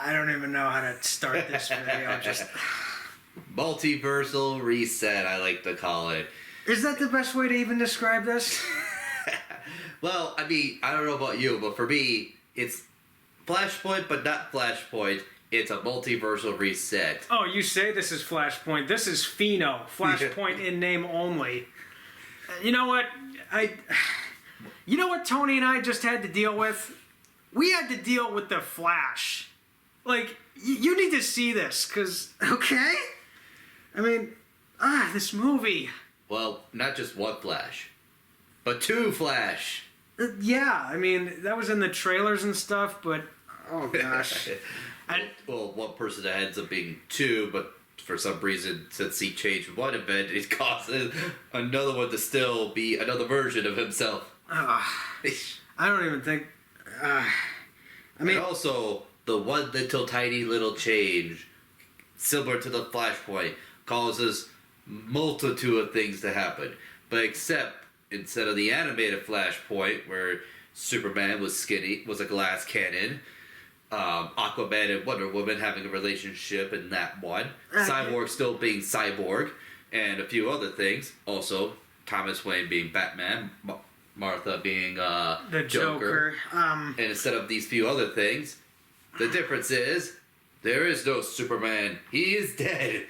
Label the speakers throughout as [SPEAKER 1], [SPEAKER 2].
[SPEAKER 1] I don't even know how to start this video. Just
[SPEAKER 2] Multiversal reset, I like to call it.
[SPEAKER 1] is that the best way to even describe this?
[SPEAKER 2] Well, I mean, I don't know about you, but for me, it's Flashpoint, but not Flashpoint. It's a multiversal reset.
[SPEAKER 1] Oh, you say this is Flashpoint. This is Pheno. Flashpoint in name only. You know what? You know what Tony and I just had to deal with? We had to deal with the Flash. Like, you need to see this, because, okay? I mean, this movie.
[SPEAKER 2] Well, not just one Flash, but two Flash.
[SPEAKER 1] Yeah, I mean, that was in the trailers and stuff, but, oh gosh.
[SPEAKER 2] Well, one person that ends up being two, but for some reason, since he changed one event, it causes another one to still be another version of himself.
[SPEAKER 1] I don't even think... I mean...
[SPEAKER 2] And also, the one tiny little change, similar to the Flashpoint, causes multitude of things to happen. But except, instead of the animated Flashpoint, where Superman was skinny, was a glass cannon, Aquaman and Wonder Woman having a relationship in that one, Cyborg still being Cyborg, and a few other things. Also, Thomas Wayne being Batman, Martha being
[SPEAKER 1] the Joker.
[SPEAKER 2] And instead of these few other things, the difference is there is no Superman. He is dead.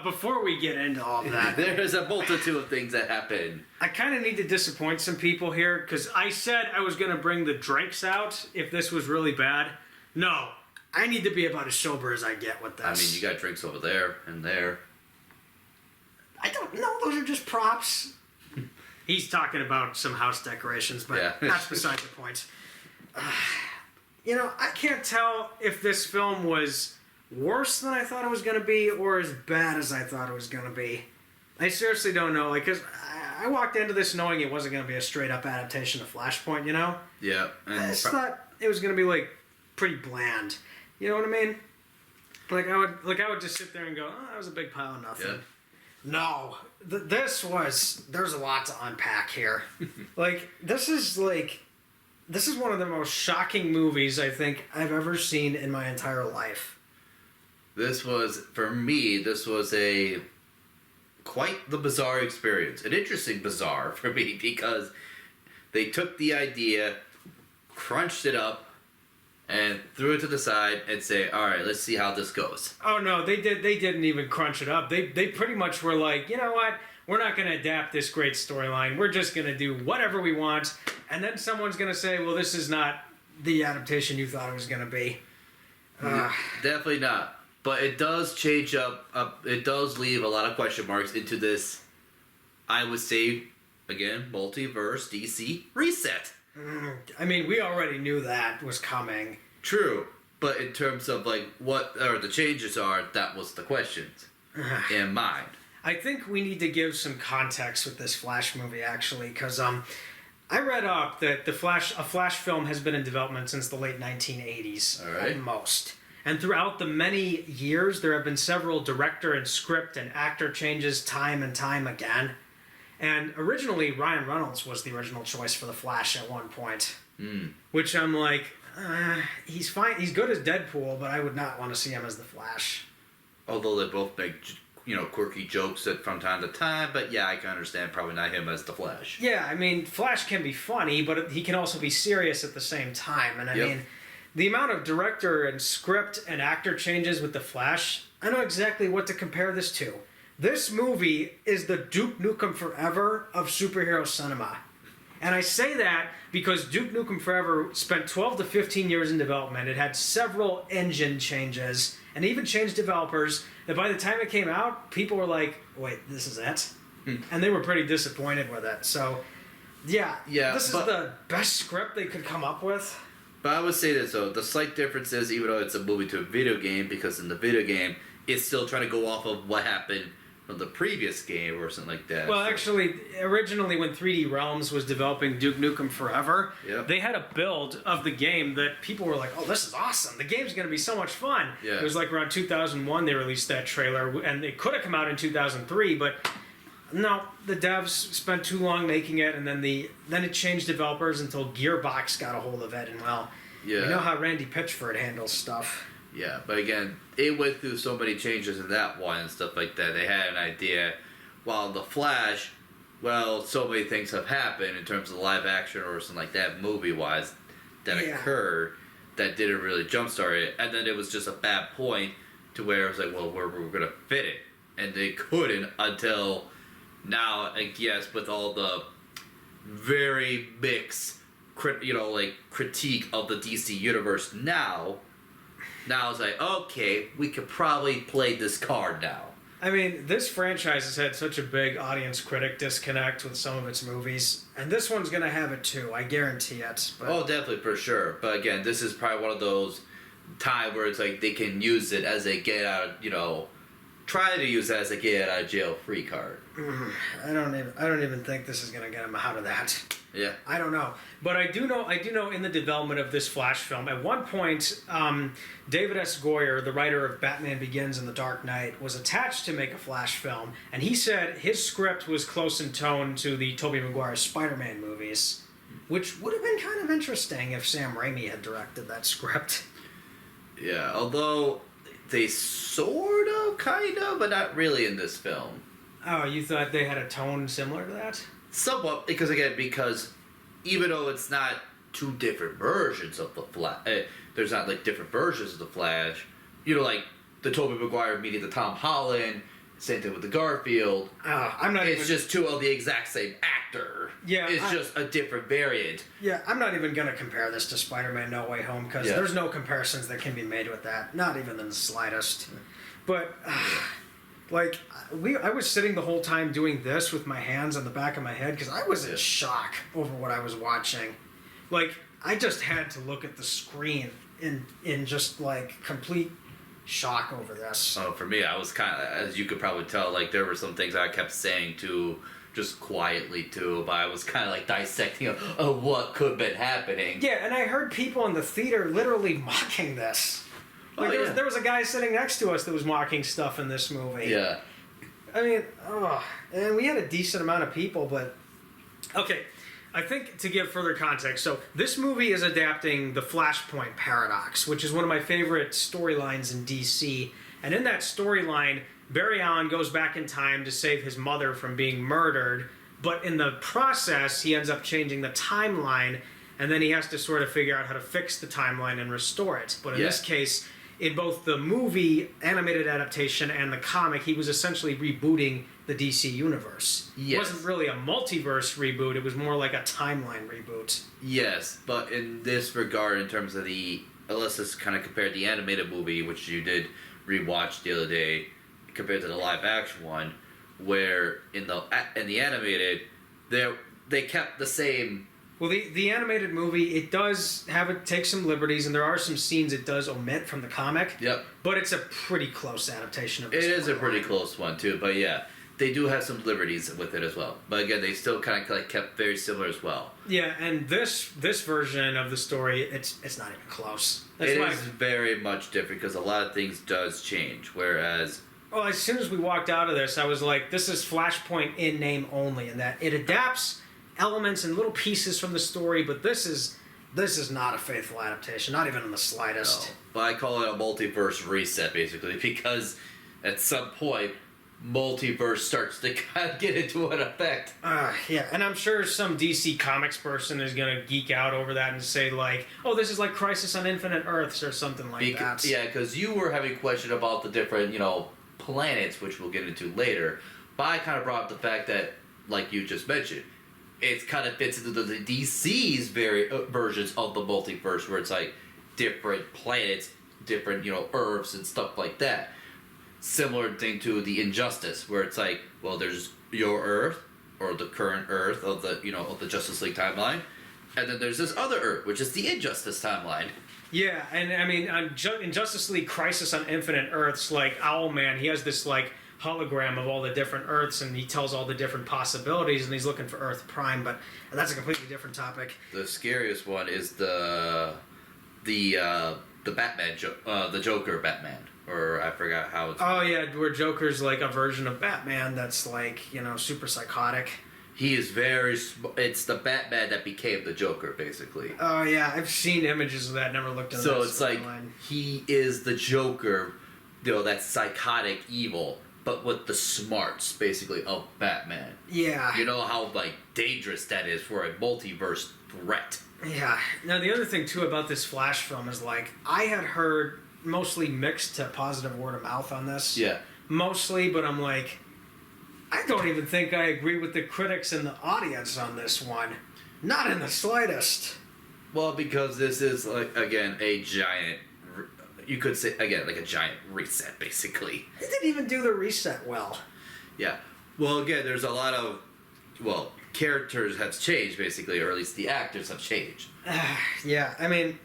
[SPEAKER 1] Before we get into all that,
[SPEAKER 2] there is a multitude of things that happen.
[SPEAKER 1] I kind of need to disappoint some people here, because I said I was going to bring the drinks out if this was really bad. No, I need to be about as sober as I get with this.
[SPEAKER 2] I mean, you got drinks over there and there.
[SPEAKER 1] I don't know. Those are just props. He's talking about some house decorations, but
[SPEAKER 2] yeah.
[SPEAKER 1] That's beside the point. You know, I can't tell if this film was worse than I thought it was going to be or as bad as I thought it was going to be. I seriously don't know. Like, because I walked into this knowing it wasn't going to be a straight-up adaptation of Flashpoint, you know?
[SPEAKER 2] Yeah.
[SPEAKER 1] I just thought it was going to be, like, pretty bland. You know what I mean? Like I would just sit there and go, oh, that was a big pile of nothing.
[SPEAKER 2] Yeah.
[SPEAKER 1] No, there's a lot to unpack here. This is one of the most shocking movies I think I've ever seen in my entire life.
[SPEAKER 2] For me, this was quite the bizarre experience. An interesting bizarre for me, because they took the idea, crunched it up, and threw it to the side and say, all right, let's see how this goes.
[SPEAKER 1] Oh, no, they didn't even crunch it up. They pretty much were like, you know what? We're not going to adapt this great storyline. We're just going to do whatever we want. And then someone's going to say, well, this is not the adaptation you thought it was going to be.
[SPEAKER 2] Definitely not. But it does change up. It does leave a lot of question marks into this, I would say, again, multiverse DC reset.
[SPEAKER 1] I mean, we already knew that was coming.
[SPEAKER 2] True, but in terms of like what the changes are, that was the questions in mind.
[SPEAKER 1] I think we need to give some context with this Flash movie, actually, because I read up that a Flash film has been in development since the late 1980s,
[SPEAKER 2] all right,
[SPEAKER 1] at most. And throughout the many years, there have been several director and script and actor changes time and time again. And originally, Ryan Reynolds was the original choice for the Flash at one point. Which I'm like, he's fine. He's good as Deadpool, but I would not want to see him as the Flash.
[SPEAKER 2] Although they both make, quirky jokes from time to time. But yeah, I can understand probably not him as the Flash.
[SPEAKER 1] Yeah, I mean, Flash can be funny, but he can also be serious at the same time. And I mean, the amount of director and script and actor changes with the Flash, I know exactly what to compare this to. This movie is the Duke Nukem Forever of superhero cinema. And I say that because Duke Nukem Forever spent 12 to 15 years in development. It had several engine changes and even changed developers that by the time it came out, people were like, wait, this is it? And they were pretty disappointed with it. So, yeah, this is the best script they could come up with.
[SPEAKER 2] But I would say this, though. The slight difference is, even though it's a movie to a video game, because in the video game, it's still trying to go off of what happened from the previous game or something like that.
[SPEAKER 1] Well, actually, originally when 3D Realms was developing Duke Nukem Forever, they had a build of the game that people were like, oh, this is awesome. The game's going to be so much fun.
[SPEAKER 2] Yeah.
[SPEAKER 1] It was like around 2001 they released that trailer, and it could have come out in 2003, but no, the devs spent too long making it, and then it changed developers until Gearbox got a hold of it, and well, you know how Randy Pitchford handles stuff.
[SPEAKER 2] Yeah, but again, it went through so many changes in that one and stuff like that. They had an idea. While the Flash, well, so many things have happened in terms of live action or something like that, movie wise, that occurred that didn't really jumpstart it. And then it was just a bad point to where it was like, well, we're going to fit it. And they couldn't until now, I guess, with all the very mixed, critique of the DC universe now it's like, okay, we could probably play this card now.
[SPEAKER 1] I mean, this franchise has had such a big audience critic disconnect with some of its movies, and this one's going to have it too, I guarantee it. But...
[SPEAKER 2] Oh, definitely, for sure. But again, this is probably one of those times where it's like they can use it as a get out, try to use it as a get out of jail free card.
[SPEAKER 1] I don't even think this is going to get him out of that.
[SPEAKER 2] Yeah.
[SPEAKER 1] I don't know. But I do know in the development of this Flash film, at one point, David S. Goyer, the writer of Batman Begins and The Dark Knight, was attached to make a Flash film, and he said his script was close in tone to the Tobey Maguire Spider-Man movies, which would have been kind of interesting if Sam Raimi had directed that script.
[SPEAKER 2] Yeah, although they sort of, kind of, but not really in this film.
[SPEAKER 1] Oh, you thought they had a tone similar to that?
[SPEAKER 2] Somewhat, because even though it's not two different versions of the Flash, there's not like different versions of the Flash, like the Tobey Maguire meeting the Tom Holland, same thing with the Garfield. It's just two of the exact same actor.
[SPEAKER 1] Yeah,
[SPEAKER 2] it's just a different variant.
[SPEAKER 1] Yeah, I'm not even gonna compare this to Spider-Man No Way Home because there's no comparisons that can be made with that, not even in the slightest. But. I was sitting the whole time doing this with my hands on the back of my head because I was in shock over what I was watching. I just had to look at the screen in just complete shock over this.
[SPEAKER 2] So for me, I was kind of, as you could probably tell, there were some things I kept saying to just quietly too, but I was kind of dissecting of what could have been happening.
[SPEAKER 1] Yeah, and I heard people in the theater literally mocking this. There was a guy sitting next to us that was mocking stuff in this movie.
[SPEAKER 2] Yeah.
[SPEAKER 1] I mean, and we had a decent amount of people, but... Okay, I think to give further context, so this movie is adapting the Flashpoint paradox, which is one of my favorite storylines in DC. And in that storyline, Barry Allen goes back in time to save his mother from being murdered, but in the process, he ends up changing the timeline, and then he has to sort of figure out how to fix the timeline and restore it. But in this case... In both the movie animated adaptation and the comic, he was essentially rebooting the DC universe. Yes. It wasn't really a multiverse reboot, it was more like a timeline reboot.
[SPEAKER 2] Yes, but in this regard, in terms of let's just kind of compare the animated movie, which you did rewatch the other day, compared to the live action one, where in the animated, they kept the same...
[SPEAKER 1] Well, the animated movie, it does take some liberties, and there are some scenes it does omit from the comic.
[SPEAKER 2] Yep.
[SPEAKER 1] But it's a pretty close adaptation of the
[SPEAKER 2] It is a pretty close one, too. But yeah, they do have some liberties with it as well. But again, they still kind of kept very similar as well.
[SPEAKER 1] Yeah, and this version of the story, it's not even close.
[SPEAKER 2] It is very much different because a lot of things does change, whereas...
[SPEAKER 1] Well, as soon as we walked out of this, I was like, this is Flashpoint in name only, in that it adapts... elements and little pieces from the story, but this is not a faithful adaptation, not even in the slightest.
[SPEAKER 2] No, but I call it a multiverse reset, basically, because at some point, multiverse starts to kind of get into an effect.
[SPEAKER 1] Yeah, and I'm sure some DC Comics person is going to geek out over that and say, oh, this is like Crisis on Infinite Earths or something like that.
[SPEAKER 2] Yeah, because you were having a question about the different, planets, which we'll get into later, but I kind of brought up the fact that, like you just mentioned, it kind of fits into the DC's versions of the multiverse, where it's different planets, different Earths and stuff like that. Similar thing to the Injustice, where it's there's your Earth or the current Earth of the of the Justice League timeline, and then there's this other Earth, which is the Injustice timeline.
[SPEAKER 1] Yeah, and I mean, in Justice League Crisis on Infinite Earths, Owlman, he has this hologram of all the different Earths, and he tells all the different possibilities, and he's looking for Earth Prime, but that's a completely different topic.
[SPEAKER 2] The scariest one is the Batman, the Joker Batman, or I forgot how it's...
[SPEAKER 1] Oh yeah, where Joker's a version of Batman that's super psychotic.
[SPEAKER 2] He is very. It's the Batman that became the Joker, basically.
[SPEAKER 1] Oh yeah, I've seen images of that. Never looked at that.
[SPEAKER 2] So it's like he is the Joker, that psychotic evil, but with the smarts, basically, of Batman.
[SPEAKER 1] Yeah.
[SPEAKER 2] You know how dangerous that is for a multiverse threat.
[SPEAKER 1] Yeah. Now the other thing too about this Flash film is I had heard mostly mixed to positive word of mouth on this.
[SPEAKER 2] Yeah.
[SPEAKER 1] Mostly, but I'm like, I don't even think I agree with the critics and the audience on this one. Not in the slightest.
[SPEAKER 2] Well, because this is, again, a giant... You could say, again, a giant reset, basically.
[SPEAKER 1] It didn't even do the reset well.
[SPEAKER 2] Yeah. Well, again, there's a lot of... characters have changed, basically, or at least the actors have changed.
[SPEAKER 1] Yeah, I mean...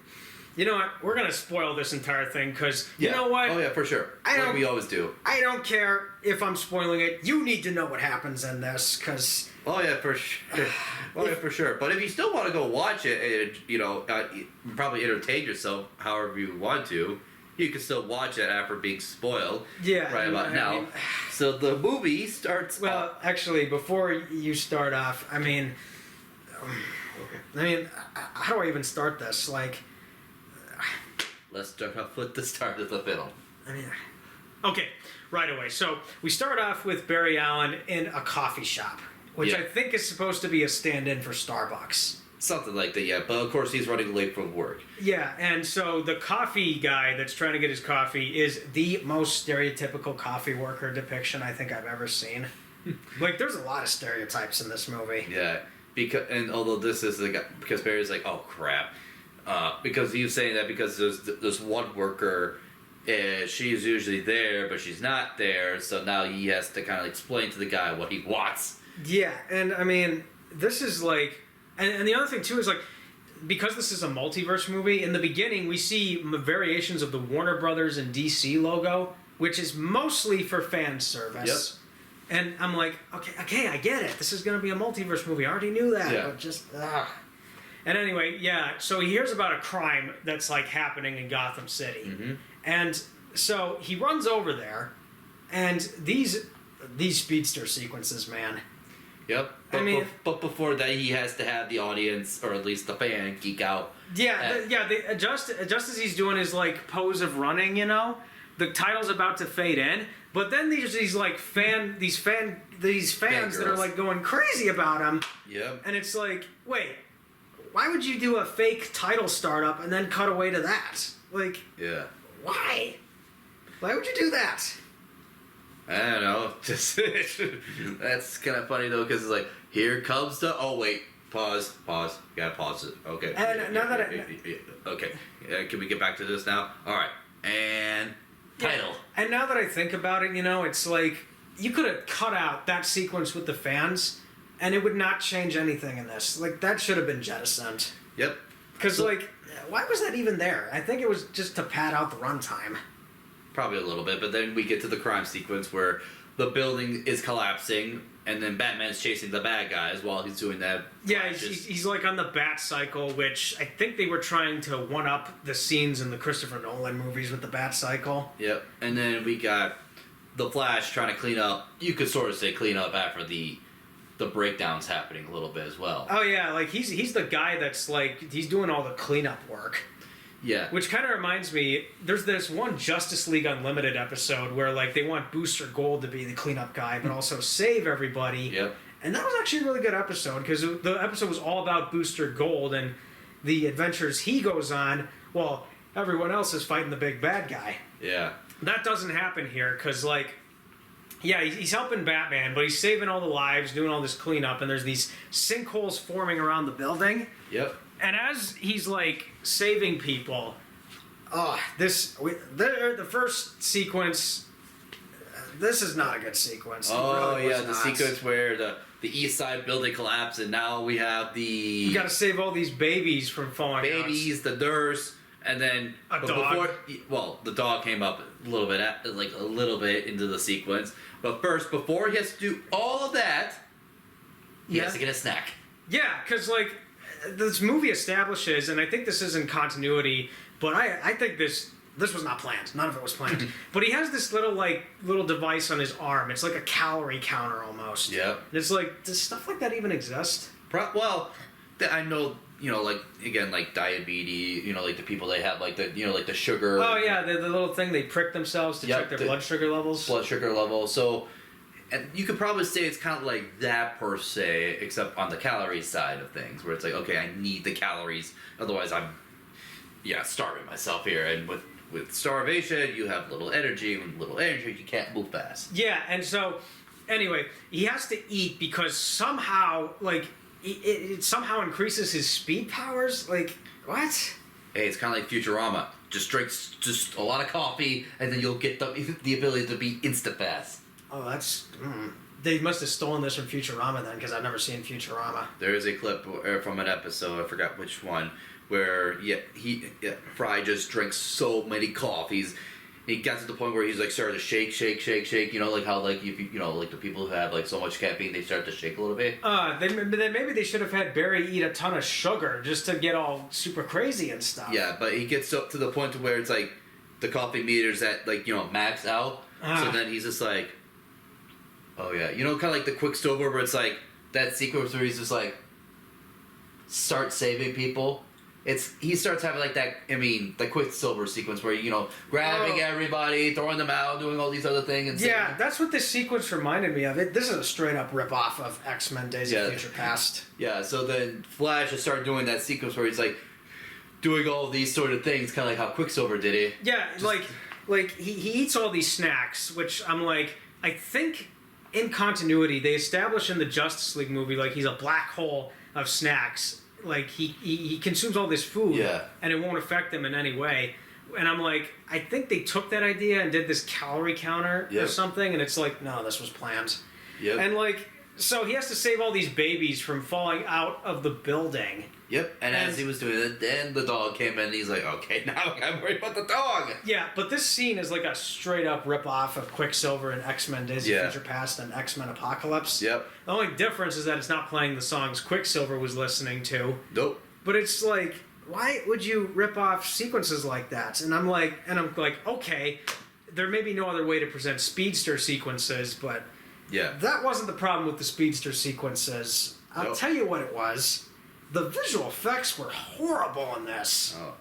[SPEAKER 1] You know what? We're going to spoil this entire thing because, you know what?
[SPEAKER 2] Oh, yeah, for sure. Like we always do.
[SPEAKER 1] I don't care if I'm spoiling it. You need to know what happens in this because...
[SPEAKER 2] Oh, yeah, for sure. Oh, yeah, for sure. But if you still want to go watch it and, probably entertain yourself however you want to, you can still watch it after being spoiled.
[SPEAKER 1] Yeah.
[SPEAKER 2] Right about now. So the movie starts...
[SPEAKER 1] Well, actually, before you start off, I mean, how do I even start this?
[SPEAKER 2] Let's start off with the start of the film.
[SPEAKER 1] Okay, right away. So we start off with Barry Allen in a coffee shop, which I think is supposed to be a stand-in for Starbucks.
[SPEAKER 2] Something like that, yeah. But of course, he's running late from work.
[SPEAKER 1] Yeah, and so the coffee guy that's trying to get his coffee is the most stereotypical coffee worker depiction I think I've ever seen. There's a lot of stereotypes in this movie.
[SPEAKER 2] Yeah, and although this is the guy, because Barry's like, oh crap. Because he was saying that because there's this one worker, she's usually there, but she's not there, so now he has to kind of explain to the guy what he wants.
[SPEAKER 1] Yeah, and I mean, this is and the other thing too is because this is a multiverse movie, in the beginning we see variations of the Warner Brothers and DC logo, which is mostly for fan service. Yep. And I'm like, okay, I get it. This is going to be a multiverse movie. I already knew that, but just... And anyway, so he hears about a crime that's happening in Gotham City. Mm-hmm. And so he runs over there, and these speedster sequences, man.
[SPEAKER 2] Yep. But before that, he has to have the audience, or at least the fan, geek out.
[SPEAKER 1] Yeah, just as he's doing his pose of running, the title's about to fade in, but then there's these fans that are going crazy about him.
[SPEAKER 2] Yep.
[SPEAKER 1] And it's wait. Why would you do a fake title startup and then cut away to that?
[SPEAKER 2] Yeah.
[SPEAKER 1] Why? Why would you do that?
[SPEAKER 2] I don't know. Just that's kind of funny though, because it's here comes the. Oh wait, pause. You gotta pause it. Okay.
[SPEAKER 1] And now that
[SPEAKER 2] okay, can we get back to this now? All right, and title.
[SPEAKER 1] Yeah. And now that I think about it, it's you could have cut out that sequence with the fans. And it would not change anything in this. That should have been jettisoned.
[SPEAKER 2] Yep.
[SPEAKER 1] Because, why was that even there? I think it was just to pad out the runtime.
[SPEAKER 2] Probably a little bit, but then we get to the crime sequence where the building is collapsing, and then Batman's chasing the bad guys while he's doing that.
[SPEAKER 1] Yeah, he's on the Bat Cycle, which I think they were trying to one-up the scenes in the Christopher Nolan movies with the Bat Cycle.
[SPEAKER 2] Yep. And then we got the Flash trying to clean up. You could sort of say clean up after the breakdowns happening a little bit as well.
[SPEAKER 1] Oh yeah, he's the guy that's he's doing all the cleanup work.
[SPEAKER 2] Yeah.
[SPEAKER 1] Which kind of reminds me, there's this one Justice League Unlimited episode where they want Booster Gold to be the cleanup guy, but also save everybody.
[SPEAKER 2] Yep.
[SPEAKER 1] And that was actually a really good episode because the episode was all about Booster Gold and the adventures he goes on while everyone else is fighting the big bad guy.
[SPEAKER 2] Yeah.
[SPEAKER 1] That doesn't happen here because yeah, he's helping Batman, but he's saving all the lives, doing all this cleanup, and there's these sinkholes forming around the building.
[SPEAKER 2] Yep.
[SPEAKER 1] And as he's saving people, the first sequence, this is not a good sequence.
[SPEAKER 2] Oh really yeah, the sequence where the East Side building collapsed, and now we have
[SPEAKER 1] you got to save all these babies from falling.
[SPEAKER 2] Babies, the nurse. And then
[SPEAKER 1] a dog.
[SPEAKER 2] The dog came up a little bit into the sequence. But first, before he has to do all of that, he has to get a snack.
[SPEAKER 1] Yeah, because this movie establishes, and I think this is in continuity, but I think this this was not planned. None of it was planned. But he has this little device on his arm. It's like a calorie counter almost.
[SPEAKER 2] Yeah.
[SPEAKER 1] And it's like, does stuff like that even exist?
[SPEAKER 2] Well, I know, like, again, like diabetes, like the people they have, like the sugar.
[SPEAKER 1] Oh, yeah, the little thing they prick themselves to check their blood sugar levels.
[SPEAKER 2] Blood sugar level. So, and you could probably say it's kind of like that per se, except on the calorie side of things, where it's like, okay, I need the calories, otherwise I'm, starving myself here. And with starvation, you have little energy, and with little energy, you can't move fast.
[SPEAKER 1] Yeah, and so, anyway, he has to eat because somehow, like, it somehow increases his speed powers. Like, what?
[SPEAKER 2] Hey, it's kind of like Futurama. Just drinks just a lot of coffee, and then you'll get the ability to be insta-fast.
[SPEAKER 1] Oh, that's... They must have stolen this from Futurama then, because I've never seen Futurama.
[SPEAKER 2] There is a clip from an episode, I forgot which one, where Fry just drinks so many coffees. He got to the point where he's like started to shake. Like how like like the people who have like so much caffeine, they start to shake a little bit.
[SPEAKER 1] Then maybe they should have had Barry eat a ton of sugar just to get all super crazy and stuff.
[SPEAKER 2] Yeah, but he gets up to the point to where it's like the coffee meter's at like max out. So then he's just like, oh yeah, kind of like the Quicksilver where it's like that sequence where he's just like start saving people. He starts having like that. I mean, the Quicksilver sequence where grabbing everybody, throwing them out, doing all these other things.
[SPEAKER 1] Yeah, that's what this sequence reminded me of. This is a straight up rip off of X-Men: Days of Future Past.
[SPEAKER 2] Yeah. So then Flash just started doing that sequence where he's like doing all these sort of things, kind of like how Quicksilver did it.
[SPEAKER 1] Yeah, like he eats all these snacks, which I'm like, I think in continuity they establish in the Justice League movie like he's a black hole of snacks. Like he consumes all this food, and it won't affect him in any way. And I'm like, I think they took that idea and did this calorie counter or something, and it's like, no, this was planned.
[SPEAKER 2] Yep.
[SPEAKER 1] And like, so he has to save all these babies from falling out of the building.
[SPEAKER 2] Yep. And as he was doing it, then the dog came in, and he's like, okay, now I'm worried about the dog.
[SPEAKER 1] Yeah, but this scene is like a straight up rip off of Quicksilver and X-Men: Days of Future Past and X-Men Apocalypse.
[SPEAKER 2] Yep.
[SPEAKER 1] The only difference is that it's not playing the songs Quicksilver was listening to.
[SPEAKER 2] Nope.
[SPEAKER 1] But it's like, why would you rip off sequences like that? And I'm like, okay, there may be no other way to present speedster sequences, but that wasn't the problem with the speedster sequences. I'll tell you what it was. The visual effects were horrible in this. Oh.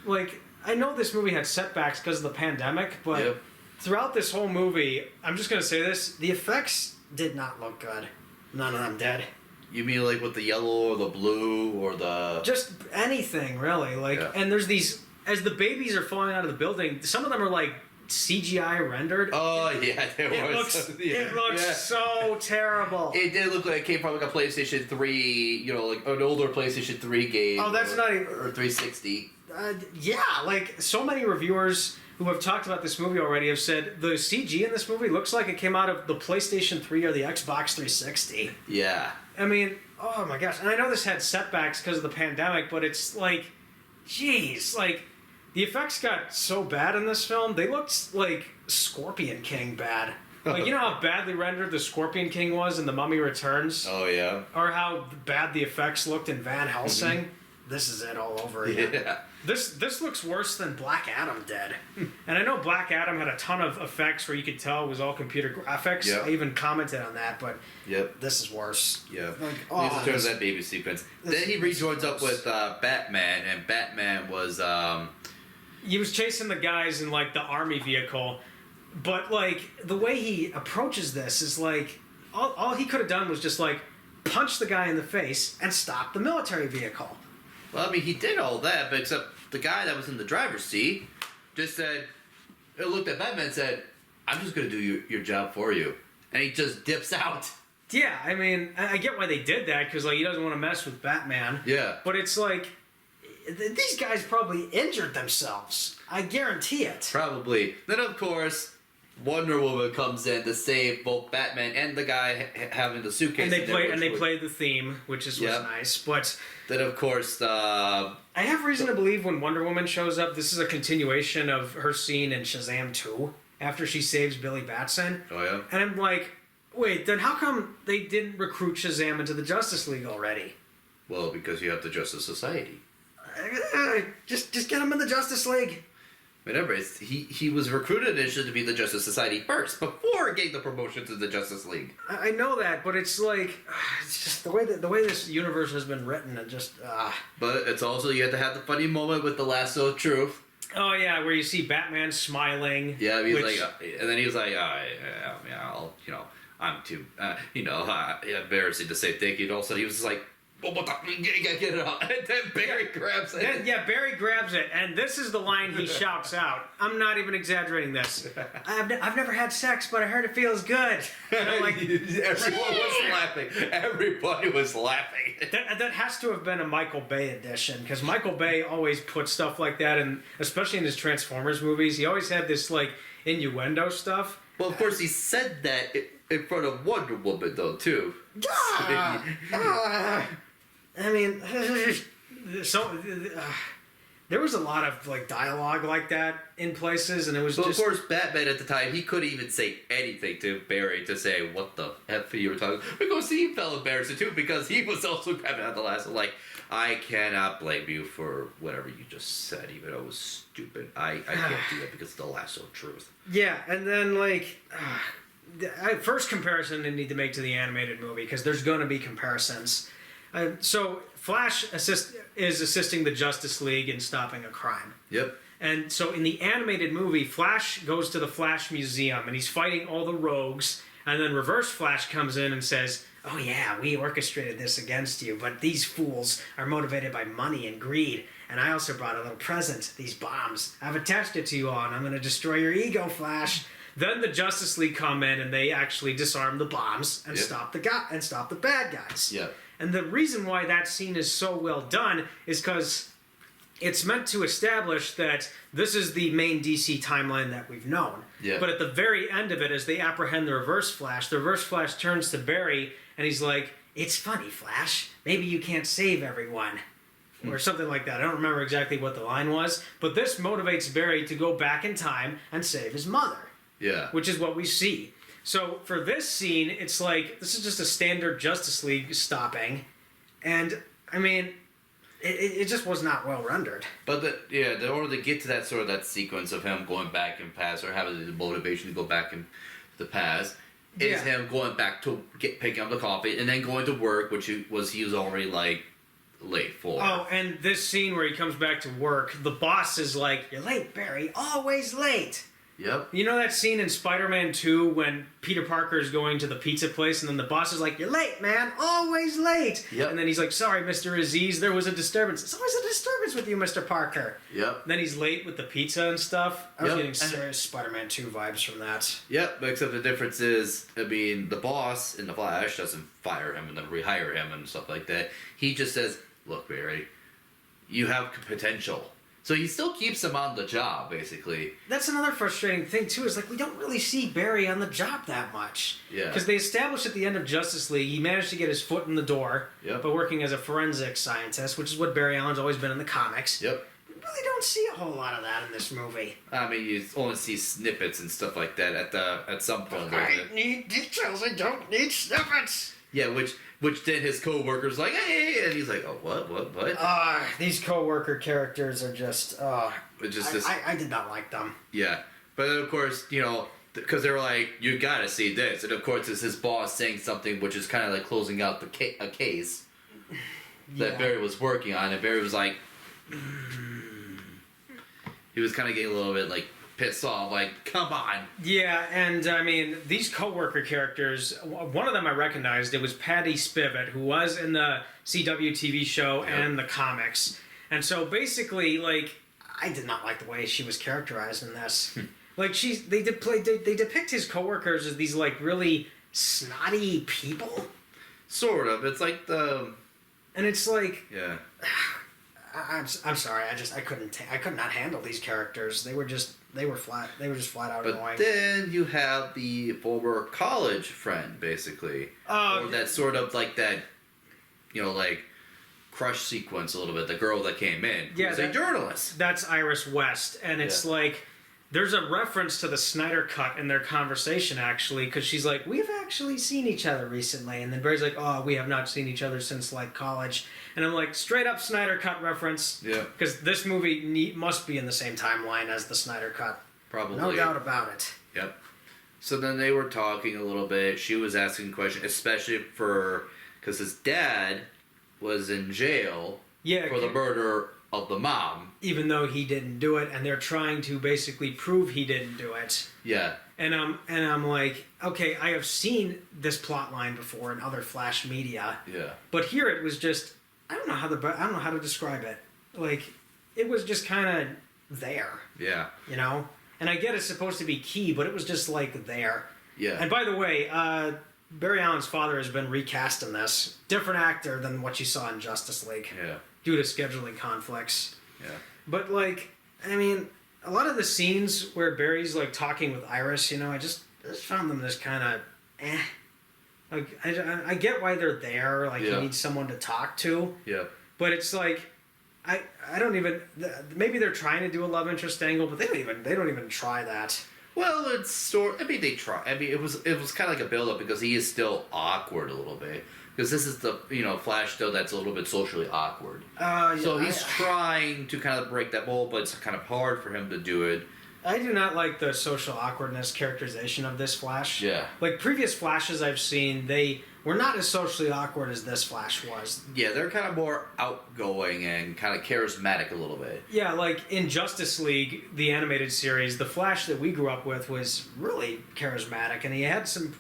[SPEAKER 1] Like, I know this movie had setbacks because of the pandemic, but throughout this whole movie, I'm just going to say this, the effects did not look good. None of them did.
[SPEAKER 2] You mean like with the yellow or the blue or the... Just
[SPEAKER 1] anything, really. And there's these... As the babies are falling out of the building, some of them are like CGI rendered.
[SPEAKER 2] Oh, yeah,
[SPEAKER 1] it looks so terrible.
[SPEAKER 2] It did look like it came from like a PlayStation 3, like an older PlayStation 3 game.
[SPEAKER 1] Oh, that's not even...
[SPEAKER 2] Or 360.
[SPEAKER 1] Like so many reviewers who have talked about this movie already have said the CG in this movie looks like it came out of the PlayStation 3 or the Xbox 360.
[SPEAKER 2] Yeah.
[SPEAKER 1] I mean, oh my gosh. And I know this had setbacks because of the pandemic, but it's like, geez, like... The effects got so bad in this film, they looked like Scorpion King bad. Like, you know how badly rendered the Scorpion King was in The Mummy Returns?
[SPEAKER 2] Oh, yeah.
[SPEAKER 1] Or how bad the effects looked in Van Helsing? Mm-hmm. This is it all over again. Yeah. This looks worse than Black Adam did. And I know Black Adam had a ton of effects where you could tell it was all computer graphics. Yep. I even commented on that, but this is worse.
[SPEAKER 2] Yeah. Like, turns that baby sequence. Then he rejoins up with Batman, and Batman was...
[SPEAKER 1] He was chasing the guys in, like, the army vehicle. But, like, the way he approaches this is, like... All he could have done was just, like, punch the guy in the face and stop the military vehicle.
[SPEAKER 2] Well, I mean, he did all that, but except the guy that was in the driver's seat just said... looked at Batman and said, I'm just going to do your job for you. And he just dips out.
[SPEAKER 1] Yeah, I mean, I get why they did that, because, like, he doesn't want to mess with Batman.
[SPEAKER 2] Yeah.
[SPEAKER 1] But it's, like... These guys probably injured themselves. I guarantee it.
[SPEAKER 2] Probably. Then, of course, Wonder Woman comes in to save both Batman and the guy having the suitcase.
[SPEAKER 1] And they play the theme, which was nice. But
[SPEAKER 2] then, of course,
[SPEAKER 1] I have reason to believe when Wonder Woman shows up, this is a continuation of her scene in Shazam 2 after she saves Billy Batson.
[SPEAKER 2] Oh yeah.
[SPEAKER 1] And I'm like, wait, then how come they didn't recruit Shazam into the Justice League already?
[SPEAKER 2] Well, because you have the Justice Society.
[SPEAKER 1] Just get him in the Justice League.
[SPEAKER 2] Remember, he was recruited initially to be the Justice Society first, before getting the promotion to the Justice League.
[SPEAKER 1] I know that, but it's like it's just the way this universe has been written, and just.
[SPEAKER 2] But it's also you have to have the funny moment with the lasso of truth.
[SPEAKER 1] Oh yeah, where you see Batman smiling.
[SPEAKER 2] Yeah, he's like, and then he was like, I'll, I'm too, embarrassing to say thank you. And all of a sudden he was just like, oh, what the, get it out. And then Barry grabs it.
[SPEAKER 1] Barry grabs it, and this is the line he shouts out. I'm not even exaggerating this. I've never had sex, but I heard it feels good. And I'm like,
[SPEAKER 2] everyone was laughing. Everybody was laughing.
[SPEAKER 1] That has to have been a Michael Bay edition, because Michael Bay always put stuff like that, and especially in his Transformers movies, he always had this like innuendo stuff.
[SPEAKER 2] Well, of course, he said that in front of Wonder Woman, though, too.
[SPEAKER 1] I mean, there was a lot of like dialogue like that in places, and it was just.
[SPEAKER 2] Of course, Batman at the time, he couldn't even say anything to Barry to say what the F you were talking. Because he felt embarrassed too, because he was also grabbing at the last one. Like, I cannot blame you for whatever you just said, even though it was stupid. I can't do that because it's the lasso of truth.
[SPEAKER 1] Yeah, and then like. First comparison I need to make to the animated movie, because there's going to be comparisons. So Flash is assisting the Justice League in stopping a crime.
[SPEAKER 2] Yep.
[SPEAKER 1] And so in the animated movie, Flash goes to the Flash Museum and he's fighting all the rogues. And then Reverse Flash comes in and says, "Oh yeah, we orchestrated this against you, but these fools are motivated by money and greed. And I also brought a little present, these bombs. I've attached it to you all, and I'm going to destroy your ego, Flash." Then the Justice League come in and they actually disarm the bombs and stop the bad guys.
[SPEAKER 2] Yeah.
[SPEAKER 1] And the reason why that scene is so well done is because it's meant to establish that this is the main DC timeline that we've known.
[SPEAKER 2] Yeah.
[SPEAKER 1] But at the very end of it, as they apprehend the Reverse Flash turns to Barry and he's like, "It's funny, Flash. Maybe you can't save everyone." Or something like that. I don't remember exactly what the line was. But this motivates Barry to go back in time and save his mother.
[SPEAKER 2] Yeah.
[SPEAKER 1] Which is what we see. So for this scene, it's like, this is just a standard Justice League stopping. And, I mean, it just was not well rendered.
[SPEAKER 2] But, in order to get to that sequence of him going back in past, or having the motivation to go back in the past, is him going back to picking up the coffee, and then going to work, which he was already, like, late for.
[SPEAKER 1] Oh, and this scene where he comes back to work, the boss is like, "You're late, Barry. Always late."
[SPEAKER 2] Yep.
[SPEAKER 1] You know that scene in Spider-Man 2 when Peter Parker is going to the pizza place and then the boss is like, "You're late, man. Always late."
[SPEAKER 2] Yep.
[SPEAKER 1] And then he's like, "Sorry, Mr. Aziz, there was a disturbance." "It's always a disturbance with you, Mr. Parker."
[SPEAKER 2] Yep.
[SPEAKER 1] Then he's late with the pizza and stuff. I was
[SPEAKER 2] Yep.
[SPEAKER 1] getting serious Spider-Man 2 vibes from that.
[SPEAKER 2] Yep, except the difference is, I mean, the boss in The Flash doesn't fire him and then rehire him and stuff like that. He just says, "Look, Barry, you have potential." So he still keeps him on the job, basically.
[SPEAKER 1] That's another frustrating thing, too, is like we don't really see Barry on the job that much.
[SPEAKER 2] Yeah.
[SPEAKER 1] Because they established at the end of Justice League, he managed to get his foot in the door
[SPEAKER 2] Yep.
[SPEAKER 1] by working as a forensic scientist, which is what Barry Allen's always been in the comics.
[SPEAKER 2] Yep.
[SPEAKER 1] We really don't see a whole lot of that in this movie.
[SPEAKER 2] I mean, you only see snippets and stuff like that at some point.
[SPEAKER 1] I need details, I don't need snippets!
[SPEAKER 2] Yeah, which then his co-worker's like, "Hey," and he's like, "Oh, what?"
[SPEAKER 1] These co-worker characters are just,
[SPEAKER 2] It's just
[SPEAKER 1] I did not like them.
[SPEAKER 2] Yeah, but then of course, because they were like, "You gotta see this," and of course it's his boss saying something which is kind of like closing out a case that Barry was working on, and Barry was like, he was kind of getting a little bit like pissed off, like, "Come on."
[SPEAKER 1] Yeah, and I mean, these co-worker characters, one of them I recognized, it was Patty Spivot, who was in the CW TV show and the comics. And so basically, like, I did not like the way she was characterized in this. Like, they depict his co-workers as these, like, really snotty people.
[SPEAKER 2] Sort of. It's like the...
[SPEAKER 1] And it's like...
[SPEAKER 2] Yeah.
[SPEAKER 1] I'm sorry, I could not handle these characters. They were just flat out
[SPEAKER 2] but
[SPEAKER 1] annoying.
[SPEAKER 2] Then you have the former college friend, basically. Or that sort of like that, like crush sequence a little bit. The girl that came in, who's a journalist.
[SPEAKER 1] That's Iris West, and it's like, There's a reference to the Snyder Cut in their conversation, actually, because she's like, we've actually seen each other recently. And then Barry's like, oh, we have not seen each other since, like, college. And I'm like, straight up Snyder Cut reference.
[SPEAKER 2] Yeah.
[SPEAKER 1] Because this movie must be in the same timeline as the Snyder Cut.
[SPEAKER 2] Probably.
[SPEAKER 1] No doubt about it.
[SPEAKER 2] Yep. So then they were talking a little bit. She was asking questions, especially because his dad was in jail for the murder of the mom.
[SPEAKER 1] Even though he didn't do it, and they're trying to basically prove he didn't do it.
[SPEAKER 2] Yeah.
[SPEAKER 1] And I'm like, okay, I have seen this plot line before in other Flash media.
[SPEAKER 2] Yeah.
[SPEAKER 1] But here it was just, I don't know how to describe it. Like, it was just kind of there.
[SPEAKER 2] Yeah.
[SPEAKER 1] You know? And I get it's supposed to be key, but it was just like there.
[SPEAKER 2] Yeah.
[SPEAKER 1] And by the way, Barry Allen's father has been recast in this. Different actor than what you saw in Justice League.
[SPEAKER 2] Yeah.
[SPEAKER 1] Due to scheduling conflicts.
[SPEAKER 2] Yeah.
[SPEAKER 1] But, like, I mean, a lot of the scenes where Barry's, like, talking with Iris, you know, I just found them just kind of, Like, I get why they're there. Like, you need someone to talk to.
[SPEAKER 2] Yeah.
[SPEAKER 1] But it's like, I don't even, maybe they're trying to do a love interest angle, but they don't even try that.
[SPEAKER 2] Well, they try. I mean, it was kind of like a build-up because he is still awkward a little bit. Because this is the, Flash still that's a little bit socially awkward. So he's trying to kind of break that mold, but it's kind of hard for him to do it.
[SPEAKER 1] I do not like the social awkwardness characterization of this Flash.
[SPEAKER 2] Yeah.
[SPEAKER 1] Like, previous Flashes I've seen, they were not as socially awkward as this Flash was.
[SPEAKER 2] Yeah, they're kind of more outgoing and kind of charismatic a little bit.
[SPEAKER 1] Yeah, like in Justice League, the animated series, the Flash that we grew up with was really charismatic, and he had some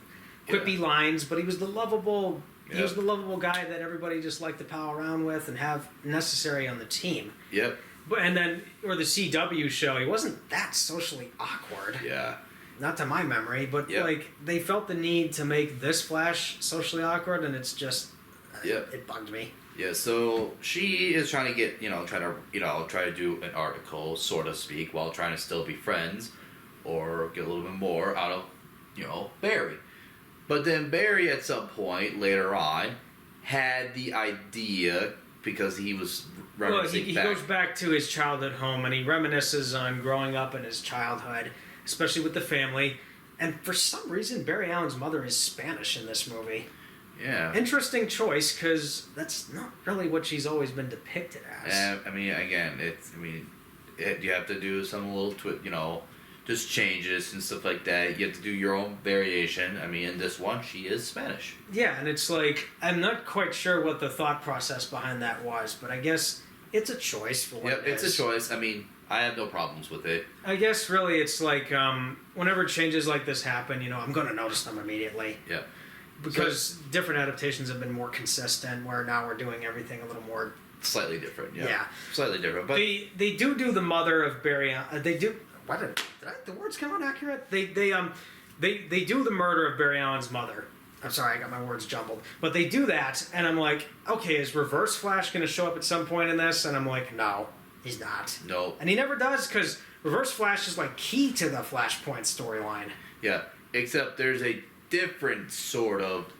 [SPEAKER 1] quippy lines, but he was the lovable... Yep. He was the lovable guy that everybody just liked to pal around with and have necessary on the team.
[SPEAKER 2] Yep.
[SPEAKER 1] And then, or the CW show, he wasn't that socially awkward.
[SPEAKER 2] Yeah.
[SPEAKER 1] Not to my memory, but like they felt the need to make this Flash socially awkward, and it's just, it bugged me.
[SPEAKER 2] Yeah. So she is trying to get, try to do an article, so to speak, while trying to still be friends, or get a little bit more out of, Barry. But then Barry, at some point later on, had the idea because he was reminiscing
[SPEAKER 1] he goes back to his childhood home and he reminisces on growing up in his childhood, especially with the family. And for some reason, Barry Allen's mother is Spanish in this movie.
[SPEAKER 2] Yeah.
[SPEAKER 1] Interesting choice because that's not really what she's always been depicted as.
[SPEAKER 2] I mean, again, you have to do some little just changes and stuff like that. You have to do your own variation. I mean, in this one, she is Spanish.
[SPEAKER 1] Yeah, and it's like, I'm not quite sure what the thought process behind that was, but I guess it's a choice for what it is.
[SPEAKER 2] It's a choice. I mean, I have no problems with it.
[SPEAKER 1] I guess really it's like, whenever changes like this happen, I'm going to notice them immediately.
[SPEAKER 2] Yeah.
[SPEAKER 1] Because different adaptations have been more consistent, where now we're doing everything a little more...
[SPEAKER 2] Slightly different,
[SPEAKER 1] yeah.
[SPEAKER 2] Slightly different, but...
[SPEAKER 1] They do the mother of Barry... they do... What did the words come out accurate? They do the murder of Barry Allen's mother. I'm sorry, I got my words jumbled. But they do that, and I'm like, okay, is Reverse Flash going to show up at some point in this? And I'm like, no, he's not.
[SPEAKER 2] No.
[SPEAKER 1] And he never does, because Reverse Flash is like key to the Flashpoint storyline.
[SPEAKER 2] Yeah, except there's a different sort of,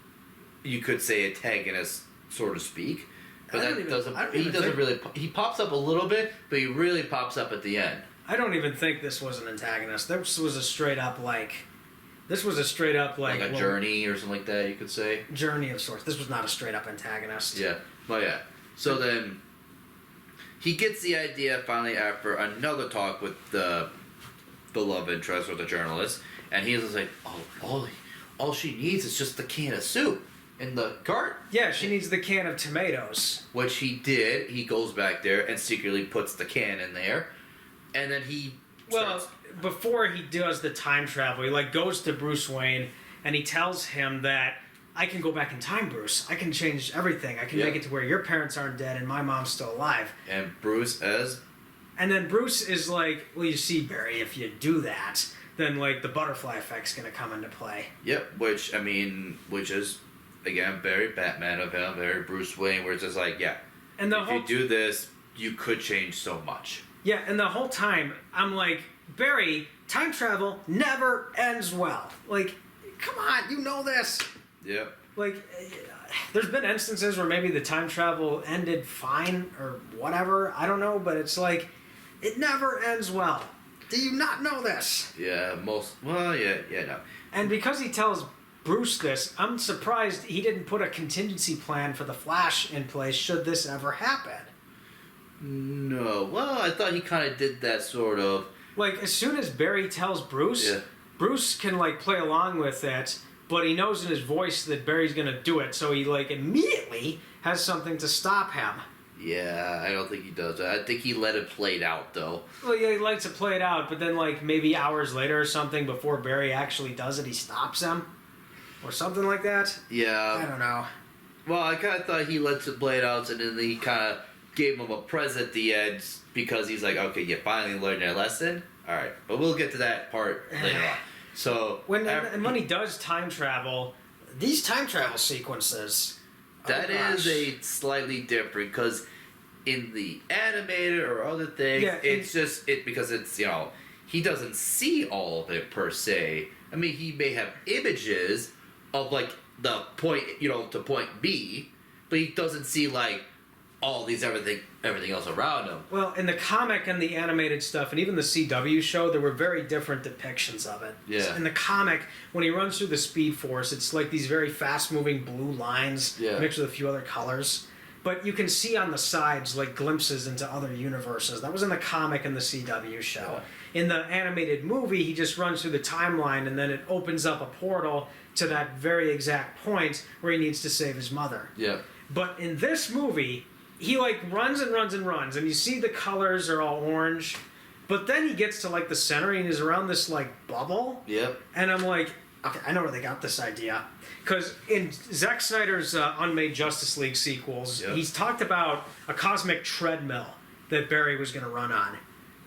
[SPEAKER 2] you could say, antagonist, so to speak. But he pops up a little bit, but he really pops up at the end.
[SPEAKER 1] I don't even think this was an antagonist. This was a straight up like a
[SPEAKER 2] journey or something like that, you could say.
[SPEAKER 1] Journey of sorts. This was not a straight up antagonist.
[SPEAKER 2] Yeah. Well, yeah. So then he gets the idea finally after another talk with the love interest or the journalist, and he's just like, all she needs is just the can of soup in the cart.
[SPEAKER 1] Yeah, she needs the can of tomatoes.
[SPEAKER 2] Which he did. He goes back there and secretly puts the can in there. And then
[SPEAKER 1] before he does the time travel, he goes to Bruce Wayne and he tells him that I can go back in time, Bruce. I can change everything. I can make it to where your parents aren't dead and my mom's still alive.
[SPEAKER 2] And Bruce is?
[SPEAKER 1] And then Bruce is like, well, you see, Barry, if you do that, then the butterfly effect's going to come into play.
[SPEAKER 2] Yep, which is, again, very Batman of him, very Bruce Wayne, where it's just like, yeah,
[SPEAKER 1] and
[SPEAKER 2] if you do this, you could change so much.
[SPEAKER 1] Yeah, and the whole time, I'm like, Barry, time travel never ends well. Come on, you know this.
[SPEAKER 2] Yeah.
[SPEAKER 1] There's been instances where maybe the time travel ended fine or whatever. I don't know, but it's it never ends well. Do you not know this?
[SPEAKER 2] Yeah, no.
[SPEAKER 1] And because he tells Bruce this, I'm surprised he didn't put a contingency plan for the Flash in place should this ever happen.
[SPEAKER 2] No. Well, I thought he kind of did that sort of.
[SPEAKER 1] Like, as soon as Barry tells Bruce, Bruce can, like, play along with it, but he knows in his voice that Barry's gonna do it, so he, like, immediately has something to stop him.
[SPEAKER 2] Yeah, I don't think he does that. I think he let it play it out, though.
[SPEAKER 1] Well, yeah, he likes to play it out, but then, like, maybe hours later or something, before Barry actually does it, he stops him. Or something like that?
[SPEAKER 2] Yeah.
[SPEAKER 1] I don't know.
[SPEAKER 2] Well, I kind of thought he let it play it out, and then he kind of gave him a present at the end because he's like, okay, you finally learned your lesson? Alright, but we'll get to that part later on. So...
[SPEAKER 1] when he does time travel, these time travel sequences...
[SPEAKER 2] That is a slightly different, because in the animated or other things, it's just, because it's, he doesn't see all of it per se. I mean, he may have images of, like, the point, to point B, but he doesn't see, like, all these everything else around him.
[SPEAKER 1] Well, in the comic and the animated stuff, and even the CW show, there were very different depictions of it.
[SPEAKER 2] Yeah.
[SPEAKER 1] So in the comic, when he runs through the Speed Force, it's like these very fast-moving blue lines mixed with a few other colors. But you can see on the sides, like, glimpses into other universes. That was in the comic and the CW show. Yeah. In the animated movie, he just runs through the timeline, and then it opens up a portal to that very exact point where he needs to save his mother.
[SPEAKER 2] Yeah.
[SPEAKER 1] But in this movie... he, like, runs and runs and runs, and you see the colors are all orange, but then he gets to, like, the center, and he's around this, like, bubble.
[SPEAKER 2] Yep.
[SPEAKER 1] And I'm like, okay, I know where they got this idea. Because in Zack Snyder's unmade Justice League sequels, he's talked about a cosmic treadmill that Barry was going to run on.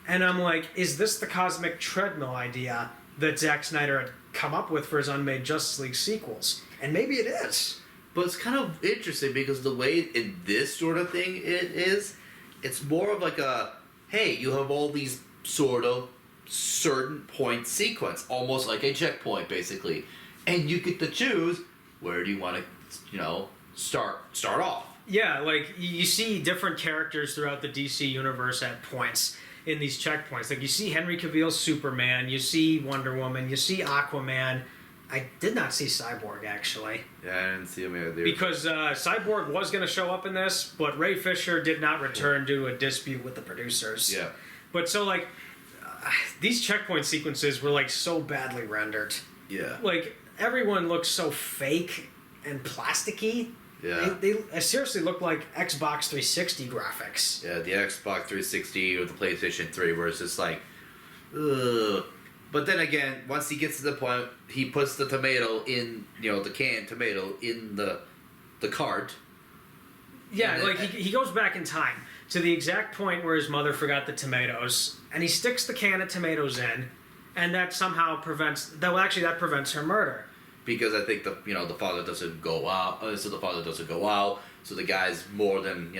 [SPEAKER 1] And I'm like, is this the cosmic treadmill idea that Zack Snyder had come up with for his unmade Justice League sequels? And maybe it is.
[SPEAKER 2] But it's kind of interesting because the way in this sort of thing it's more of like a, hey, you have all these sort of certain point sequence, almost like a checkpoint, basically. And you get to choose where do you want to, start off.
[SPEAKER 1] Yeah, like, you see different characters throughout the DC universe at points in these checkpoints. Like, you see Henry Cavill's Superman, you see Wonder Woman, you see Aquaman. I did not see Cyborg, actually.
[SPEAKER 2] Yeah, I didn't see him either.
[SPEAKER 1] Because Cyborg was going to show up in this, but Ray Fisher did not return due to a dispute with the producers.
[SPEAKER 2] Yeah.
[SPEAKER 1] But so, like, these checkpoint sequences were, like, so badly rendered.
[SPEAKER 2] Yeah.
[SPEAKER 1] Like, everyone looks so fake and plasticky.
[SPEAKER 2] Yeah.
[SPEAKER 1] They seriously look like Xbox 360 graphics.
[SPEAKER 2] Yeah, the Xbox 360 or the PlayStation 3, where it's just like, ugh. But then again, once he gets to the point, he puts the tomato in, the canned tomato in the cart.
[SPEAKER 1] Yeah, like, he goes back in time to the exact point where his mother forgot the tomatoes, and he sticks the can of tomatoes in, and that somehow prevents her murder.
[SPEAKER 2] Because I think the father doesn't go out, so the guy's more than,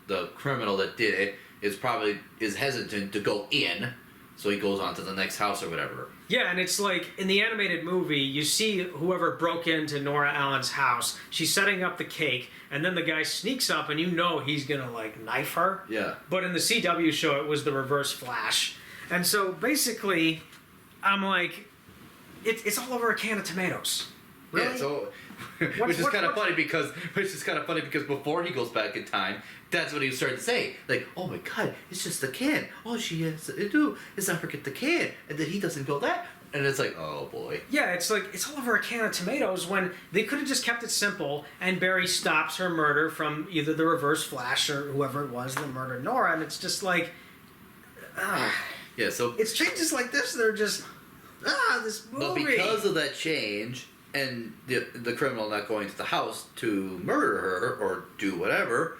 [SPEAKER 2] the criminal that did it is hesitant to go in. So he goes on to the next house or whatever.
[SPEAKER 1] Yeah, and it's like, in the animated movie, you see whoever broke into Nora Allen's house, she's setting up the cake, and then the guy sneaks up, and he's gonna, like, knife her.
[SPEAKER 2] Yeah.
[SPEAKER 1] But in the CW show, it was the Reverse Flash. And so, basically, I'm like, it's all over a can of tomatoes. Really?
[SPEAKER 2] Yeah, so... which is kind of funny because before he goes back in time, that's what he started to say. Like, oh my god, it's just the can. All she has to do is not forget the can. And then he doesn't go that. And it's like, oh boy.
[SPEAKER 1] Yeah, it's like, it's all over a can of tomatoes when they could have just kept it simple and Barry stops her murder from either the Reverse Flash or whoever it was that murdered Nora. And it's just like,
[SPEAKER 2] yeah, so...
[SPEAKER 1] it's changes like this that are just, this movie.
[SPEAKER 2] But because of that change... and the criminal not going to the house to murder her or do whatever,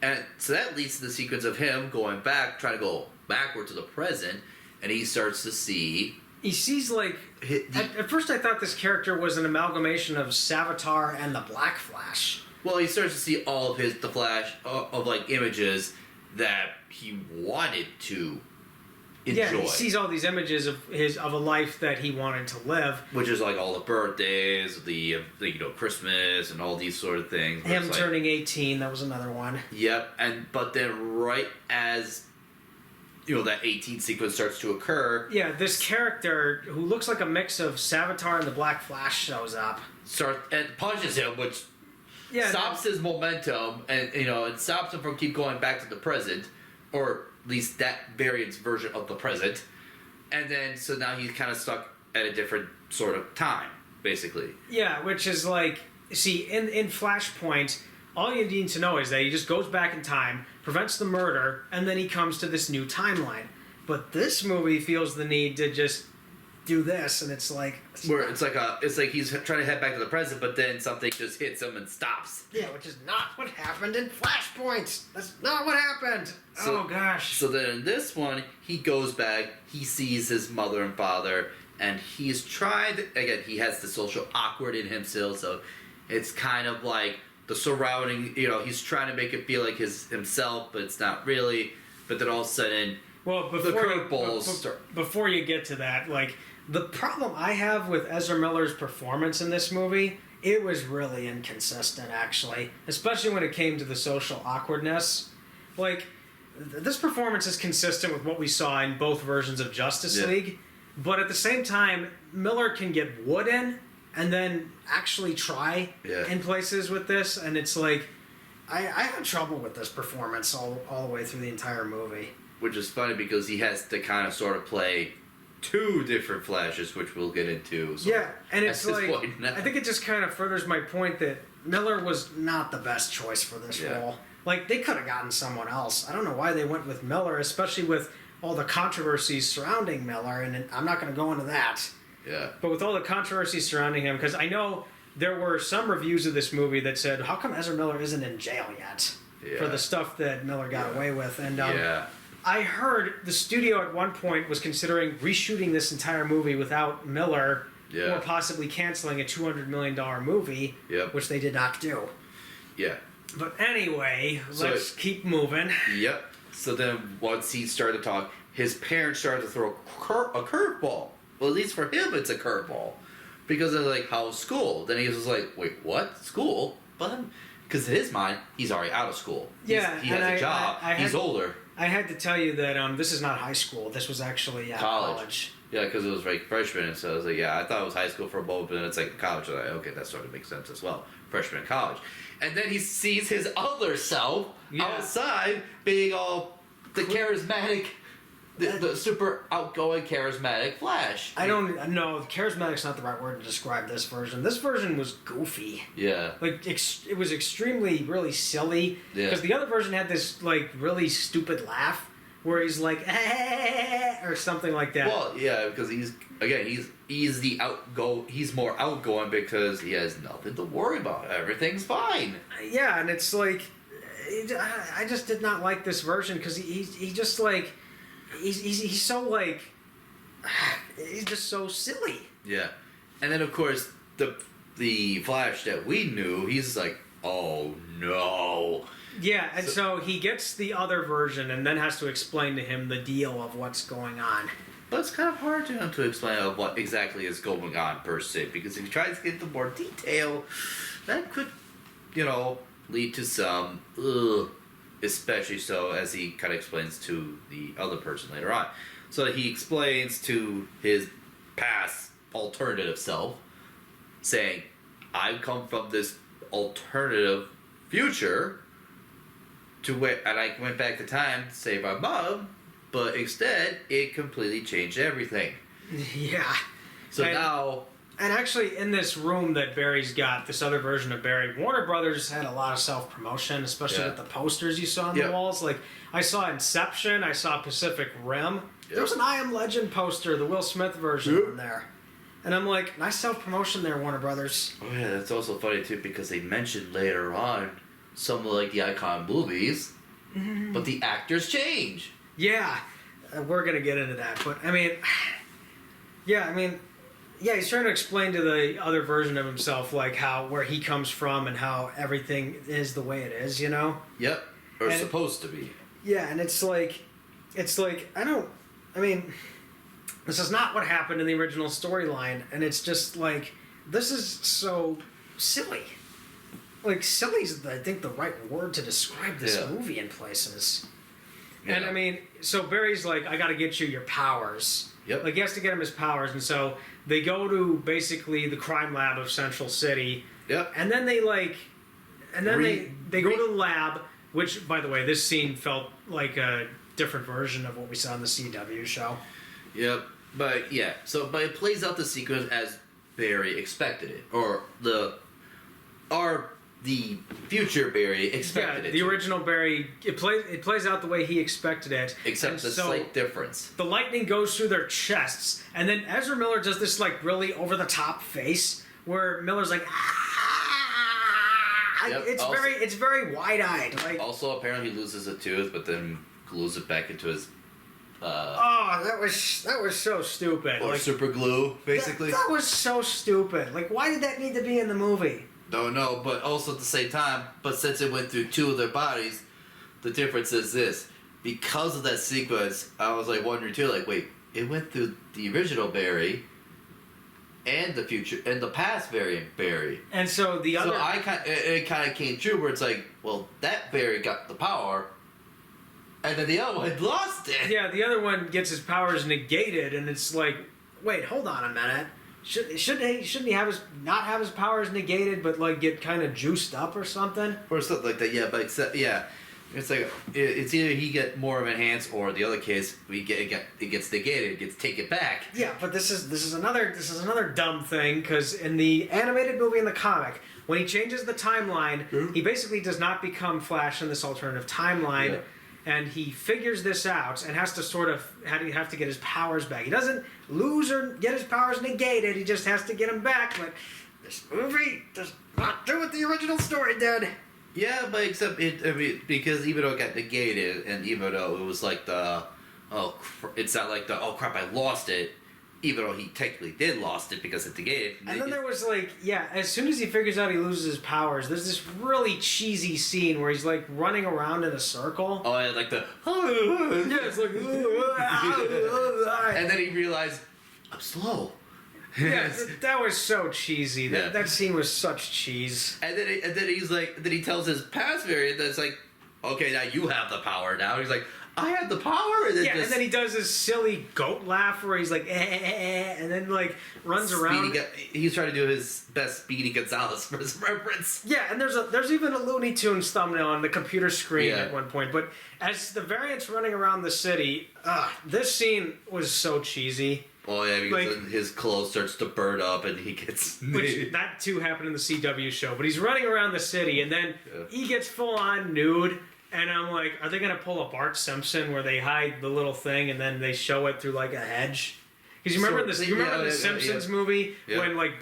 [SPEAKER 2] and so that leads to the sequence of him going back, trying to go backward to the present, and he starts to see...
[SPEAKER 1] He sees, like... At first I thought this character was an amalgamation of Savitar and the Black Flash.
[SPEAKER 2] Well, he starts to see all of the Flash, of like, images that he wanted to enjoy.
[SPEAKER 1] Yeah, he sees all these images of a life that he wanted to live,
[SPEAKER 2] which is like all the birthdays, the Christmas, and all these sort of things.
[SPEAKER 1] Him turning 18, that was another one.
[SPEAKER 2] Yep, but then right as that 18 sequence starts to occur.
[SPEAKER 1] Yeah, this character who looks like a mix of Savitar and the Black Flash shows up.
[SPEAKER 2] And punches him, which stops his momentum, and it stops him from keep going back to the present, or at least that variant's version of the present. And then so now he's kind of stuck at a different sort of time, basically.
[SPEAKER 1] Yeah, which is like, see, in Flashpoint, all you need to know is that he just goes back in time, prevents the murder, and then he comes to this new timeline. But this movie feels the need to just do this, and it's like
[SPEAKER 2] it's like he's trying to head back to the present, but then something just hits him and stops.
[SPEAKER 1] Yeah, which is not what happened in Flashpoint. That's not what happened. Oh gosh.
[SPEAKER 2] So then in this one, he goes back, he sees his mother and father, and he's tried again. He has the social awkward in him still, so it's kind of like the surrounding. He's trying to make it feel like himself, but it's not really. But then all of a sudden,
[SPEAKER 1] well, before you get to that, like, the problem I have with Ezra Miller's performance in this movie, it was really inconsistent, actually. Especially when it came to the social awkwardness. Like, this performance is consistent with what we saw in both versions of Justice League. But at the same time, Miller can get wood in and then actually try in places with this. And it's like, I had trouble with this performance all the way through the entire movie.
[SPEAKER 2] Which is funny because he has to kind of sort of play two different Flashes, which we'll get into. So
[SPEAKER 1] yeah, and it's like, I think it just kind of furthers my point that Miller was not the best choice for this role. Like, they could have gotten someone else. I don't know why they went with Miller, especially with all the controversies surrounding Miller, and I'm not going to go into that.
[SPEAKER 2] Yeah.
[SPEAKER 1] But with all the controversies surrounding him, because I know there were some reviews of this movie that said, how come Ezra Miller isn't in jail yet for the stuff that Miller got away with? And I heard the studio at one point was considering reshooting this entire movie without Miller, or possibly canceling a $200 million movie, which they did not do.
[SPEAKER 2] Yeah.
[SPEAKER 1] But anyway, let's keep moving.
[SPEAKER 2] Yep. So then once he started to talk, his parents started to throw a curveball. Well, at least for him, it's a curveball. Because they're like, how's school? Then he was like, wait, what? School? But because in his mind, he's already out of school. He has a job. He's older.
[SPEAKER 1] I had to tell you that this is not high school. This was actually college.
[SPEAKER 2] Yeah, because it was like freshman, and so I was like, I thought it was high school for a moment, but then it's like college. And I'm like, okay, that sort of makes sense as well. Freshman in college. And then he sees his other self outside being all the charismatic, the super outgoing, charismatic Flash.
[SPEAKER 1] I don't know. Charismatic's not the right word to describe this version. This version was goofy.
[SPEAKER 2] Yeah.
[SPEAKER 1] Like, it was extremely, really silly.
[SPEAKER 2] Yeah.
[SPEAKER 1] Because the other version had this, like, really stupid laugh where he's like, or something like that.
[SPEAKER 2] Well, yeah, because he's more outgoing because he has nothing to worry about. Everything's fine.
[SPEAKER 1] Yeah, and it's like, I just did not like this version because he just, like, he's so, like, he's just so silly.
[SPEAKER 2] Yeah. And then, of course, the Flash that we knew, he's like, oh, no.
[SPEAKER 1] Yeah, and so he gets the other version and then has to explain to him the deal of what's going on.
[SPEAKER 2] But it's kind of hard to him to explain what exactly is going on, per se, because if he tries to get into more detail, that could, lead to some, especially so as he kind of explains to the other person later on. So he explains to his past alternative self, saying, I've come from this alternative future and I went back to time to save my mom, but instead it completely changed everything.
[SPEAKER 1] Yeah.
[SPEAKER 2] So now...
[SPEAKER 1] And actually, in this room that Barry's got, this other version of Barry, Warner Brothers had a lot of self-promotion, especially with the posters you saw on the walls. Like, I saw Inception, I saw Pacific Rim. There was an I Am Legend poster, the Will Smith version in there. And I'm like, nice self-promotion there, Warner Brothers.
[SPEAKER 2] Oh yeah, that's also funny too, because they mentioned later on some of like the icon movies, but the actors change.
[SPEAKER 1] Yeah, we're gonna get into that, but I mean, he's trying to explain to the other version of himself, like where he comes from and how everything is the way it is, Yep,
[SPEAKER 2] or supposed to be.
[SPEAKER 1] Yeah, and it's like, this is not what happened in the original storyline, and it's just like, this is so silly. Like, silly is, I think, the right word to describe this movie in places. And I mean, so Barry's like, I got to get you your powers.
[SPEAKER 2] Yep.
[SPEAKER 1] Like he has to get him his powers, and so they go to basically the crime lab of Central City.
[SPEAKER 2] Yep.
[SPEAKER 1] And then they they go to the lab, which, by the way, this scene felt like a different version of what we saw in the CW show.
[SPEAKER 2] Yep. But yeah, but it plays out the sequence as Barry expected it, or the future Barry expected it.
[SPEAKER 1] The original Barry, it plays out the way he expected it.
[SPEAKER 2] Except the slight difference.
[SPEAKER 1] The lightning goes through their chests, and then Ezra Miller does this like really over the top face where Miller's like, ah!
[SPEAKER 2] Yep.
[SPEAKER 1] It's very wide eyed. Like,
[SPEAKER 2] also, apparently he loses a tooth, but then glues it back into his.
[SPEAKER 1] That was so stupid.
[SPEAKER 2] Or super glue, basically.
[SPEAKER 1] That was so stupid. Like, why did that need to be in the movie?
[SPEAKER 2] Don't know, but also at the same time, but since it went through two of their bodies, the difference is this. Because of that sequence, I was like wondering too, like, wait, it went through the original Barry and the future and the past variant Barry.
[SPEAKER 1] And so the other
[SPEAKER 2] it kind of came true where it's like, well, that Barry got the power, and then the other one lost it.
[SPEAKER 1] Yeah, the other one gets his powers negated, and it's like, wait, hold on a minute. Shouldn't he not have his powers negated, but like get kind of juiced up or something?
[SPEAKER 2] Or something like that. Yeah, but it's like it's either he get more of enhanced, or the other case it gets negated, it gets taken back.
[SPEAKER 1] Yeah, but this is another dumb thing, because in the animated movie and the comic, when he changes the timeline, he basically does not become Flash in this alternative timeline. Yeah. And he figures this out and has to sort of have to get his powers back. He doesn't lose or get his powers negated. He just has to get them back. But this movie does not do what the original story did.
[SPEAKER 2] Yeah, but because even though it got negated, and even though it was like it's not like oh crap, I lost it. Even though he technically did lost it because it negated.
[SPEAKER 1] And then there was as soon as he figures out he loses his powers, there's this really cheesy scene where he's like running around in a circle.
[SPEAKER 2] Oh, yeah, like the.
[SPEAKER 1] Yeah, it's like.
[SPEAKER 2] And then he realized, I'm slow.
[SPEAKER 1] Yeah, that was so cheesy. That scene was such cheese.
[SPEAKER 2] And then he's like, he tells his past variant that's like, okay, now you have the power. Now he's like, I have the power. And
[SPEAKER 1] then and then he does this silly goat laugh where he's like, and then like runs around.
[SPEAKER 2] He's trying to do his best Speedy Gonzalez for his reference.
[SPEAKER 1] Yeah, and there's even a Looney Tunes thumbnail on the computer screen at one point. But as the variant's running around the city, this scene was so cheesy.
[SPEAKER 2] Oh yeah, because his clothes starts to burn up and he gets.
[SPEAKER 1] Which that too happened in the CW show. But he's running around the city and then he gets full on nude. And I'm like, are they going to pull a Bart Simpson where they hide the little thing and then they show it through like a hedge? Because you remember the Simpsons movie when like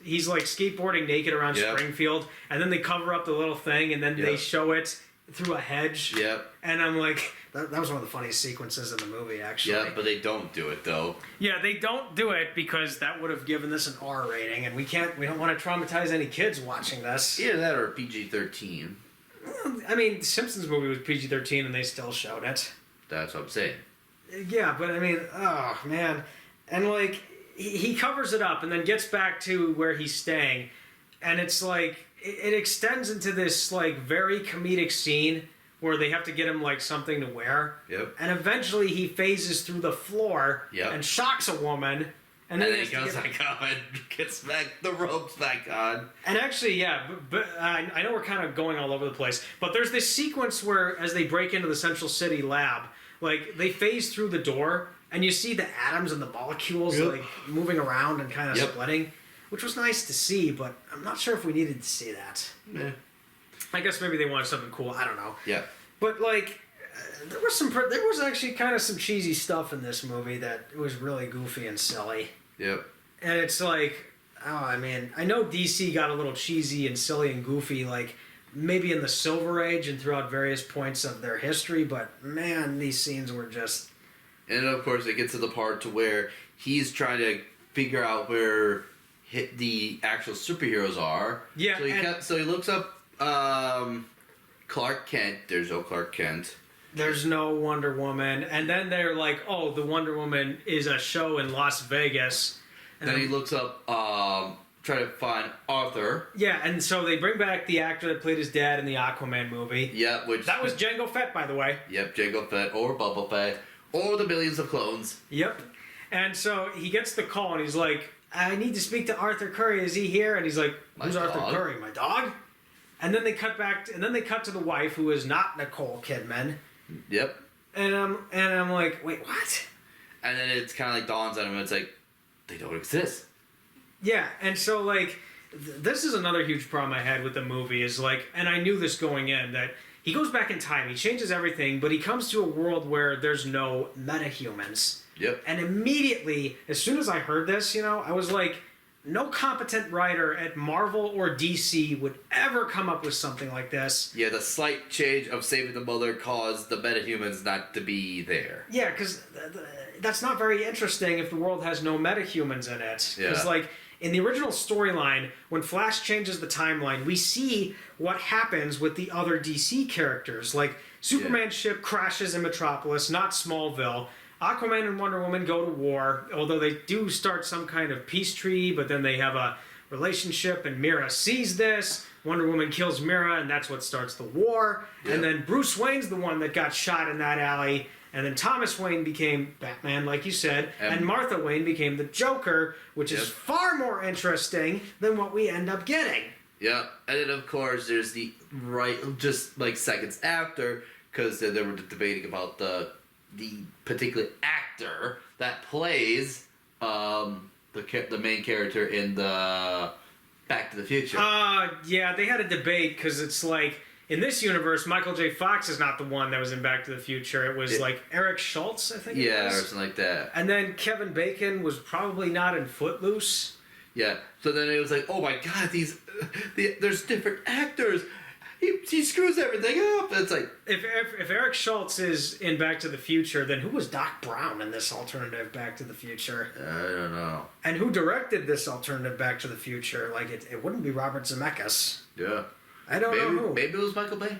[SPEAKER 1] he's like skateboarding naked around Springfield and then they cover up the little thing and then they show it through a hedge. Yep. And I'm like, that was one of the funniest sequences in the movie, actually.
[SPEAKER 2] Yeah, but they don't do it though.
[SPEAKER 1] Yeah, they don't do it because that would have given this an R rating, and we don't want to traumatize any kids watching this.
[SPEAKER 2] Either that or PG-13.
[SPEAKER 1] I mean, the Simpsons movie was PG-13 and they still showed it.
[SPEAKER 2] That's what I'm saying.
[SPEAKER 1] Yeah, but I mean, oh man. And like, he covers it up and then gets back to where he's staying. And it's like, it extends into this like very comedic scene where they have to get him like something to wear. Yep. And eventually he phases through the floor and shocks a woman.
[SPEAKER 2] And then he goes back on and gets the ropes back on.
[SPEAKER 1] And actually, but I know we're kind of going all over the place, but there's this sequence where as they break into the Central City lab, like they phase through the door and you see the atoms and the molecules like moving around and kind of splitting, which was nice to see, but I'm not sure if we needed to see that. Yeah. I guess maybe they wanted something cool. I don't know. Yeah. But like, there was actually kind of some cheesy stuff in this movie that was really goofy and silly. Yep. And it's like, I mean, I know DC got a little cheesy and silly and goofy, like maybe in the Silver Age and throughout various points of their history, but man, these scenes were just.
[SPEAKER 2] And of course, it gets to the part to where he's trying to figure out where the actual superheroes are. Yeah. So he looks up Clark Kent. There's no Clark Kent.
[SPEAKER 1] There's no Wonder Woman. And then they're like, oh, the Wonder Woman is a show in Las Vegas.
[SPEAKER 2] And then he looks up try to find Arthur.
[SPEAKER 1] Yeah, and so they bring back the actor that played his dad in the Aquaman movie.
[SPEAKER 2] Yeah, which...
[SPEAKER 1] That was Jango Fett, by the way.
[SPEAKER 2] Yep, Jango Fett, or Boba Fett, or the millions of clones.
[SPEAKER 1] Yep. And so he gets the call, and he's like, I need to speak to Arthur Curry. Is he here? And he's like, who's Arthur Curry? My dog? And then they cut back, and then they cut to the wife, who is not Nicole Kidman.
[SPEAKER 2] Yep.
[SPEAKER 1] And I'm like, wait, what?
[SPEAKER 2] And then it's kind of like dawns on him, it's like, they don't exist.
[SPEAKER 1] Yeah, and so, like, this is another huge problem I had with the movie, is like, and I knew this going in, that he goes back in time, he changes everything, but he comes to a world where there's no metahumans.
[SPEAKER 2] Yep.
[SPEAKER 1] And immediately, as soon as I heard this, I was like, no competent writer at Marvel or DC would ever come up with something like this.
[SPEAKER 2] Yeah, the slight change of saving the mother caused the metahumans not to be there.
[SPEAKER 1] Yeah, because that's not very interesting if the world has no metahumans in it. Because, like, in the original storyline, when Flash changes the timeline, we see what happens with the other DC characters. Like, Superman's ship crashes in Metropolis, not Smallville. Aquaman and Wonder Woman go to war, although they do start some kind of peace treaty, but then they have a relationship, and Mira sees this. Wonder Woman kills Mira, and that's what starts the war. Yep. And then Bruce Wayne's the one that got shot in that alley, and then Thomas Wayne became Batman, like you said, and Martha Wayne became the Joker, which is far more interesting than what we end up getting.
[SPEAKER 2] Yeah, and then of course there's just like seconds after, because they were debating about the particular actor that plays the main character in the Back to the Future.
[SPEAKER 1] Yeah, they had a debate, because it's like, in this universe, Michael J. Fox is not the one that was in Back to the Future. It was like Eric Schultz, I think it was.
[SPEAKER 2] Yeah, or something like that.
[SPEAKER 1] And then Kevin Bacon was probably not in Footloose.
[SPEAKER 2] Yeah, so then it was like, oh my god, there's different actors. He screws everything up. It's like,
[SPEAKER 1] if Eric Schultz is in Back to the Future, then who was Doc Brown in this alternative Back to the Future?
[SPEAKER 2] I don't know.
[SPEAKER 1] And who directed this alternative Back to the Future? Like, it wouldn't be Robert Zemeckis.
[SPEAKER 2] Yeah.
[SPEAKER 1] I don't know who.
[SPEAKER 2] Maybe it was Michael Bay?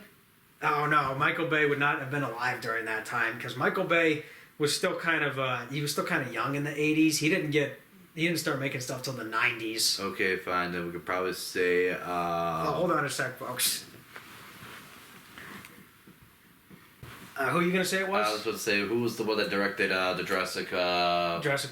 [SPEAKER 1] Oh, no. Michael Bay would not have been alive during that time, because Michael Bay was still kind of young in the 80s. He didn't start making stuff till the 90s.
[SPEAKER 2] Okay, fine. Then we could probably say...
[SPEAKER 1] hold on a sec, folks. Who are you going to say it was?
[SPEAKER 2] I was going to say, who was the one that directed the Jurassic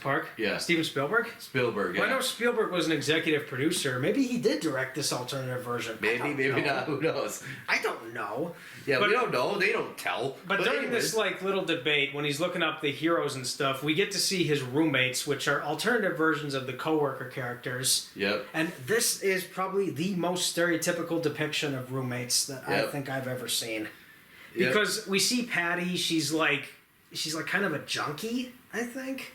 [SPEAKER 1] Park?
[SPEAKER 2] Yeah.
[SPEAKER 1] Steven Spielberg?
[SPEAKER 2] Spielberg, yeah.
[SPEAKER 1] Well, I know Spielberg was an executive producer. Maybe he did direct this alternative version.
[SPEAKER 2] Maybe not. Who knows?
[SPEAKER 1] I don't know.
[SPEAKER 2] Yeah, we don't know. They don't tell.
[SPEAKER 1] But during this little debate, when he's looking up the heroes and stuff, we get to see his roommates, which are alternative versions of the coworker characters.
[SPEAKER 2] Yep.
[SPEAKER 1] And this is probably the most stereotypical depiction of roommates that I think I've ever seen. Because we see Patty, she's like kind of a junkie, I think.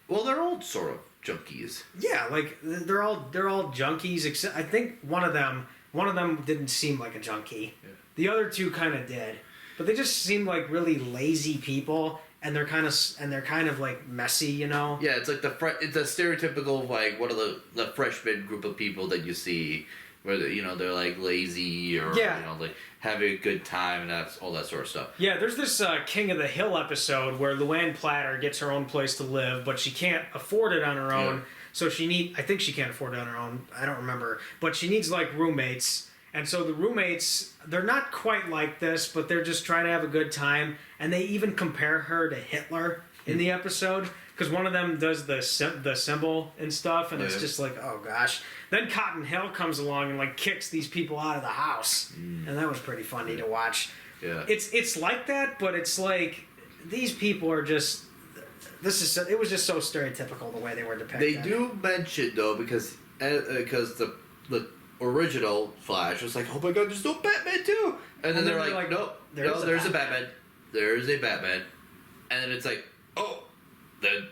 [SPEAKER 2] Well, they're all sort of junkies.
[SPEAKER 1] Yeah, like they're all junkies. Except I think one of them didn't seem like a junkie. Yeah. The other two kind of did, but they just seem like really lazy people, and they're kind of like messy, Yeah,
[SPEAKER 2] it's like it's a stereotypical like one of the freshman group of people that you see. Where they're like lazy or like having a good time and that's all that sort of stuff.
[SPEAKER 1] Yeah, there's this King of the Hill episode where Luann Platter gets her own place to live, but she can't afford it on her own. Yeah. So I think she can't afford it on her own. I don't remember, but she needs like roommates, and so the roommates, they're not quite like this, but they're just trying to have a good time, and they even compare her to Hitler in the episode. Because one of them does the symbol and stuff, and it's just like, oh gosh. Then Cotton Hill comes along and like kicks these people out of the house, and that was pretty funny to watch. Yeah, it's like that, but it's like these people are just. It was just so stereotypical the way they were depicted.
[SPEAKER 2] They do mention though because the original Flash was like, oh my god, there's no Batman too, and then they're like, no, there's a Batman, there's a Batman, and then it's like, oh. Then,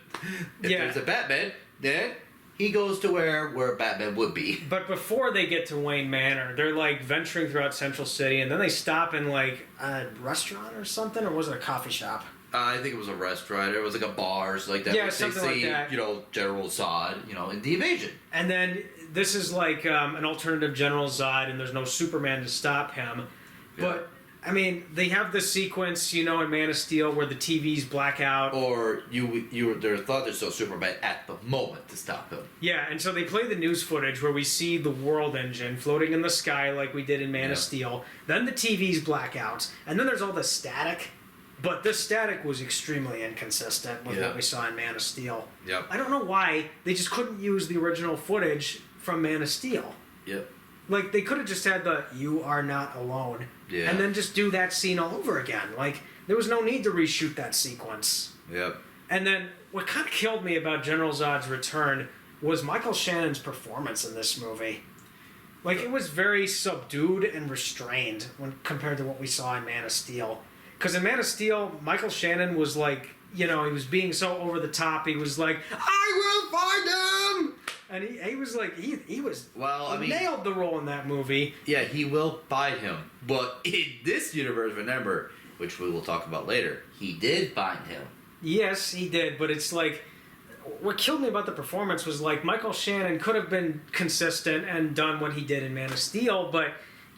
[SPEAKER 2] if there's a Batman, then he goes to where Batman would be.
[SPEAKER 1] But before they get to Wayne Manor, they're like venturing throughout Central City, and then they stop in like a restaurant or something, or was it a coffee shop?
[SPEAKER 2] I think it was a restaurant. It was like a bar, so like that.
[SPEAKER 1] Yeah, something like that.
[SPEAKER 2] General Zod, in the Invasion.
[SPEAKER 1] And then this is like an alternative General Zod, and there's no Superman to stop him. Yeah. But I mean, they have the sequence, in Man of Steel where the TVs black out.
[SPEAKER 2] Or there thought there's no Superman at the moment to stop him.
[SPEAKER 1] Yeah, and so they play the news footage where we see the World Engine floating in the sky like we did in Man of Steel. Then the TVs black out. And then there's all the static. But this static was extremely inconsistent with what we saw in Man of Steel.
[SPEAKER 2] Yep.
[SPEAKER 1] I don't know why they just couldn't use the original footage from Man of Steel.
[SPEAKER 2] Yep.
[SPEAKER 1] Like, they could have just had the "you are not alone" and then just do that scene all over again. Like, there was no need to reshoot that sequence.
[SPEAKER 2] Yep.
[SPEAKER 1] And then what kind of killed me about General Zod's return was Michael Shannon's performance in this movie. Like, it was very subdued and restrained when compared to what we saw in Man of Steel. Because in Man of Steel, Michael Shannon was like, he was being so over the top. He was like, "I will find him!" And he was like, he was, nailed the role in that movie.
[SPEAKER 2] Yeah, he will find him. But in this universe, remember, which we will talk about later, he did find him.
[SPEAKER 1] Yes, he did, but it's like, what killed me about the performance was like, Michael Shannon could have been consistent and done what he did in Man of Steel, but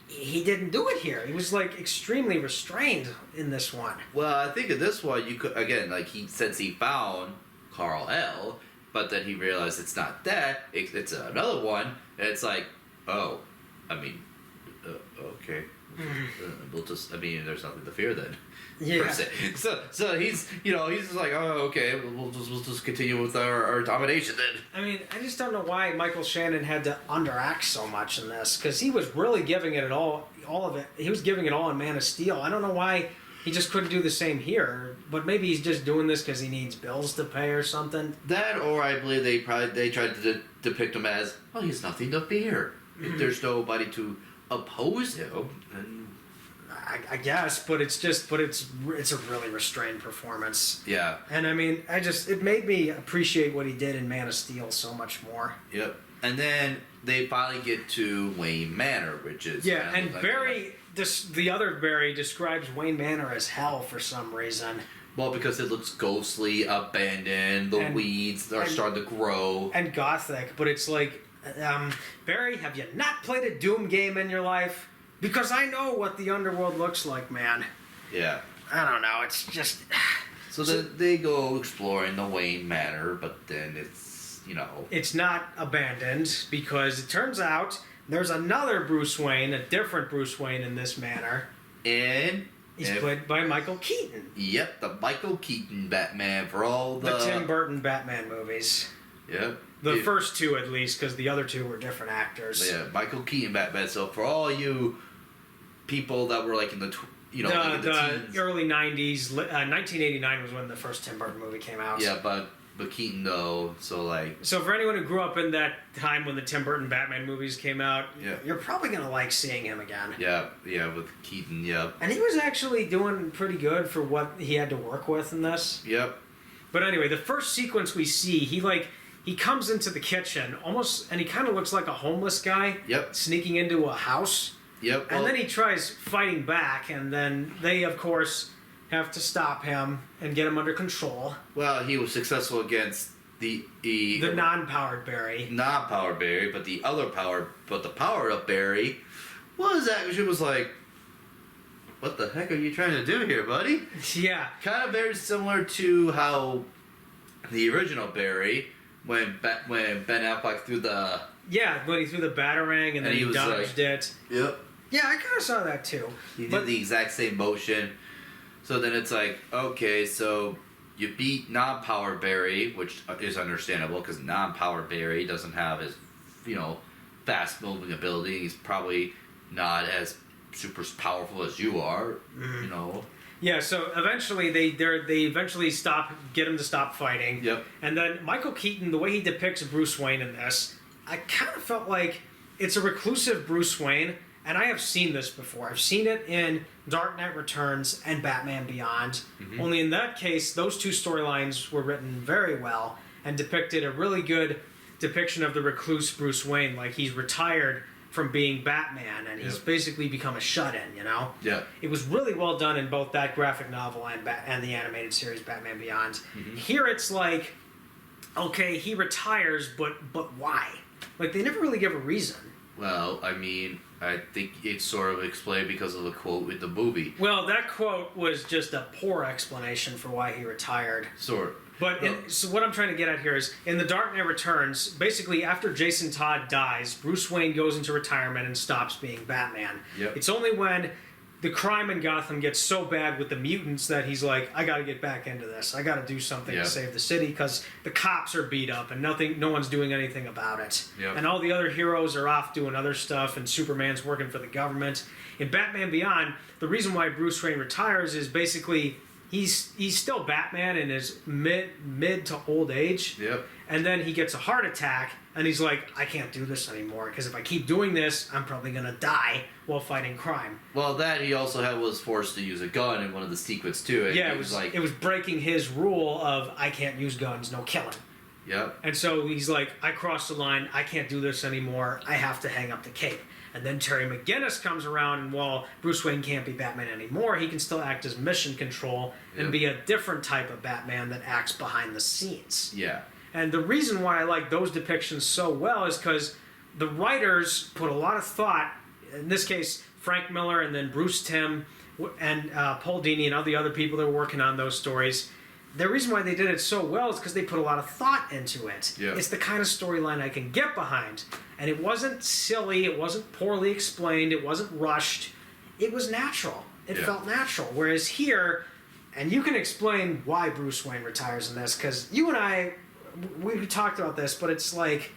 [SPEAKER 1] he didn't do it here. He was like extremely restrained in this one.
[SPEAKER 2] Well, I think in this one, you could, again, like since he found Carl L., but then he realized it's not that, it's another one, and it's like, oh, I mean, okay. We'll just, there's nothing to fear then.
[SPEAKER 1] Yeah.
[SPEAKER 2] Per se. So he's, he's just like, oh, okay, we'll just continue with our domination then.
[SPEAKER 1] I just don't know why Michael Shannon had to underact so much in this, because he was really giving it all of it. He was giving it all in Man of Steel. I don't know why he just couldn't do the same here, but maybe he's just doing this because he needs bills to pay or something.
[SPEAKER 2] That, or I believe they tried to depict him as, well, he's nothing to fear. If there's nobody to oppose him, then...
[SPEAKER 1] I guess, but it's a really restrained performance.
[SPEAKER 2] Yeah.
[SPEAKER 1] And it made me appreciate what he did in Man of Steel so much more.
[SPEAKER 2] Yep. And then they finally get to Wayne Manor, which is...
[SPEAKER 1] Yeah, and Barry... the other Barry describes Wayne Manor as hell for some reason.
[SPEAKER 2] Well, because it looks ghostly, abandoned, the weeds are starting to grow.
[SPEAKER 1] And gothic, but it's like, Barry, have you not played a Doom game in your life? Because I know what the underworld looks like, man.
[SPEAKER 2] Yeah.
[SPEAKER 1] I don't know, it's just...
[SPEAKER 2] So then they go exploring the Wayne Manor, but then it's,
[SPEAKER 1] It's not abandoned, because it turns out... There's another Bruce Wayne, a different Bruce Wayne in this manor.
[SPEAKER 2] And...
[SPEAKER 1] He's played by Michael Keaton.
[SPEAKER 2] Yep, the Michael Keaton Batman for all the...
[SPEAKER 1] The Tim Burton Batman movies.
[SPEAKER 2] Yep.
[SPEAKER 1] The first two, at least, because the other two were different actors.
[SPEAKER 2] Yeah, Michael Keaton Batman. So for all you people that were like in the... the
[SPEAKER 1] early 90s, 1989 was when the first Tim Burton movie came out.
[SPEAKER 2] Yeah, but Keaton though, so like...
[SPEAKER 1] So for anyone who grew up in that time when the Tim Burton Batman movies came out, you're probably going to like seeing him again.
[SPEAKER 2] Yeah, with Keaton, yeah.
[SPEAKER 1] And he was actually doing pretty good for what he had to work with in this.
[SPEAKER 2] Yep.
[SPEAKER 1] But anyway, the first sequence we see, he comes into the kitchen, almost, and he kind of looks like a homeless guy.
[SPEAKER 2] Yep.
[SPEAKER 1] Sneaking into a house.
[SPEAKER 2] Yep.
[SPEAKER 1] And then he tries fighting back, and then they, of course... have to stop him and get him under control.
[SPEAKER 2] Well, he was successful against the
[SPEAKER 1] non-powered Barry.
[SPEAKER 2] Non-powered Barry, but the power of Barry was actually like, what the heck are you trying to do here, buddy?
[SPEAKER 1] Yeah.
[SPEAKER 2] Kind of very similar to how the original Barry, when Ben Affleck threw the...
[SPEAKER 1] Yeah, when he threw the Batarang and then he dodged it.
[SPEAKER 2] Yep.
[SPEAKER 1] Yeah, I kind of saw that too.
[SPEAKER 2] He did the exact same motion. So then it's like, okay, so you beat non-powered Barry, which is understandable because non-powered Barry doesn't have as, fast moving ability. He's probably not as super powerful as you are,
[SPEAKER 1] Yeah, so eventually they eventually get him to stop fighting.
[SPEAKER 2] Yep.
[SPEAKER 1] And then Michael Keaton, the way he depicts Bruce Wayne in this, I kind of felt like it's a reclusive Bruce Wayne. And I have seen this before. I've seen it in Dark Knight Returns and Batman Beyond. Mm-hmm. Only in that case, those two storylines were written very well and depicted a really good depiction of the recluse Bruce Wayne. Like, he's retired from being Batman and he's basically become a shut-in,
[SPEAKER 2] Yeah.
[SPEAKER 1] It was really well done in both that graphic novel and the animated series Batman Beyond. Mm-hmm. Here it's like, okay, he retires, but why? Like, they never really give a reason.
[SPEAKER 2] Well, I mean, I think it's sort of explained because of the quote in the movie.
[SPEAKER 1] Well, that quote was just a poor explanation for why he retired.
[SPEAKER 2] Sort.
[SPEAKER 1] But so what I'm trying to get at here is, in The Dark Knight Returns, basically after Jason Todd dies, Bruce Wayne goes into retirement and stops being Batman.
[SPEAKER 2] Yep.
[SPEAKER 1] It's only when the crime in Gotham gets so bad with the mutants that he's like, I got to get back into this. I got to do something to save the city because the cops are beat up and no one's doing anything about it.
[SPEAKER 2] Yep.
[SPEAKER 1] And all the other heroes are off doing other stuff, and Superman's working for the government. In Batman Beyond, the reason why Bruce Wayne retires is basically he's still Batman in his mid to old age.
[SPEAKER 2] Yep.
[SPEAKER 1] And then he gets a heart attack, and he's like, I can't do this anymore, because if I keep doing this, I'm probably going to die while fighting crime.
[SPEAKER 2] Well, that he also was forced to use a gun in one of the sequences, too.
[SPEAKER 1] Yeah, it was breaking his rule of, I can't use guns, no killing.
[SPEAKER 2] Yep.
[SPEAKER 1] And so he's like, I crossed the line, I can't do this anymore, I have to hang up the cape. And then Terry McGinnis comes around, and while Bruce Wayne can't be Batman anymore, he can still act as mission control and be a different type of Batman that acts behind the scenes.
[SPEAKER 2] Yeah.
[SPEAKER 1] And the reason why I like those depictions so well is because the writers put a lot of thought, in this case, Frank Miller and then Bruce Timm and Paul Dini and all the other people that were working on those stories. The reason why they did it so well is because they put a lot of thought into it.
[SPEAKER 2] Yeah.
[SPEAKER 1] It's the kind of storyline I can get behind. And it wasn't silly, it wasn't poorly explained, it wasn't rushed. It was natural. It felt natural. Whereas here, and you can explain why Bruce Wayne retires in this, because you and I, we talked about this, but it's like,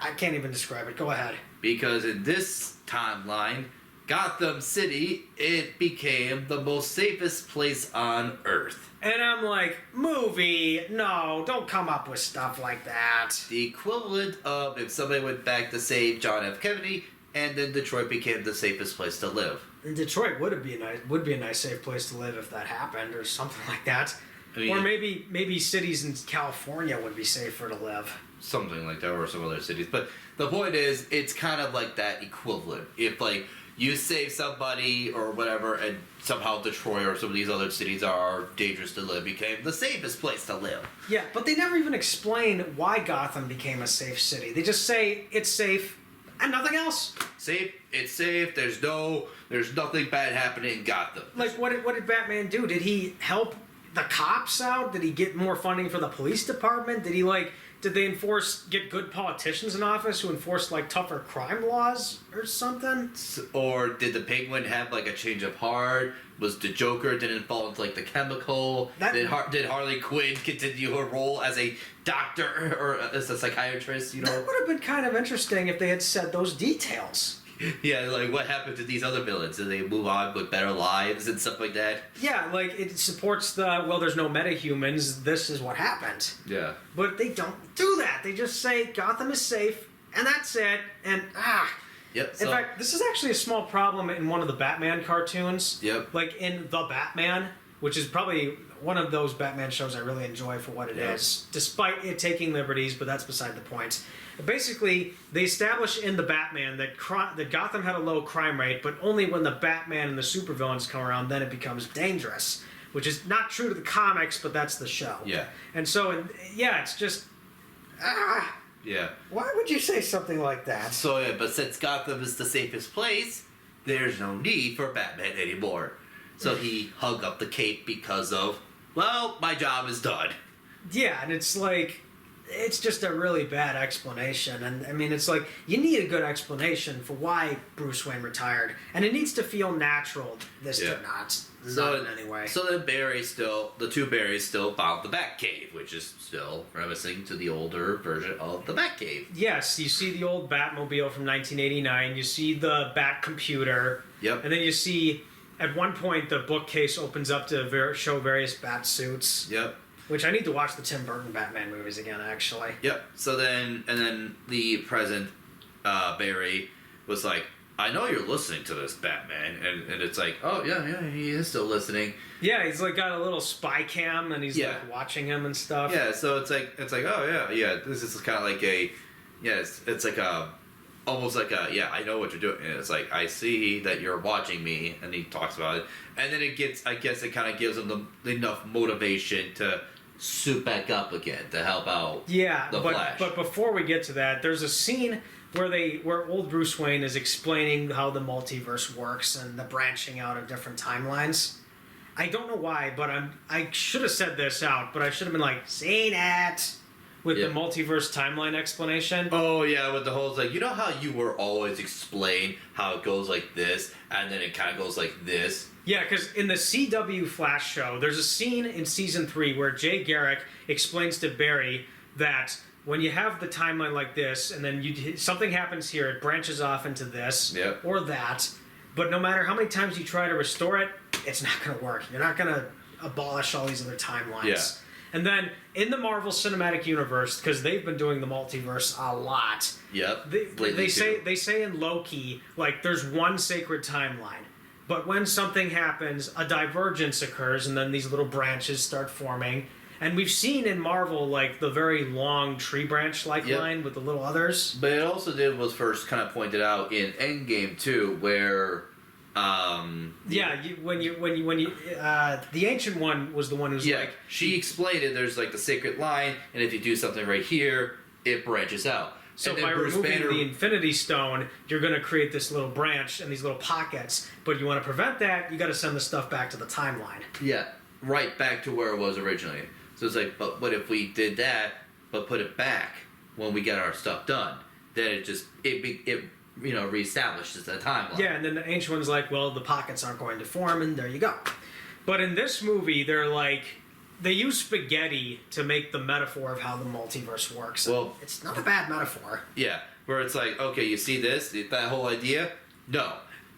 [SPEAKER 1] I can't even describe it. Go ahead.
[SPEAKER 2] Because in this timeline, Gotham City, it became the most safest place on Earth.
[SPEAKER 1] And I'm like, movie, no, don't come up with stuff like that.
[SPEAKER 2] The equivalent of if somebody went back to save John F. Kennedy, and then Detroit became the safest place to live.
[SPEAKER 1] And Detroit would be a nice safe place to live if that happened, or something like that. I mean, or maybe cities in California would be safer to live.
[SPEAKER 2] Something like that, or some other cities. But the point is, it's kind of like that equivalent. If, like, you save somebody or whatever, and somehow Detroit or some of these other cities are dangerous to live, became the safest place to live.
[SPEAKER 1] Yeah, but they never even explain why Gotham became a safe city. They just say it's safe and nothing else.
[SPEAKER 2] Safe, it's safe, there's nothing bad happening in Gotham.
[SPEAKER 1] Like, what did Batman do? Did he help the cops out? Did he get more funding for the police department? Did they get good politicians in office who enforced, like, tougher crime laws or something?
[SPEAKER 2] Or did the Penguin have, like, a change of heart? Was the Joker didn't fall into, like, the chemical? Did Harley Quinn continue her role as a doctor or as a psychiatrist, you know?
[SPEAKER 1] That would have been kind of interesting if they had said those details.
[SPEAKER 2] Yeah, like, what happened to these other villains? Did they move on with better lives and stuff like that?
[SPEAKER 1] Yeah, like, it supports there's no metahumans, this is what happened.
[SPEAKER 2] Yeah.
[SPEAKER 1] But they don't do that. They just say, Gotham is safe, and that's it, and
[SPEAKER 2] Yep.
[SPEAKER 1] In fact, this is actually a small problem in one of the Batman cartoons.
[SPEAKER 2] Yep.
[SPEAKER 1] Like, in The Batman, which is probably one of those Batman shows I really enjoy for what it is, despite it taking liberties, but that's beside the point. Basically, they establish in The Batman that Gotham had a low crime rate, but only when the Batman and the supervillains come around, then it becomes dangerous. Which is not true to the comics, but that's the show.
[SPEAKER 2] Yeah.
[SPEAKER 1] And so, it's just...
[SPEAKER 2] Yeah.
[SPEAKER 1] Why would you say something like that?
[SPEAKER 2] So, yeah, but since Gotham is the safest place, there's no need for Batman anymore. So he hung up the cape because of, well, my job is done.
[SPEAKER 1] Yeah, and it's like... It's just a really bad explanation. And, I mean, it's like, you need a good explanation for why Bruce Wayne retired. And it needs to feel natural. This did not. Not in any way.
[SPEAKER 2] So then the two Barrys still found the Batcave, which is still reminiscing to the older version of the Batcave.
[SPEAKER 1] Yes, you see the old Batmobile from 1989. You see the Bat computer.
[SPEAKER 2] Yep.
[SPEAKER 1] And then you see, at one point, the bookcase opens up to show various Bat suits.
[SPEAKER 2] Yep.
[SPEAKER 1] Which I need to watch the Tim Burton Batman movies again, actually.
[SPEAKER 2] Yep. So then the present Barry was like, I know you're listening to this, Batman. And it's like, oh, yeah, he is still listening.
[SPEAKER 1] Yeah, he's like got a little spy cam and he's like watching him and stuff.
[SPEAKER 2] Yeah, so it's like, oh, yeah, this is kind of like it's like almost like I know what you're doing. And it's like, I see that you're watching me, and he talks about it. And then I guess it kind of gives him enough motivation to suit back up again to help out the
[SPEAKER 1] but
[SPEAKER 2] Flash.
[SPEAKER 1] but before we get to that, there's a scene where old Bruce Wayne is explaining how the multiverse works and the branching out of different timelines. I don't know why, but I should have said this out, but I should have been like, "Seen it," with the multiverse timeline explanation.
[SPEAKER 2] Oh yeah, with the whole like, you know how you were always explain how it goes like this, and then it kind of goes like this.
[SPEAKER 1] Yeah, because in the CW Flash show, there's a scene in season 3 where Jay Garrick explains to Barry that when you have the timeline like this, and then something happens here, it branches off into this or that. But no matter how many times you try to restore it, it's not going to work. You're not going to abolish all these other timelines.
[SPEAKER 2] Yeah.
[SPEAKER 1] And then in the Marvel Cinematic Universe, because they've been doing the multiverse a lot.
[SPEAKER 2] Yep.
[SPEAKER 1] They say in Loki, like, there's one sacred timeline. But when something happens, a divergence occurs, and then these little branches start forming. And we've seen in Marvel, like, the very long tree branch-like line with the little others.
[SPEAKER 2] But it also was first kind of pointed out in Endgame too, where
[SPEAKER 1] the Ancient One was the one who's like,
[SPEAKER 2] she explained it. There's like the sacred line, and if you do something right here, it branches out.
[SPEAKER 1] So by removing the Infinity Stone, you're going to create this little branch and these little pockets. But you want to prevent that, you got to send the stuff back to the timeline.
[SPEAKER 2] Yeah, right back to where it was originally. So it's like, but what if we did that, but put it back when we get our stuff done? Then it reestablishes the timeline.
[SPEAKER 1] Yeah, and then the Ancient One's like, well, the pockets aren't going to form, and there you go. But in this movie, they're like, they use spaghetti to make the metaphor of how the multiverse works. Well, it's not a bad metaphor.
[SPEAKER 2] Yeah, where it's like, okay, you see this, that whole idea? No,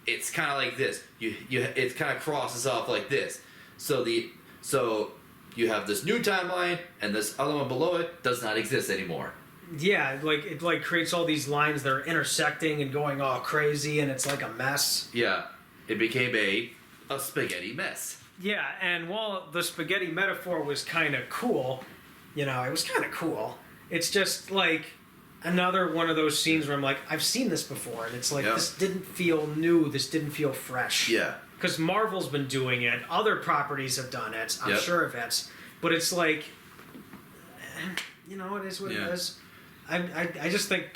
[SPEAKER 2] it's kind of like this. It kind of crosses off like this. So you have this new timeline, and this other one below it does not exist anymore.
[SPEAKER 1] Yeah, like it creates all these lines that are intersecting and going all crazy, and it's like a mess.
[SPEAKER 2] Yeah, it became a spaghetti mess.
[SPEAKER 1] Yeah, and while the spaghetti metaphor was kind of cool, it was kind of cool. It's just like another one of those scenes where I'm like, I've seen this before, and it's like, this didn't feel new, this didn't feel fresh.
[SPEAKER 2] Yeah.
[SPEAKER 1] Because Marvel's been doing it, other properties have done it, I'm sure of it, but it's like, it is what it is. I just think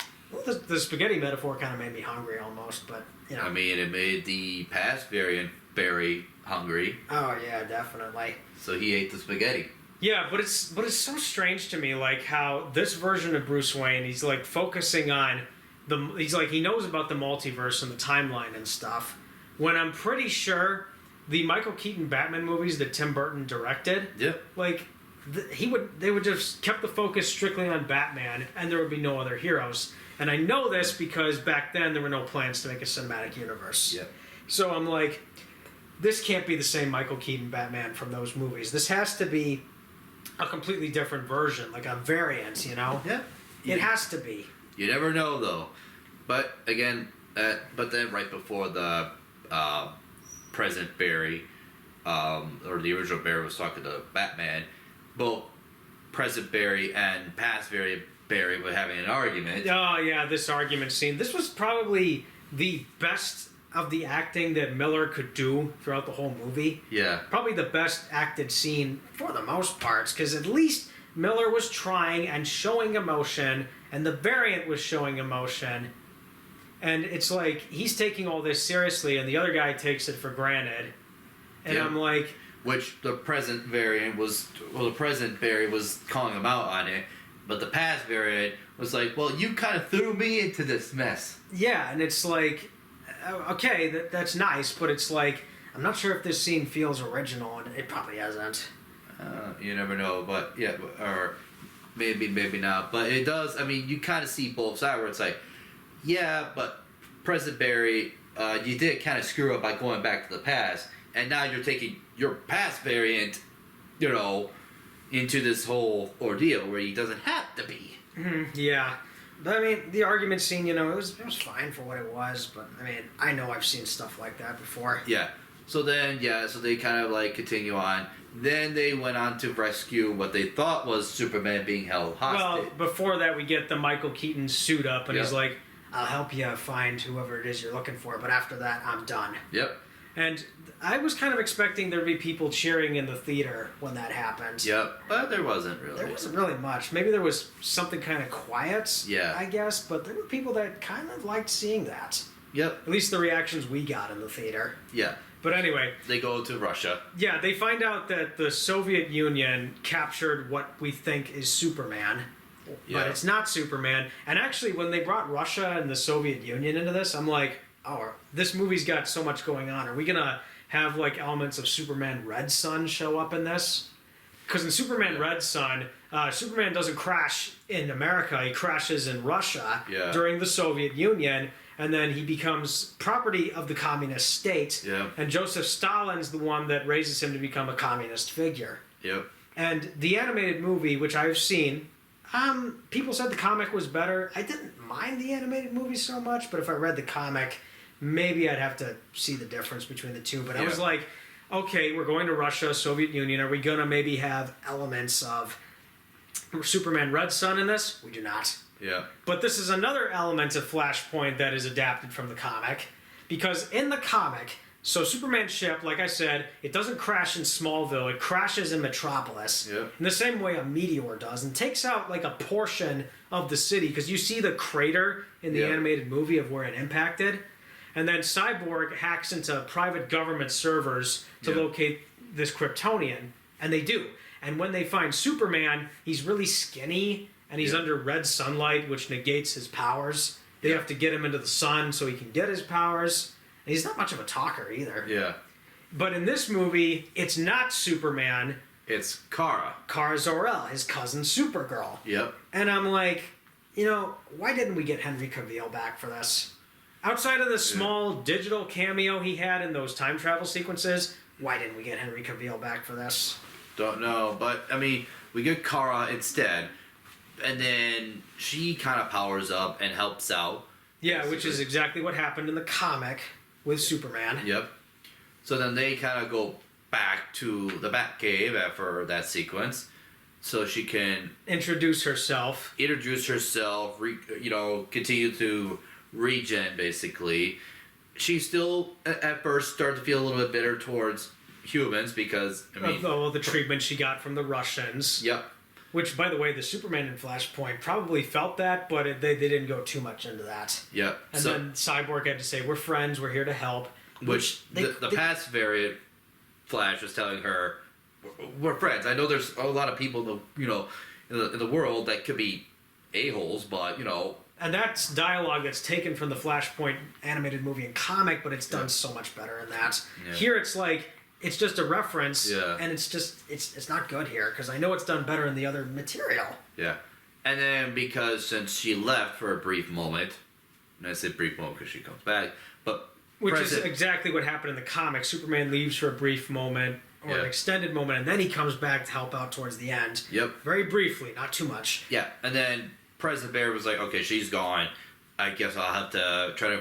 [SPEAKER 1] the spaghetti metaphor kind of made me hungry almost, but,
[SPEAKER 2] I mean, it made the past variant very hungry.
[SPEAKER 1] Oh, yeah, definitely.
[SPEAKER 2] So he ate the spaghetti.
[SPEAKER 1] Yeah, but it's so strange to me, like, how this version of Bruce Wayne, he's, like, focusing on he knows about the multiverse and the timeline and stuff, when I'm pretty sure the Michael Keaton Batman movies that Tim Burton directed, like, they would just kept the focus strictly on Batman, and there would be no other heroes. And I know this because back then there were no plans to make a cinematic universe.
[SPEAKER 2] Yep.
[SPEAKER 1] So I'm like, this can't be the same Michael Keaton Batman from those movies. This has to be a completely different version, like a variant,
[SPEAKER 2] Yeah.
[SPEAKER 1] It has to be.
[SPEAKER 2] You never know, though. But again, but then right before the present Barry, or the original Barry was talking to Batman, both present Barry and past Barry were having an argument.
[SPEAKER 1] Oh, yeah, this argument scene. This was probably the best of the acting that Miller could do throughout the whole movie.
[SPEAKER 2] Yeah.
[SPEAKER 1] Probably the best acted scene for the most parts, because at least Miller was trying and showing emotion, and the variant was showing emotion. And it's like, he's taking all this seriously, and the other guy takes it for granted. And I'm like...
[SPEAKER 2] Which the present variant was... Well, the present Barry was calling him out on it, but the past variant was like, well, you kind of threw me into this mess.
[SPEAKER 1] Yeah, and it's like... Okay, that's nice, but it's like, I'm not sure if this scene feels original, and it probably hasn't.
[SPEAKER 2] You never know, but yeah, or maybe not. But it does, I mean, you kind of see both sides where it's like, yeah, but present Barry, you did kind of screw up by going back to the past, and now you're taking your past variant, into this whole ordeal where he doesn't have to be.
[SPEAKER 1] Yeah. But, I mean, the argument scene, it was fine for what it was, but, I mean, I know I've seen stuff like that before.
[SPEAKER 2] Yeah. So then, so they kind of, like, continue on. Then they went on to rescue what they thought was Superman being held hostage.
[SPEAKER 1] Well, before that, we get the Michael Keaton suit up, and he's like, I'll help you find whoever it is you're looking for, but after that, I'm done.
[SPEAKER 2] Yep.
[SPEAKER 1] And I was kind of expecting there'd be people cheering in the theater when that happened.
[SPEAKER 2] Yep, but there wasn't really.
[SPEAKER 1] There wasn't really much. Maybe there was something kind of quiet, I guess, but there were people that kind of liked seeing that.
[SPEAKER 2] Yep.
[SPEAKER 1] At least the reactions we got in the theater.
[SPEAKER 2] Yeah.
[SPEAKER 1] But anyway.
[SPEAKER 2] They go to Russia.
[SPEAKER 1] Yeah, they find out that the Soviet Union captured what we think is Superman.
[SPEAKER 2] Yeah.
[SPEAKER 1] But it's not Superman. And actually, when they brought Russia and the Soviet Union into this, I'm like, oh, this movie's got so much going on. Are we going to have like elements of Superman Red Sun show up in this? Because in Superman Red Sun, Superman doesn't crash in America. He crashes in Russia during the Soviet Union. And then he becomes property of the communist state.
[SPEAKER 2] Yeah.
[SPEAKER 1] And Joseph Stalin's the one that raises him to become a communist figure.
[SPEAKER 2] Yep.
[SPEAKER 1] And the animated movie, which I've seen, people said the comic was better. I didn't mind the animated movie so much, but if I read the comic, maybe I'd have to see the difference between the two. But I was like, okay, we're going to Russia, Soviet Union. Are we going to maybe have elements of Superman Red Sun in this? We do not.
[SPEAKER 2] Yeah.
[SPEAKER 1] But this is another element of Flashpoint that is adapted from the comic. Because in the comic, so Superman's ship, like I said, it doesn't crash in Smallville. It crashes in Metropolis.
[SPEAKER 2] Yep.
[SPEAKER 1] In the same way a meteor does. And takes out like a portion of the city. Because you see the crater in the animated movie of where it impacted. And then Cyborg hacks into private government servers to locate this Kryptonian. And they do. And when they find Superman, he's really skinny. And he's under red sunlight, which negates his powers. They have to get him into the sun so he can get his powers. And he's not much of a talker either.
[SPEAKER 2] Yeah.
[SPEAKER 1] But in this movie, it's not Superman.
[SPEAKER 2] It's Kara.
[SPEAKER 1] Kara Zor-El, his cousin Supergirl.
[SPEAKER 2] Yep.
[SPEAKER 1] And I'm like, why didn't we get Henry Cavill back for this? Outside of the small digital cameo he had in those time travel sequences, why didn't we get Henry Cavill back for this?
[SPEAKER 2] Don't know, but I mean, we get Kara instead. And then she kind of powers up and helps out.
[SPEAKER 1] Yeah, basically. Which is exactly what happened in the comic with Superman.
[SPEAKER 2] Yep. So then they kind of go back to the Batcave after that sequence, so she can
[SPEAKER 1] introduce herself,
[SPEAKER 2] continue to regen. Basically, she still at first started to feel a little bit bitter towards humans because
[SPEAKER 1] the treatment she got from the Russians.
[SPEAKER 2] Yep.
[SPEAKER 1] Which, by the way, the Superman in Flashpoint probably felt that, but they didn't go too much into that.
[SPEAKER 2] Yep.
[SPEAKER 1] And then Cyborg had to say, we're friends, we're here to help.
[SPEAKER 2] Which the past variant Flash was telling her, we're friends. I know there's a lot of people in the world that could be a-holes, but,
[SPEAKER 1] And that's dialogue that's taken from the Flashpoint animated movie and comic, but it's done so much better in that. Yeah. Here it's like... It's just a reference, and it's not good here, because I know it's done better in the other material.
[SPEAKER 2] Yeah. And then since she left for a brief moment, and I say brief moment because she comes back, but...
[SPEAKER 1] Which is exactly what happened in the comic. Superman leaves for a brief moment, or an extended moment, and then he comes back to help out towards the end.
[SPEAKER 2] Yep.
[SPEAKER 1] Very briefly, not too much.
[SPEAKER 2] Yeah, and then President Bear was like, okay, she's gone. I guess I'll have to try to,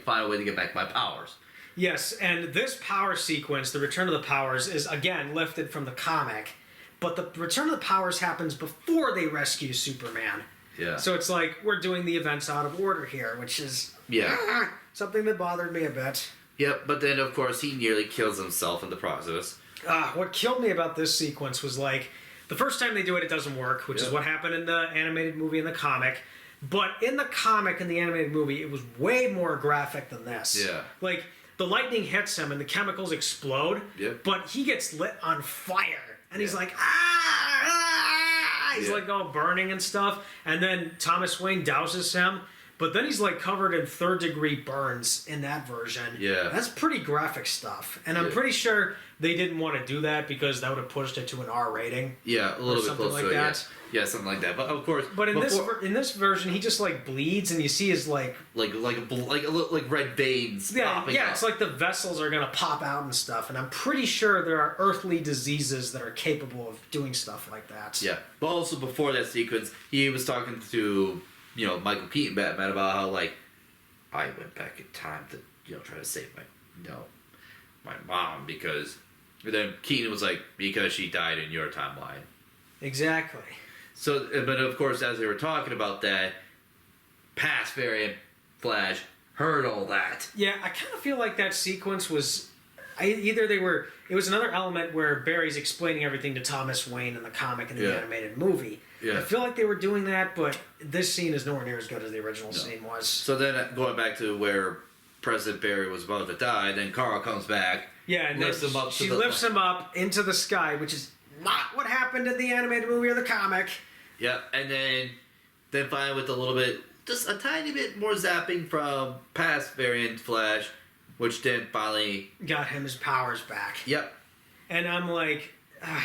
[SPEAKER 2] find a way to get back my powers.
[SPEAKER 1] Yes, and this power sequence, the Return of the Powers, is again lifted from the comic, but the Return of the Powers happens before they rescue Superman.
[SPEAKER 2] Yeah.
[SPEAKER 1] So it's like we're doing the events out of order here, which is something that bothered me a bit.
[SPEAKER 2] Yep, but then of course he nearly kills himself in the process.
[SPEAKER 1] What killed me about this sequence was like the first time they do it, it doesn't work, which is what happened in the animated movie and the comic. But in the comic and the animated movie, it was way more graphic than this.
[SPEAKER 2] Yeah.
[SPEAKER 1] Like. The lightning hits him and the chemicals explode, but he gets lit on fire. And he's like, ah! He's like all burning and stuff. And then Thomas Wayne douses him. But then he's like covered in third-degree burns in that version.
[SPEAKER 2] Yeah.
[SPEAKER 1] That's pretty graphic stuff. And I'm pretty sure they didn't want to do that because that would have pushed it to an R rating.
[SPEAKER 2] Yeah, a little bit closer
[SPEAKER 1] like
[SPEAKER 2] to it,
[SPEAKER 1] that.
[SPEAKER 2] Yeah, something like that. But of course...
[SPEAKER 1] But in this version, he just like bleeds and you see his like
[SPEAKER 2] red veins popping up.
[SPEAKER 1] It's like the vessels are going to pop out and stuff. And I'm pretty sure there are earthly diseases that are capable of doing stuff like that.
[SPEAKER 2] Yeah. But also before that sequence, he was talking to... Michael Keaton Batman about how I went back in time to try to save my mom because then Keaton was like because she died in your timeline.
[SPEAKER 1] Exactly.
[SPEAKER 2] So, but of course, as they were talking about that, past variant Flash heard all that.
[SPEAKER 1] Yeah, I kind of feel like that sequence was. It was another element where Barry's explaining everything to Thomas Wayne in the comic and the animated movie.
[SPEAKER 2] Yeah.
[SPEAKER 1] I feel like they were doing that, but this scene is nowhere near as good as the original scene was.
[SPEAKER 2] So then going back to where President Barry was about to die, then Carl comes back.
[SPEAKER 1] Yeah, and
[SPEAKER 2] lifts him up
[SPEAKER 1] she lifts him up into the sky, which is not what happened in the animated movie or the comic.
[SPEAKER 2] Yep, and then finally with a little bit, just a tiny bit more zapping from past variant Flash, which then finally
[SPEAKER 1] got him his powers back.
[SPEAKER 2] Yep.
[SPEAKER 1] And I'm like,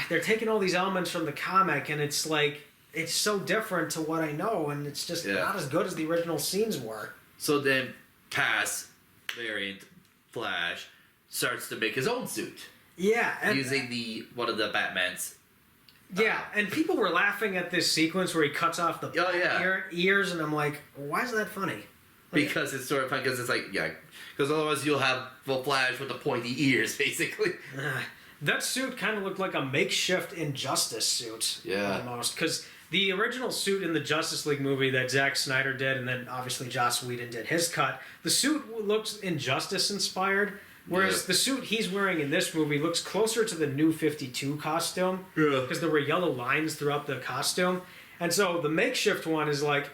[SPEAKER 1] they're taking all these elements from the comic, and it's like, it's so different to what I know, and it's just not as good as the original scenes were.
[SPEAKER 2] So then past variant Flash starts to make his own suit.
[SPEAKER 1] Yeah. And
[SPEAKER 2] using one of the Batman's.
[SPEAKER 1] Yeah, and people were laughing at this sequence where he cuts off the ears, and I'm like, why is that funny?
[SPEAKER 2] Because it's sort of fun, because it's like, because otherwise you'll have the Flash with the pointy ears, basically.
[SPEAKER 1] That suit kind of looked like a makeshift Injustice suit.
[SPEAKER 2] Yeah.
[SPEAKER 1] Almost. Because the original suit in the Justice League movie that Zack Snyder did, and then obviously Joss Whedon did his cut, the suit looks Injustice inspired. Whereas the suit he's wearing in this movie looks closer to the New 52 costume. Yeah. Because there were yellow lines throughout the costume. And so the makeshift one is like,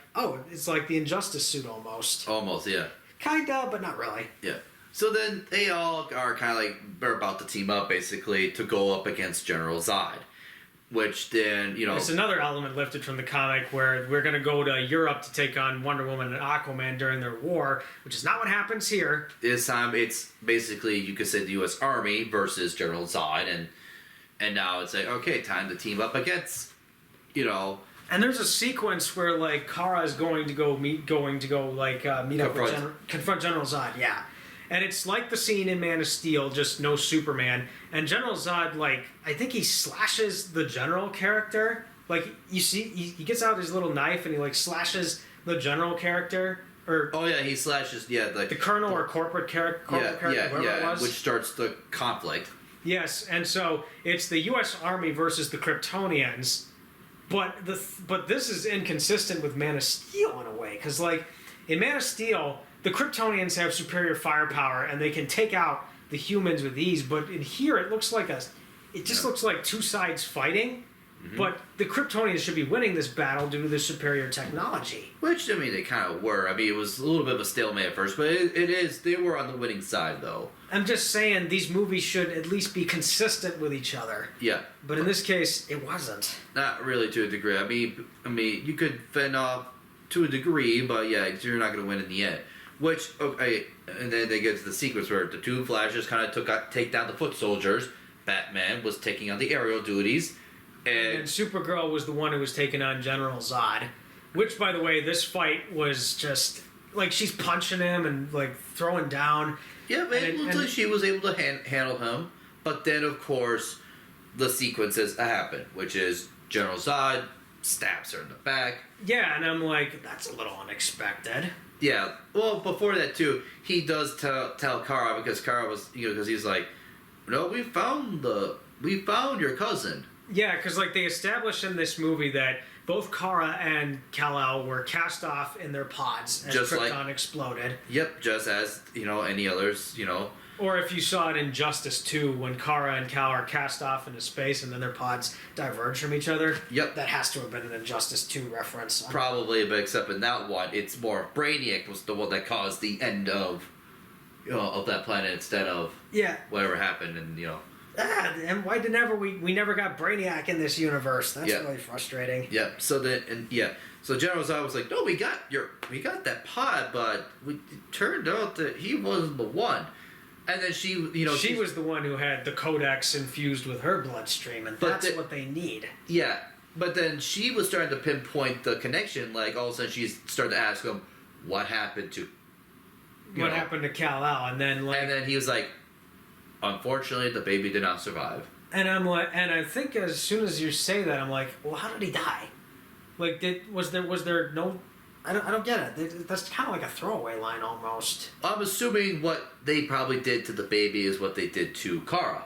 [SPEAKER 1] it's like the Injustice suit almost.
[SPEAKER 2] Almost, yeah.
[SPEAKER 1] Kinda, but not really.
[SPEAKER 2] Yeah. So then they all are kind of like, they're about to team up basically to go up against General Zod. Which then,
[SPEAKER 1] It's another element lifted from the comic where we're going to go to Europe to take on Wonder Woman and Aquaman during their war, which is not what happens here.
[SPEAKER 2] This time it's basically, you could say, the U.S. Army versus General Zod, and now it's like, okay, time to team up against,
[SPEAKER 1] And there's a sequence where, like, Kara is going to meet up with confront General Zod, yeah. And it's like the scene in Man of Steel, just no Superman. And General Zod, like, I think he slashes the General character. Like, you see, he gets out his little knife and he, like, slashes the General character. Or
[SPEAKER 2] he slashes, like...
[SPEAKER 1] The Colonel or corporate character, whoever it was.
[SPEAKER 2] Which starts the conflict.
[SPEAKER 1] Yes, and so it's the U.S. Army versus the Kryptonians. But this is inconsistent with Man of Steel in a way. Because, like, in Man of Steel... The Kryptonians have superior firepower, and they can take out the humans with ease. But in here, it looks like looks like two sides fighting. Mm-hmm. But the Kryptonians should be winning this battle due to their superior technology.
[SPEAKER 2] Which, I mean, they kind of were. I mean, it was a little bit of a stalemate at first, but they were on the winning side, though.
[SPEAKER 1] I'm just saying, these movies should at least be consistent with each other.
[SPEAKER 2] Yeah.
[SPEAKER 1] But in this case, it wasn't.
[SPEAKER 2] Not really to a degree. I mean, you could fend off to a degree, but yeah, you're not going to win in the end. Which, okay, and then they get to the sequence where the two Flashes kind of take down the foot soldiers. Batman was taking on the aerial duties. And
[SPEAKER 1] Supergirl was the one who was taking on General Zod. Which, by the way, this fight was just, like, she's punching him and, like, throwing down.
[SPEAKER 2] Yeah, until she was able to handle him. But then, of course, the sequences happen, which is General Zod stabs her in the back.
[SPEAKER 1] Yeah, and I'm like, that's a little unexpected.
[SPEAKER 2] Yeah, well, before that, too, he does tell Kara, because Kara was, because he's like, no, we found your cousin.
[SPEAKER 1] Yeah, because, like, they established in this movie that both Kara and Kal-El were cast off in their pods as Krypton exploded.
[SPEAKER 2] Yep, just as, any others,
[SPEAKER 1] Or if you saw it in Justice 2, when Kara and Kal are cast off into space and then their pods diverge from each other.
[SPEAKER 2] Yep.
[SPEAKER 1] That has to have been an Injustice 2 reference.
[SPEAKER 2] Probably, but except in that one, it's more Brainiac was the one that caused the end of that planet instead of whatever happened, and
[SPEAKER 1] and why we never got Brainiac in this universe? That's really frustrating.
[SPEAKER 2] Yeah. So so General Zod was like, no, we got that pod, but it turned out that he wasn't the one. And then she was the one who had the codex infused with her bloodstream, and that's what they need. Yeah, but then she was starting to pinpoint the connection. Like, all of a sudden, she started to ask him, what happened to...
[SPEAKER 1] What happened to Kal-El? And then
[SPEAKER 2] he was like, unfortunately, the baby did not survive.
[SPEAKER 1] And I'm like, and I think as soon as you say that, I'm like, well, how did he die? Like, was there no... I don't get it. That's kind of like a throwaway line almost.
[SPEAKER 2] I'm assuming what they probably did to the baby is what they did to Kara.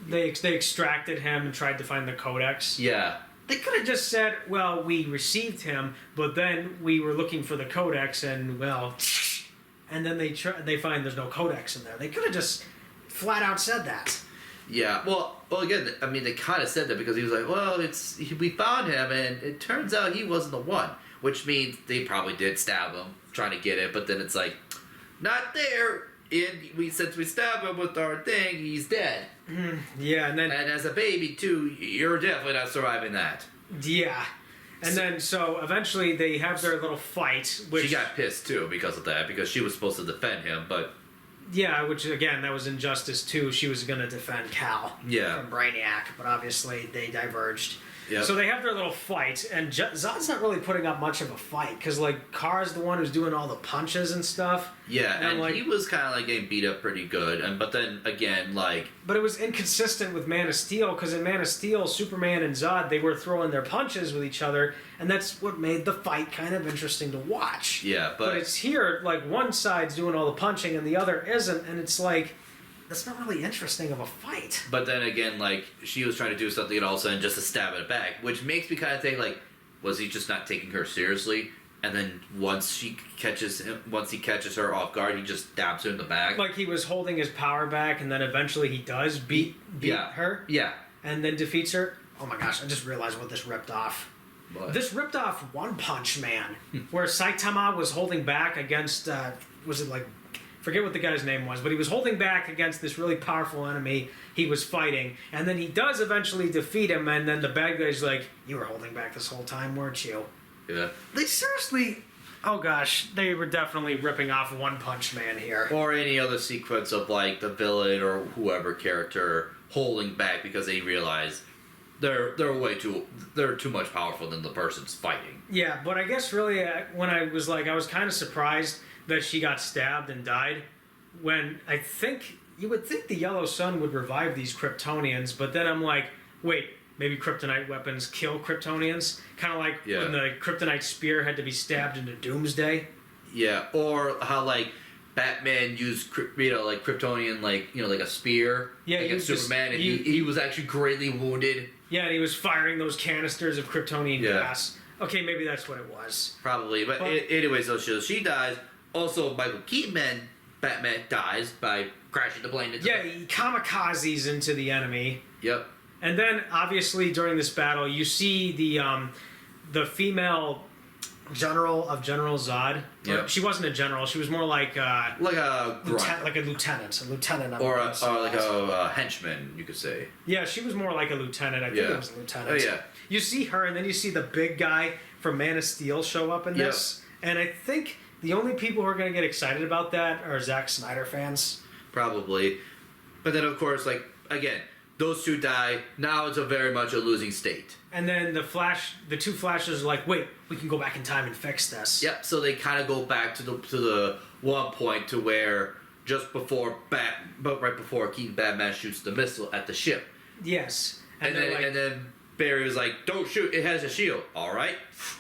[SPEAKER 1] They extracted him and tried to find the codex.
[SPEAKER 2] Yeah.
[SPEAKER 1] They could have just said, well, we received him, but then we were looking for the codex and, well, and then they find there's no codex in there. They could have just flat out said that.
[SPEAKER 2] Yeah, well, again, I mean, they kind of said that because he was like, well, we found him, and it turns out he wasn't the one, which means they probably did stab him trying to get it, but then it's like, not there. And since we stabbed him with our thing, he's dead.
[SPEAKER 1] Yeah, and
[SPEAKER 2] as a baby too, you're definitely not surviving that.
[SPEAKER 1] Yeah, and then so eventually they have their little fight. Which
[SPEAKER 2] she got pissed too because of that, because she was supposed to defend him, but
[SPEAKER 1] yeah, which again that was injustice too. She was going to defend Cal from Brainiac, but obviously they diverged. Yep. So they have their little fight, and Zod's not really putting up much of a fight because like Kara's the one who's doing all the punches and stuff.
[SPEAKER 2] Yeah, and like, he was kind of like getting beat up pretty good, but then again like.
[SPEAKER 1] But it was inconsistent with Man of Steel because in Man of Steel, Superman and Zod they were throwing their punches with each other, and that's what made the fight kind of interesting to watch.
[SPEAKER 2] Yeah,
[SPEAKER 1] but it's here like one side's doing all the punching and the other isn't, and it's like. That's not really interesting of a fight.
[SPEAKER 2] But then again, like, she was trying to do something and all of a sudden just to stab it back, which makes me kind of think, like, was he just not taking her seriously? And then once he catches her off guard, he just stabs her in the back.
[SPEAKER 1] Like he was holding his power back, and then eventually he does beat her?
[SPEAKER 2] Yeah. And
[SPEAKER 1] then defeats her? Oh my gosh, I just realized what this ripped off.
[SPEAKER 2] What?
[SPEAKER 1] This ripped off One Punch Man, where Saitama was holding back against, was it like... forget what the guy's name was, but he was holding back against this really powerful enemy he was fighting, and then he does eventually defeat him, and then the bad guy's like, you were holding back this whole time, weren't you?
[SPEAKER 2] Yeah.
[SPEAKER 1] They seriously... oh gosh, they were definitely ripping off One Punch Man here.
[SPEAKER 2] Or any other sequence of like the villain or whoever character holding back because they realize they're too much powerful than the person's fighting.
[SPEAKER 1] Yeah, but I guess really when I was kind of surprised that she got stabbed and died, when I think you would think the Yellow Sun would revive these Kryptonians, but then I'm like, wait, maybe kryptonite weapons kill Kryptonians? Kind of like when the kryptonite spear had to be stabbed into Doomsday.
[SPEAKER 2] Yeah, or how like Batman used like Kryptonian like a spear against Superman, and he was actually greatly wounded.
[SPEAKER 1] Yeah, and he was firing those canisters of Kryptonian gas. Okay, maybe that's what it was.
[SPEAKER 2] Probably, but anyways, so she dies. Also, Michael Keaton, Batman dies by crashing the plane into
[SPEAKER 1] he kamikazes into the enemy.
[SPEAKER 2] Yep.
[SPEAKER 1] And then, obviously, during this battle, you see the female general of General Zod.
[SPEAKER 2] Yep.
[SPEAKER 1] She wasn't a general. She was more like a lieutenant.
[SPEAKER 2] Or like a henchman, you could say.
[SPEAKER 1] Yeah, she was more like a lieutenant. I think it was a lieutenant.
[SPEAKER 2] Oh, yeah.
[SPEAKER 1] You see her, and then you see the big guy from Man of Steel show up in this. And I think the only people who are going to get excited about that are Zack Snyder fans.
[SPEAKER 2] Probably. But then, of course, like, again, those two die. Now it's very much a losing state.
[SPEAKER 1] And then the two Flashes are like, wait, we can go back in time and fix this.
[SPEAKER 2] Yep, so they kind of go back to the one point to where just before right before Keaton Batman shoots the missile at the ship.
[SPEAKER 1] Yes.
[SPEAKER 2] And then Barry was like, don't shoot, it has a shield. All right.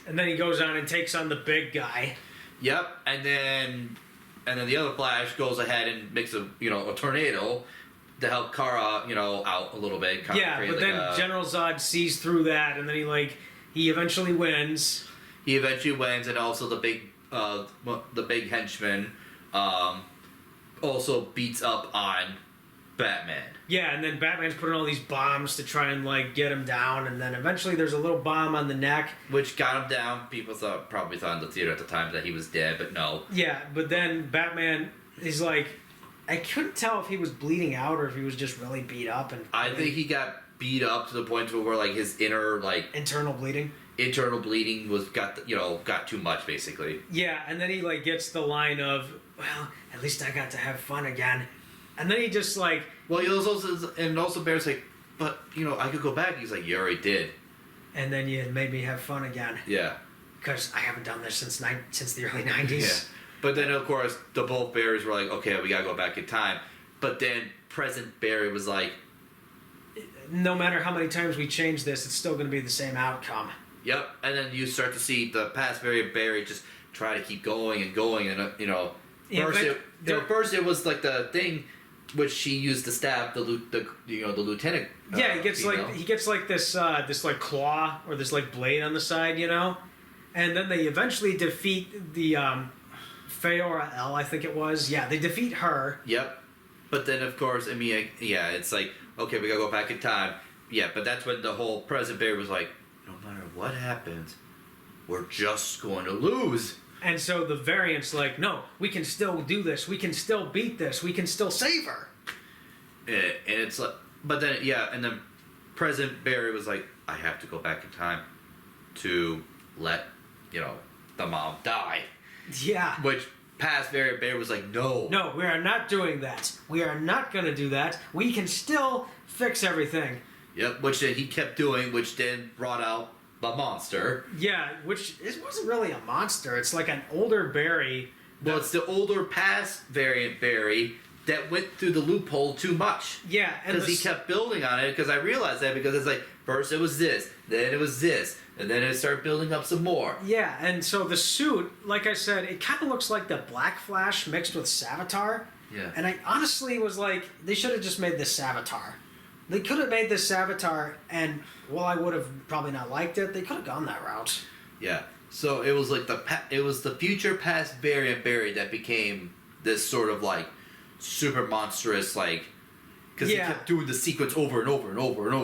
[SPEAKER 1] And then he goes on and takes on the big guy.
[SPEAKER 2] Yep, and then the other Flash goes ahead and makes a tornado to help Kara, out a little bit.
[SPEAKER 1] Yeah, but then General Zod sees through that, and then he eventually wins.
[SPEAKER 2] He eventually wins, and also the big henchman also beats up on Batman.
[SPEAKER 1] Yeah, and then Batman's putting all these bombs to try and get him down, and then eventually there's a little bomb on the neck,
[SPEAKER 2] which got him down. People probably thought in the theater at the time that he was dead, but no.
[SPEAKER 1] Yeah, but then Batman is like, I couldn't tell if he was bleeding out or if he was just really beat up. And
[SPEAKER 2] I think he got beat up to the point where his
[SPEAKER 1] internal bleeding
[SPEAKER 2] got too much basically.
[SPEAKER 1] Yeah, and then he gets the line of, well, at least I got to have fun again. And then he just
[SPEAKER 2] well, he also Bear's like, but I could go back. He's like, you already did.
[SPEAKER 1] And then you made me have fun again.
[SPEAKER 2] Yeah.
[SPEAKER 1] Because I haven't done this since the early 90s.
[SPEAKER 2] Yeah. But then, of course, the both Barrys were like, okay, we gotta go back in time. But then present Barry was like,
[SPEAKER 1] no matter how many times we change this, it's still gonna be the same outcome.
[SPEAKER 2] Yep. And then you start to see the past Barry just try to keep going and going, and first it was like the thing which she used to stab the lieutenant.
[SPEAKER 1] Yeah, he gets this claw or this blade on the side, and then they eventually defeat the Feora L, I think it was. Yeah, they defeat her.
[SPEAKER 2] Yep. But then, of course, I mean, yeah, it's like, okay, we gotta go back in time. Yeah, but that's when the whole present Barry was like, no matter what happens, we're just going to lose.
[SPEAKER 1] And so the variant's like, no, we can still do this. We can still beat this. We can still save her.
[SPEAKER 2] And it's like, but then, yeah, and then present Barry was like, I have to go back in time to let, the mom die.
[SPEAKER 1] Yeah.
[SPEAKER 2] Which past Barry was like, no.
[SPEAKER 1] No, we are not doing that. We are not going to do that. We can still fix everything.
[SPEAKER 2] Yep, which then he kept doing, which then brought out the monster.
[SPEAKER 1] Yeah, which it wasn't really a monster. It's like an older Barry.
[SPEAKER 2] Well, it's the older past variant Barry that went through the loophole too much.
[SPEAKER 1] Yeah,
[SPEAKER 2] because he kept building on it. Because I realized that because it's like first it was this, then it was this, and then it started building up some more.
[SPEAKER 1] Yeah, and so the suit, like I said, it kind of looks like the Black Flash mixed with Savitar.
[SPEAKER 2] Yeah.
[SPEAKER 1] And I honestly was like, they should have just made this Savitar. They could have made this Savitar, and while I would have probably not liked it, they could have gone that route.
[SPEAKER 2] Yeah. So it was like the future past variant Barry that became this sort of like super monstrous because he kept doing the sequence over and over and over and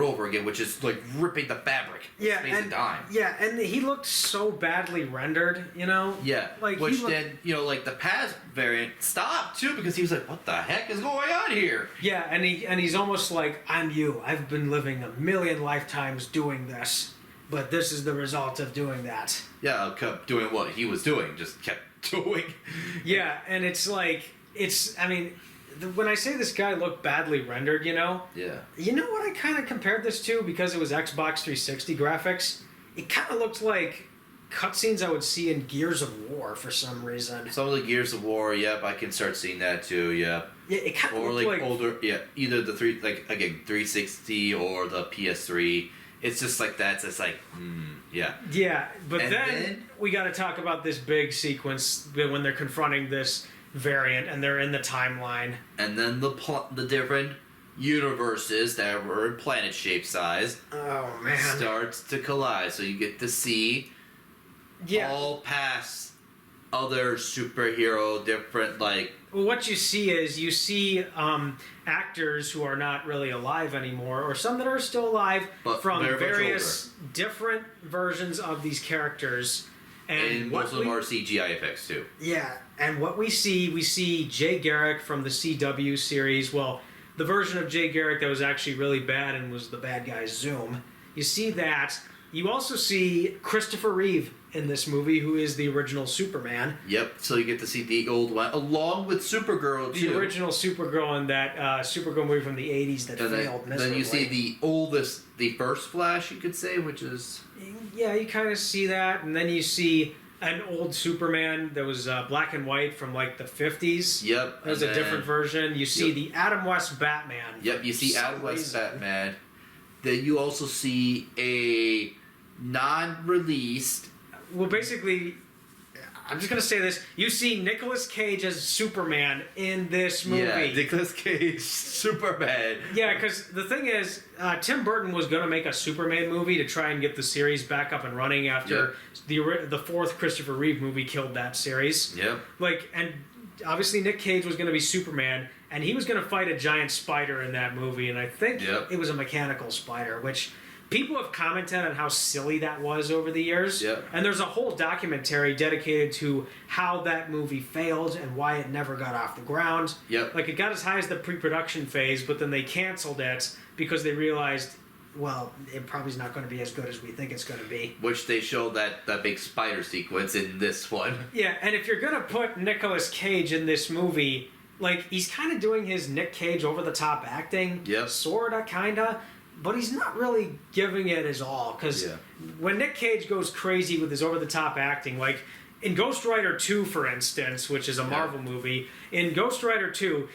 [SPEAKER 2] over again, which is like ripping the fabric.
[SPEAKER 1] Yeah,
[SPEAKER 2] space and time.
[SPEAKER 1] Yeah, and he looked so badly rendered,
[SPEAKER 2] Yeah,
[SPEAKER 1] like
[SPEAKER 2] which then like the past variant stopped too because he was like, "What the heck is going on here?"
[SPEAKER 1] Yeah, and he's almost like, "I'm you. I've been living a million lifetimes doing this, but this is the result of doing that."
[SPEAKER 2] Yeah, kept doing what he was doing, just kept doing.
[SPEAKER 1] Yeah, and it's like when I say this guy looked badly rendered,
[SPEAKER 2] Yeah.
[SPEAKER 1] You know what I kind of compared this to because it was Xbox 360 graphics? It kind of looked like cutscenes I would see in Gears of War for some reason.
[SPEAKER 2] Some of the Gears of War, yep, I can start seeing that too, yeah.
[SPEAKER 1] Yeah, it kind of looked like
[SPEAKER 2] older, yeah, either the 360 or the PS3. It's just like that. It's like, yeah.
[SPEAKER 1] Yeah, but then we got to talk about this big sequence when they're confronting this variant and they're in the timeline.
[SPEAKER 2] And then the different universes that were in planet shape size.
[SPEAKER 1] Oh man.
[SPEAKER 2] Starts to collide, so you get to see all past other superhero different
[SPEAKER 1] Well, what you see is actors who are not really alive anymore, or some that are still alive,
[SPEAKER 2] but
[SPEAKER 1] from various different versions of these characters.
[SPEAKER 2] And most of them are CGI effects too.
[SPEAKER 1] Yeah, and what we see Jay Garrick from the CW series. Well, the version of Jay Garrick that was actually really bad and was the bad guy Zoom. You see that. You also see Christopher Reeve in this movie, who is the original Superman.
[SPEAKER 2] Yep, so you get to see the old one, along with Supergirl, too.
[SPEAKER 1] The original Supergirl in that Supergirl movie from the 80s that failed miserably.
[SPEAKER 2] Then you see the oldest, the first Flash, you could say, which is...
[SPEAKER 1] Yeah, you kind of see that, and then you see an old Superman that was black and white from the 50s.
[SPEAKER 2] Yep.
[SPEAKER 1] That was a different version. You see the Adam West Batman.
[SPEAKER 2] Yep, you see Adam West Batman. Then you also see a non-released...
[SPEAKER 1] Well, basically, I'm just going to say this. You see Nicolas Cage as Superman in this movie.
[SPEAKER 2] Yeah, Nicolas Cage, Superman.
[SPEAKER 1] Yeah, because the thing is, Tim Burton was going to make a Superman movie to try and get the series back up and running after the fourth Christopher Reeve movie killed that series.
[SPEAKER 2] Yep.
[SPEAKER 1] And obviously Nick Cage was going to be Superman, and he was going to fight a giant spider in that movie, and I think it was a mechanical spider, which... People have commented on how silly that was over the years.
[SPEAKER 2] Yep.
[SPEAKER 1] And there's a whole documentary dedicated to how that movie failed and why it never got off the ground.
[SPEAKER 2] Yep.
[SPEAKER 1] It got as high as the pre-production phase, but then they canceled it because they realized, well, it probably is not going to be as good as we think it's going to be.
[SPEAKER 2] Which they showed that big spider sequence in this one.
[SPEAKER 1] Yeah, and if you're going to put Nicolas Cage in this movie, he's kind of doing his Nick Cage over-the-top acting.
[SPEAKER 2] Yep.
[SPEAKER 1] Sorta, kinda. But he's not really giving it his all, because when Nick Cage goes crazy with his over-the-top acting, in Ghost Rider 2, for instance, which is a Marvel movie, in Ghost Rider 2,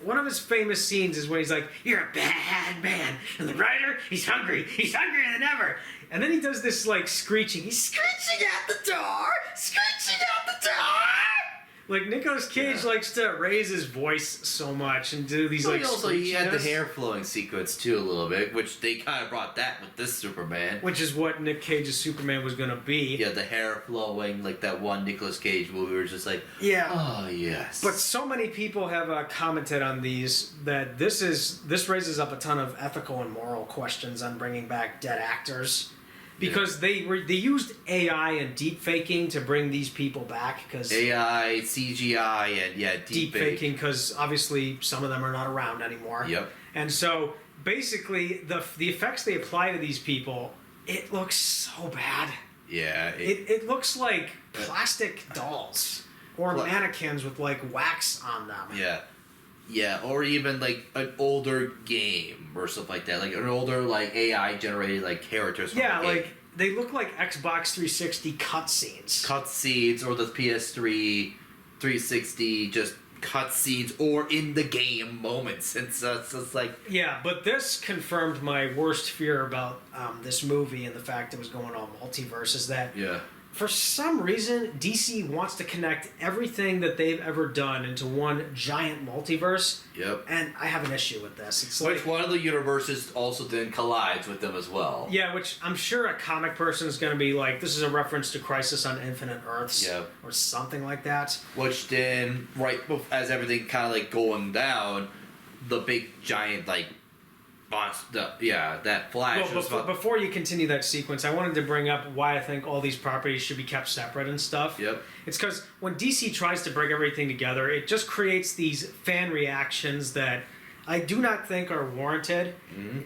[SPEAKER 1] one of his famous scenes is when he's like, "You're a bad man, and the Rider, he's hungrier than ever." And then he does this, screeching. He's screeching at the door! Screeching at the door! Like, Nicolas Cage likes to raise his voice so much and do these, like,
[SPEAKER 2] also, he had the
[SPEAKER 1] screechiness.
[SPEAKER 2] hair flowing sequence, too, a little bit, which they kind of brought that with this Superman.
[SPEAKER 1] Which is what Nick Cage's Superman was going to be.
[SPEAKER 2] Yeah, the hair flowing, like that one Nicolas Cage movie where it's just like,
[SPEAKER 1] yeah.
[SPEAKER 2] oh, yes.
[SPEAKER 1] But so many people have commented on these that this raises up a ton of ethical and moral questions on bringing back dead actors. Because they used AI and deep faking to bring these people back. Cause
[SPEAKER 2] AI, CGI, and
[SPEAKER 1] deep faking, because obviously some of them are not around anymore.
[SPEAKER 2] Yep.
[SPEAKER 1] And so basically the effects they apply to these people, it looks so bad.
[SPEAKER 2] Yeah.
[SPEAKER 1] It looks like plastic dolls or mannequins with like wax on them.
[SPEAKER 2] Yeah. Yeah, or even like an older game or stuff like that, like an older like AI generated like characters.
[SPEAKER 1] Yeah, like they look like Xbox 360 cutscenes.
[SPEAKER 2] Cutscenes, or the PS3 360 just cutscenes, or in the game moments. It's just like
[SPEAKER 1] but this confirmed my worst fear about this movie and the fact it was going all multiverse is that for some reason, DC wants to connect everything that they've ever done into one giant multiverse.
[SPEAKER 2] Yep.
[SPEAKER 1] And I have an issue with this. It's
[SPEAKER 2] which one of the universes also then collides with them as well.
[SPEAKER 1] Yeah, which I'm sure a comic person is going to be like, this is a reference to Crisis on Infinite Earths.
[SPEAKER 2] Yep.
[SPEAKER 1] Or something like that.
[SPEAKER 2] Which then, as everything kind of like going down, the big giant like that Flash.
[SPEAKER 1] Well, before you continue that sequence, I wanted to bring up why I think all these properties should be kept separate and stuff.
[SPEAKER 2] Yep.
[SPEAKER 1] It's because when DC tries to bring everything together, it just creates these fan reactions that I do not think are warranted,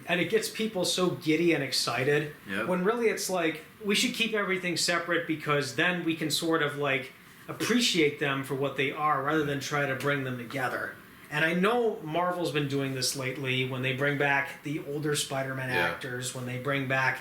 [SPEAKER 1] and it gets people so giddy and excited.
[SPEAKER 2] Yep.
[SPEAKER 1] When really it's like, we should keep everything separate because then we can sort of like appreciate them for what they are rather than try to bring them together. And I know Marvel's been doing this lately when they bring back the older Spider-Man actors, when they bring back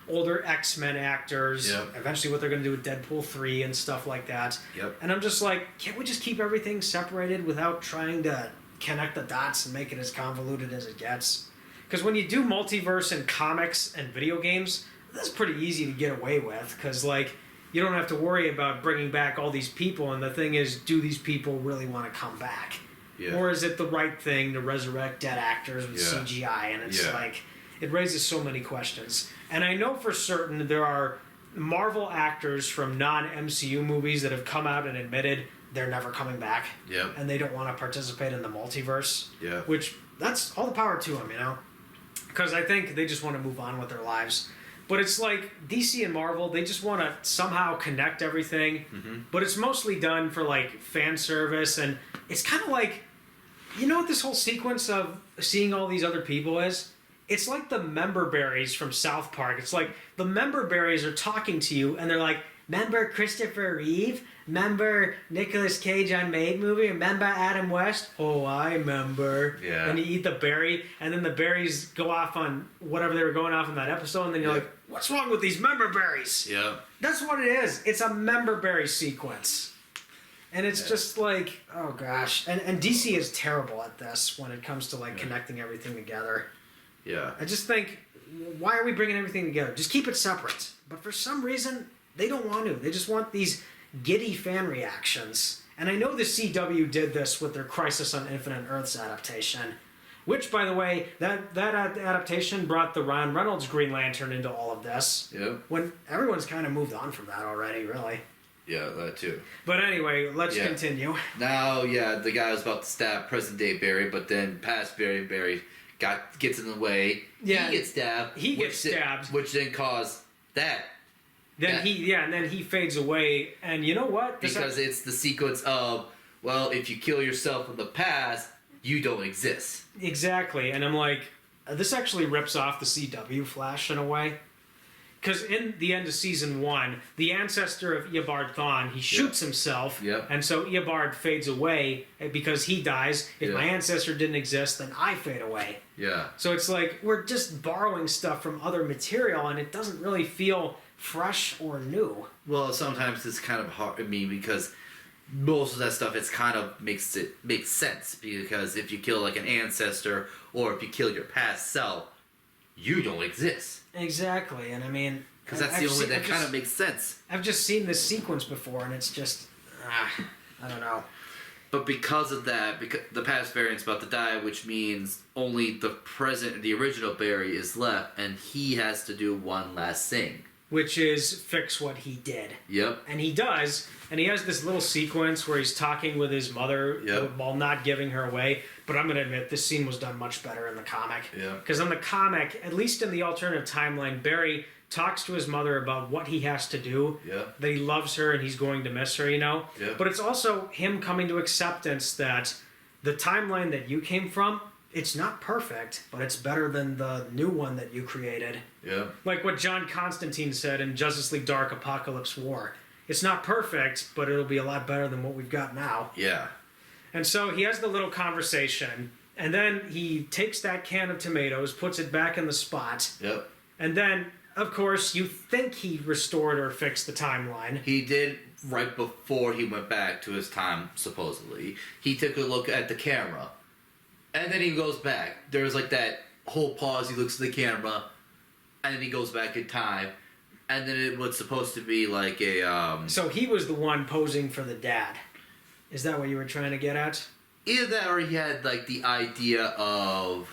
[SPEAKER 1] older X-Men actors, eventually what they're going to do with Deadpool 3 and stuff like that.
[SPEAKER 2] Yep.
[SPEAKER 1] And I'm just like, can't we just keep everything separated without trying to connect the dots and make it as convoluted as it gets? Because when you do multiverse in comics and video games, that's pretty easy to get away with because, like, you don't have to worry about bringing back all these people, and the thing is, do these people really want to come back? Yeah. Or is it the right thing to resurrect dead actors with CGI? And it's like, it raises so many questions. And I know for certain there are Marvel actors from non-MCU movies that have come out and admitted they're never coming back.
[SPEAKER 2] Yep.
[SPEAKER 1] And they don't want to participate in the multiverse.
[SPEAKER 2] Yeah.
[SPEAKER 1] Which, that's all the power to them, you know? Because I think they just want to move on with their lives. But it's like DC and Marvel, they just want to somehow connect everything. But it's mostly done for like fan service. And it's kind of like, you know what this whole sequence of seeing all these other people is? It's like the member berries from South Park. It's like the member berries are talking to you and they're like, remember Christopher Reeve? Remember Nicolas Cage on Maid movie? Remember Adam West? Oh, I remember.
[SPEAKER 2] Yeah.
[SPEAKER 1] And you eat the berry, and then the berries go off on whatever they were going off in that episode, and then you're like, what's wrong with these member berries?
[SPEAKER 2] Yeah.
[SPEAKER 1] That's what it is. It's a member berry sequence. And it's just like, oh gosh. And DC is terrible at this when it comes to like connecting everything together.
[SPEAKER 2] Yeah.
[SPEAKER 1] I just think, why are we bringing everything together? Just keep it separate. But for some reason, they don't want to. They just want these giddy fan reactions. And I know the CW did this with their Crisis on Infinite Earths adaptation. Which, by the way, that adaptation brought the Ryan Reynolds Green Lantern into all of this.
[SPEAKER 2] Yeah.
[SPEAKER 1] When everyone's kind of moved on from that already, really.
[SPEAKER 2] Yeah, that too.
[SPEAKER 1] But anyway, let's continue.
[SPEAKER 2] Now, the guy was about to stab present-day Barry, but then past Barry gets in the way.
[SPEAKER 1] Yeah.
[SPEAKER 2] He gets stabbed. Which then caused that.
[SPEAKER 1] And then he fades away, and you know what?
[SPEAKER 2] Because it's the sequence of, well, if you kill yourself in the past, you don't exist.
[SPEAKER 1] Exactly, and I'm like, this actually rips off the CW Flash in a way. Because in the end of season 1, the ancestor of Eobard Thawne, he shoots himself, and so Eobard fades away because he dies. If my ancestor didn't exist, then I fade away.
[SPEAKER 2] Yeah.
[SPEAKER 1] So it's like, we're just borrowing stuff from other material, and it doesn't really feel fresh or new.
[SPEAKER 2] Well, sometimes it's kind of hard, because most of that stuff makes sense, because if you kill like an ancestor or if you kill your past self, you don't exist.
[SPEAKER 1] Exactly, and I mean,
[SPEAKER 2] because that's the only way that kind of makes sense.
[SPEAKER 1] I've just seen this sequence before, and it's just I don't know.
[SPEAKER 2] But because of that, because the past variant's about to die, which means only the original Barry is left, and he has to do one last thing.
[SPEAKER 1] Which is fix what he did.
[SPEAKER 2] Yep.
[SPEAKER 1] And he does, and he has this little sequence where he's talking with his mother while not giving her away. But I'm going to admit, this scene was done much better in the comic.
[SPEAKER 2] Yeah.
[SPEAKER 1] Because in the comic, at least in the alternative timeline, Barry talks to his mother about what he has to do.
[SPEAKER 2] Yeah.
[SPEAKER 1] That he loves her and he's going to miss her,
[SPEAKER 2] Yeah.
[SPEAKER 1] But it's also him coming to acceptance that the timeline that you came from, it's not perfect, but it's better than the new one that you created.
[SPEAKER 2] Yeah.
[SPEAKER 1] Like what John Constantine said in Justice League Dark Apocalypse War. It's not perfect, but it'll be a lot better than what we've got now.
[SPEAKER 2] Yeah.
[SPEAKER 1] And so he has the little conversation, and then he takes that can of tomatoes, puts it back in the spot,
[SPEAKER 2] Yep.
[SPEAKER 1] and then, of course, you think he restored or fixed the timeline.
[SPEAKER 2] He did right before he went back to his time, supposedly. He took a look at the camera, and then he goes back. There's like that whole pause, he looks at the camera, and then he goes back in time, and then it was supposed to be like a...
[SPEAKER 1] So he was the one posing for the dad. Is that what you were trying to get at?
[SPEAKER 2] Either that or he had like the idea of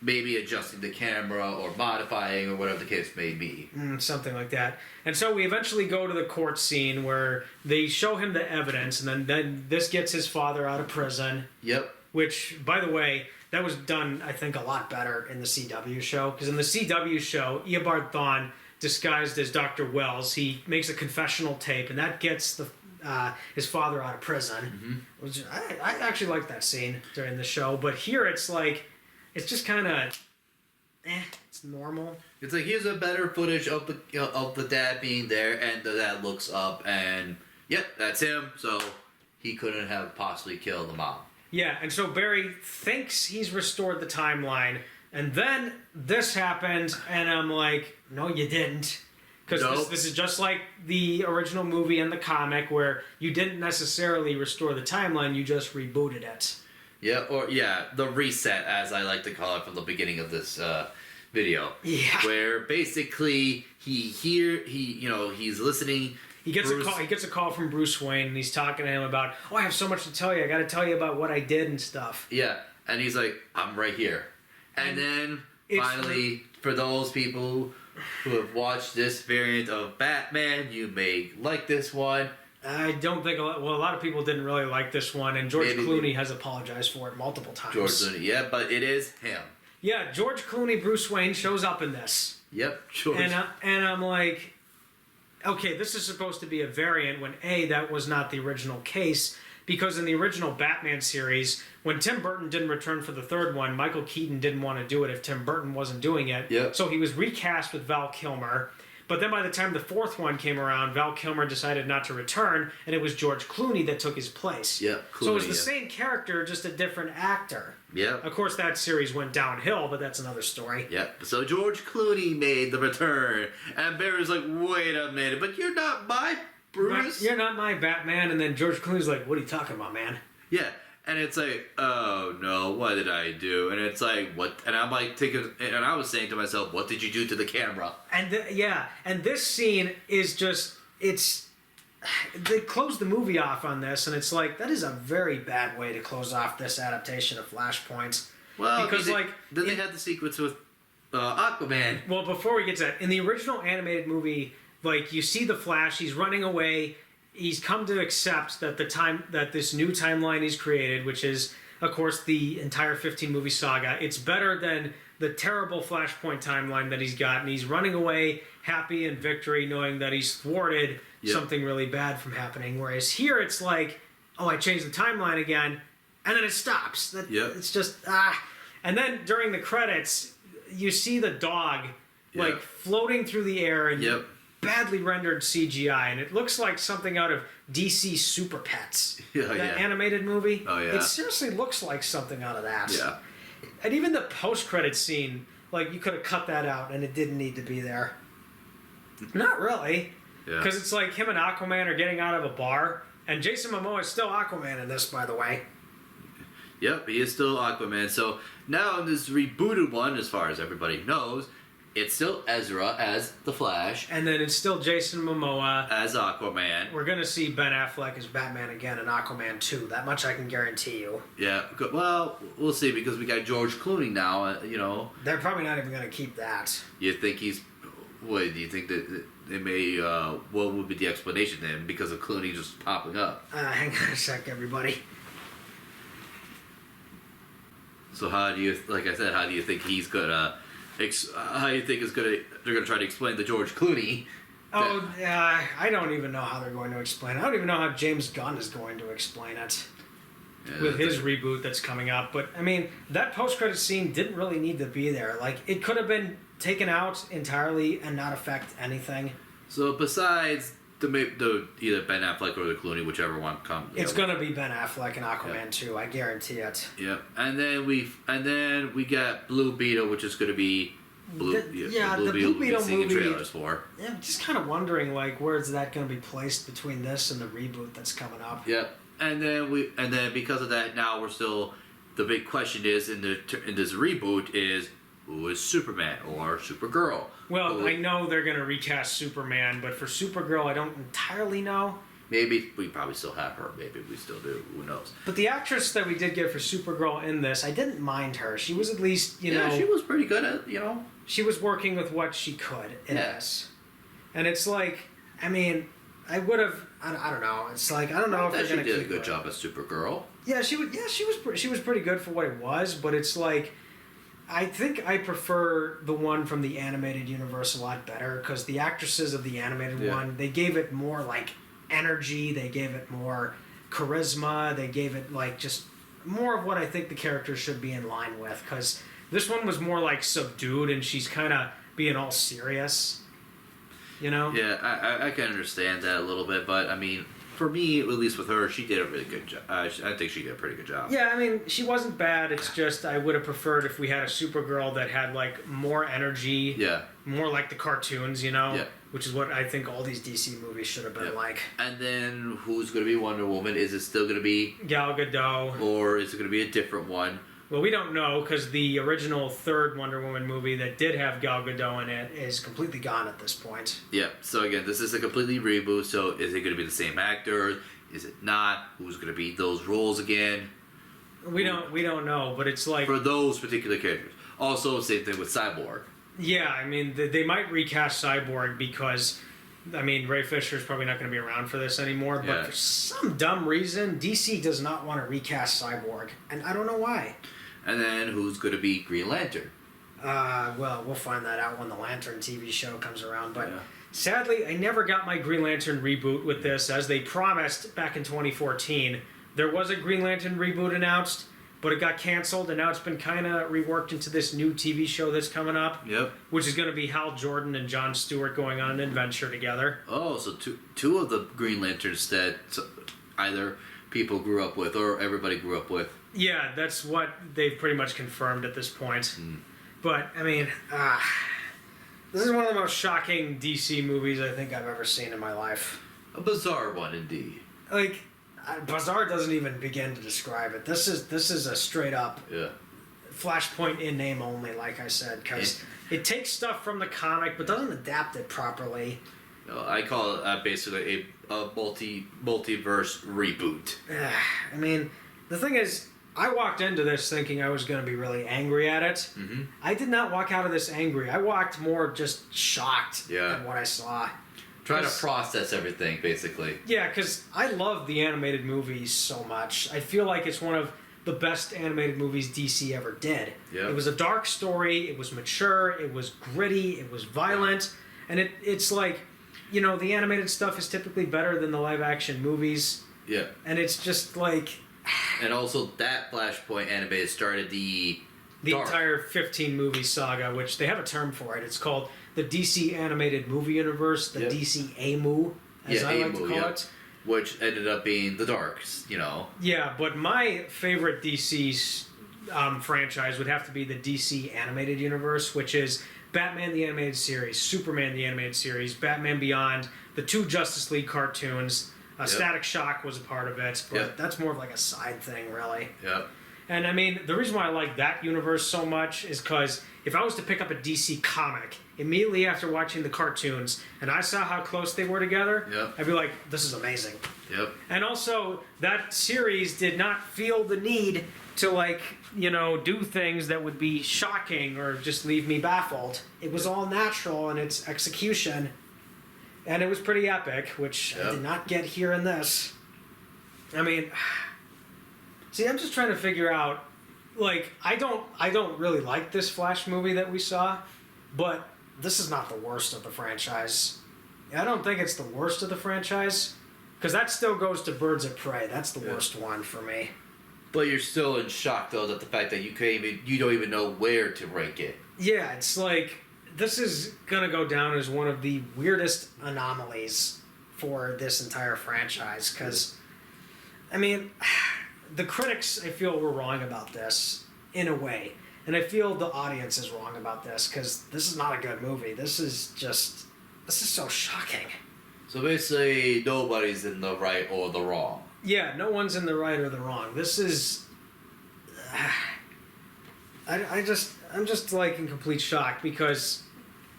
[SPEAKER 2] maybe adjusting the camera or modifying or whatever the case may be.
[SPEAKER 1] Something like that. And so we eventually go to the court scene where they show him the evidence, and then this gets his father out of prison.
[SPEAKER 2] Yep.
[SPEAKER 1] Which, by the way, that was done, I think, a lot better in the CW show. Because in the CW show, Eobard Thawne, disguised as Dr. Wells, he makes a confessional tape, and that gets his father out of prison.
[SPEAKER 2] Mm-hmm.
[SPEAKER 1] Which I actually like that scene during the show. But here it's like, it's just kind of, it's normal.
[SPEAKER 2] It's like, here's a better footage of the dad being there, and the dad looks up, and yep, that's him. So he couldn't have possibly killed the mom.
[SPEAKER 1] Yeah, and so Barry thinks he's restored the timeline, and then this happened, and I'm like, no, you didn't. Because
[SPEAKER 2] Nope.
[SPEAKER 1] this is just like the original movie and the comic, where you didn't necessarily restore the timeline, you just rebooted it.
[SPEAKER 2] Yeah, the reset, as I like to call it from the beginning of this video.
[SPEAKER 1] Yeah.
[SPEAKER 2] Where basically he's listening.
[SPEAKER 1] He gets a call from Bruce Wayne, and he's talking to him about, I have so much to tell you. I got to tell you about what I did and stuff.
[SPEAKER 2] Yeah, and he's like, I'm right here. And then finally, for those people who have watched this variant of Batman, you may like this one.
[SPEAKER 1] I don't think a lot of people didn't really like this one, and George Clooney has apologized for it multiple times.
[SPEAKER 2] George Clooney, yeah, but it is him.
[SPEAKER 1] Yeah, George Clooney, Bruce Wayne shows up in this.
[SPEAKER 2] Yep, George.
[SPEAKER 1] And I'm like, okay, this is supposed to be a variant when that was not the original case, because in the original Batman series, when Tim Burton didn't return for the third one, Michael Keaton didn't want to do it if Tim Burton wasn't doing it.
[SPEAKER 2] Yep.
[SPEAKER 1] So he was recast with Val Kilmer. But then by the time the fourth one came around, Val Kilmer decided not to return, and it was George Clooney that took his place.
[SPEAKER 2] Yep,
[SPEAKER 1] so it was the same character, just a different actor.
[SPEAKER 2] Yeah.
[SPEAKER 1] Of course, that series went downhill, but that's another story.
[SPEAKER 2] Yep. So George Clooney made the return, and Barry's like, wait a minute, but you're not my Bruce.
[SPEAKER 1] You're not my Batman. And then George Clooney's like, what are you talking about, man?
[SPEAKER 2] Yeah. And it's like, oh no, what did I do? And it's like, what? And I'm like and I was saying to myself, what did you do to the camera?
[SPEAKER 1] And and this scene is just, they closed the movie off on this, and it's like, that is a very bad way to close off this adaptation of Flashpoint.
[SPEAKER 2] Well,
[SPEAKER 1] because
[SPEAKER 2] then they had the sequence with Aquaman.
[SPEAKER 1] Well, before we get to that, in the original animated movie, like, you see the Flash, he's running away. He's come to accept that that this new timeline he's created, which is, of course, the entire 15-movie saga, it's better than the terrible Flashpoint timeline that he's got, and he's running away happy in victory, knowing that he's thwarted something really bad from happening. Whereas here, it's like, I changed the timeline again, and then it stops. It's just And then during the credits, you see the dog like floating through the air and badly rendered CGI, and it looks like something out of DC Super Pets. Animated movie.
[SPEAKER 2] Oh, yeah.
[SPEAKER 1] It seriously looks like something out of that.
[SPEAKER 2] Yeah.
[SPEAKER 1] And even the post-credit scene, like, you could have cut that out, and it didn't need to be there. Not really.
[SPEAKER 2] Yeah.
[SPEAKER 1] Because it's like him and Aquaman are getting out of a bar, and Jason Momoa is still Aquaman in this, by the way.
[SPEAKER 2] Yep, he is still Aquaman. So now in this rebooted one, as far as everybody knows, It's still Ezra as the Flash.
[SPEAKER 1] And then it's still Jason Momoa
[SPEAKER 2] as Aquaman.
[SPEAKER 1] We're going to see Ben Affleck as Batman again in Aquaman 2. That much I can guarantee you.
[SPEAKER 2] Yeah, well, we'll see because we got George Clooney now,
[SPEAKER 1] They're probably not even going to keep that.
[SPEAKER 2] You think do you think that they may, what would be the explanation then because of Clooney just popping up?
[SPEAKER 1] Hang on a sec, everybody.
[SPEAKER 2] So how do you think he's gonna, how do you think they're gonna try to explain the George Clooney?
[SPEAKER 1] I don't even know how they're going to explain it. I don't even know how James Gunn is going to explain it with his reboot that's coming up. But, I mean, that post-credit scene didn't really need to be there. Like, it could have been taken out entirely and not affect anything.
[SPEAKER 2] So besides the either Ben Affleck or the Clooney, whichever one comes.
[SPEAKER 1] It's gonna be Ben Affleck and Aquaman 2, I guarantee it.
[SPEAKER 2] Yep. And then we got Blue Beetle, which is gonna be
[SPEAKER 1] the Blue Beetle movie.
[SPEAKER 2] Trailers for.
[SPEAKER 1] Yeah, I'm just kind of wondering, like, where's that gonna be placed between this and the reboot that's coming up?
[SPEAKER 2] Yep. And then because of that, now we're still. The big question is in this reboot is who is Superman or Supergirl?
[SPEAKER 1] Well, I know they're going to recast Superman, but for Supergirl, I don't entirely know.
[SPEAKER 2] Maybe we probably still have her. Maybe we still do. Who knows?
[SPEAKER 1] But the actress that we did get for Supergirl in this, I didn't mind her. She was at least,
[SPEAKER 2] she was pretty good at,
[SPEAKER 1] She was working with what she could in this. And it's like, I mean, I would have, I don't know. It's like, I don't know if they're going to keep her.
[SPEAKER 2] She did a good job as Supergirl.
[SPEAKER 1] Yeah, she was pretty good for what it was, but it's like, I think I prefer the one from the animated universe a lot better because the actresses of the animated one, they gave it more like energy, they gave it more charisma, they gave it like just more of what I think the character should be in line with because this one was more like subdued and she's kind of being all serious,
[SPEAKER 2] Yeah, I can understand that a little bit, but I mean, for me, at least with her, she did a really good job. I think she did a pretty good job.
[SPEAKER 1] Yeah, I mean, she wasn't bad. It's just I would have preferred if we had a Supergirl that had, like, more energy.
[SPEAKER 2] Yeah.
[SPEAKER 1] More like the cartoons, Yeah. Which is what I think all these DC movies should have been like.
[SPEAKER 2] And then who's going to be Wonder Woman? Is it still going to be
[SPEAKER 1] Gal Gadot?
[SPEAKER 2] Or is it going to be a different one?
[SPEAKER 1] Well, we don't know because the original third Wonder Woman movie that did have Gal Gadot in it is completely gone at this point.
[SPEAKER 2] Yeah. So again, this is a completely reboot. So is it going to be the same actor? Is it not? Who's going to be those roles again?
[SPEAKER 1] We don't know, but it's like
[SPEAKER 2] for those particular characters. Also, same thing with Cyborg.
[SPEAKER 1] Yeah, I mean they might recast Cyborg because. I mean, Ray Fisher's probably not going to be around for this anymore, but for some dumb reason, DC does not want to recast Cyborg, and I don't know why.
[SPEAKER 2] And then who's going to be Green Lantern?
[SPEAKER 1] Well, we'll find that out when the Lantern TV show comes around, but sadly, I never got my Green Lantern reboot with this, as they promised back in 2014. There was a Green Lantern reboot announced, but it got canceled, and now it's been kind of reworked into this new TV show that's coming up.
[SPEAKER 2] Yep.
[SPEAKER 1] Which is going to be Hal Jordan and Jon Stewart going on an adventure together.
[SPEAKER 2] Oh, so two of the Green Lanterns that either people grew up with or everybody grew up with.
[SPEAKER 1] Yeah, that's what they've pretty much confirmed at this point. But, I mean, this is one of the most shocking DC movies I think I've ever seen in my life.
[SPEAKER 2] A bizarre one, indeed.
[SPEAKER 1] Like, bizarre doesn't even begin to describe it. This is a straight up Flashpoint in name only, like I said, because it takes stuff from the comic but doesn't adapt it properly.
[SPEAKER 2] I call it basically a multiverse reboot.
[SPEAKER 1] I mean, the thing is, I walked into this thinking I was going to be really angry at it.
[SPEAKER 2] Mm-hmm.
[SPEAKER 1] I did not walk out of this angry. I walked more just shocked at what I saw.
[SPEAKER 2] Trying to process everything, basically.
[SPEAKER 1] Yeah, because I love the animated movies so much. I feel like it's one of the best animated movies DC ever did.
[SPEAKER 2] Yep.
[SPEAKER 1] It was a dark story, it was mature, it was gritty, it was violent, and it's like, the animated stuff is typically better than the live-action movies.
[SPEAKER 2] Yeah.
[SPEAKER 1] And it's just like...
[SPEAKER 2] And also, that Flashpoint anime started the
[SPEAKER 1] entire 15-movie saga, which they have a term for it. It's called the DC Animated Movie Universe, the DC AMU, as I like to call it.
[SPEAKER 2] Which ended up being the Darks,
[SPEAKER 1] Yeah, but my favorite DC franchise would have to be the DC Animated Universe, which is Batman the Animated Series, Superman the Animated Series, Batman Beyond, the 2 Justice League cartoons. Static Shock was a part of it, but that's more of like a side thing, really.
[SPEAKER 2] Yep.
[SPEAKER 1] And I mean, the reason why I like that universe so much is because if I was to pick up a DC comic immediately after watching the cartoons and I saw how close they were together,
[SPEAKER 2] Yep.
[SPEAKER 1] I'd be like, this is amazing.
[SPEAKER 2] Yep.
[SPEAKER 1] And also, that series did not feel the need to, like, you know, do things that would be shocking or just leave me baffled. It was all natural in its execution, and it was pretty epic, which I
[SPEAKER 2] Yep.
[SPEAKER 1] did not get here in this. I mean, see, I'm just trying to figure out, like, I don't really like this Flash movie that we saw, but this is not the worst of the franchise. I don't think it's the worst of the franchise, because that still goes to Birds of Prey. That's the worst one for me.
[SPEAKER 2] But you're still in shock though at the fact that you don't even know where to rank it.
[SPEAKER 1] Yeah, it's like, this is gonna go down as one of the weirdest anomalies for this entire franchise, because, I mean, the critics, I feel, were wrong about this in a way, and I feel the audience is wrong about this, because this is not a good movie. This is so shocking.
[SPEAKER 2] So basically, nobody's in the right or the wrong.
[SPEAKER 1] Yeah, no one's in the right or the wrong. This is, I'm just like in complete shock, because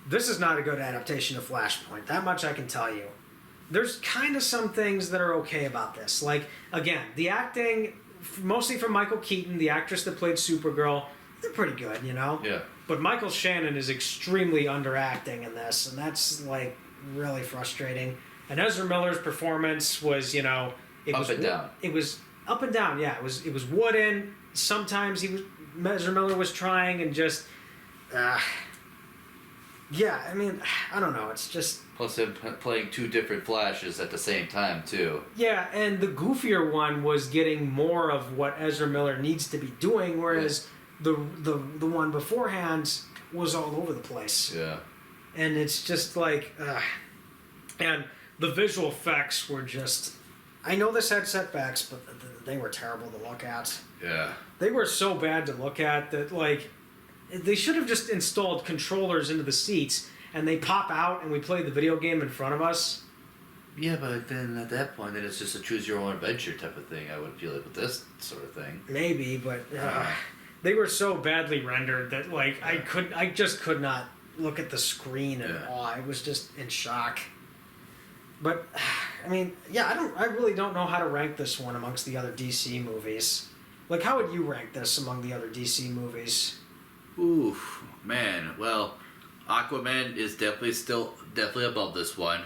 [SPEAKER 1] this is not a good adaptation of Flashpoint. That much I can tell you. There's kind of some things that are okay about this. Like, again, the acting, mostly from Michael Keaton, the actress that played Supergirl, they're pretty good, you know?
[SPEAKER 2] Yeah.
[SPEAKER 1] But Michael Shannon is extremely underacting in this, and that's, like, really frustrating. And Ezra Miller's performance was, you know...
[SPEAKER 2] Up and down.
[SPEAKER 1] It was up and down, yeah. It was wooden. Sometimes Ezra Miller was trying and just... yeah, I mean, I don't know. It's just...
[SPEAKER 2] Plus him playing two different Flashes at the same time, too.
[SPEAKER 1] Yeah, and the goofier one was getting more of what Ezra Miller needs to be doing, whereas the one beforehand was all over the place.
[SPEAKER 2] Yeah.
[SPEAKER 1] And it's just like... and the visual effects were just... I know this had setbacks, but they were terrible to look at.
[SPEAKER 2] Yeah.
[SPEAKER 1] They were so bad to look at that, like... They should have just installed controllers into the seats, and they pop out, and we play the video game in front of us.
[SPEAKER 2] Yeah, but then at that point, then it's just a choose-your-own-adventure type of thing, I would feel like, with this sort of thing.
[SPEAKER 1] Maybe, but they were so badly rendered that, like, I just could not look at the screen at all. I was just in shock. But, I mean, yeah, I really don't know how to rank this one amongst the other DC movies. Like, how would you rank this among the other DC movies?
[SPEAKER 2] Ooh, man. Well, Aquaman is definitely above this one.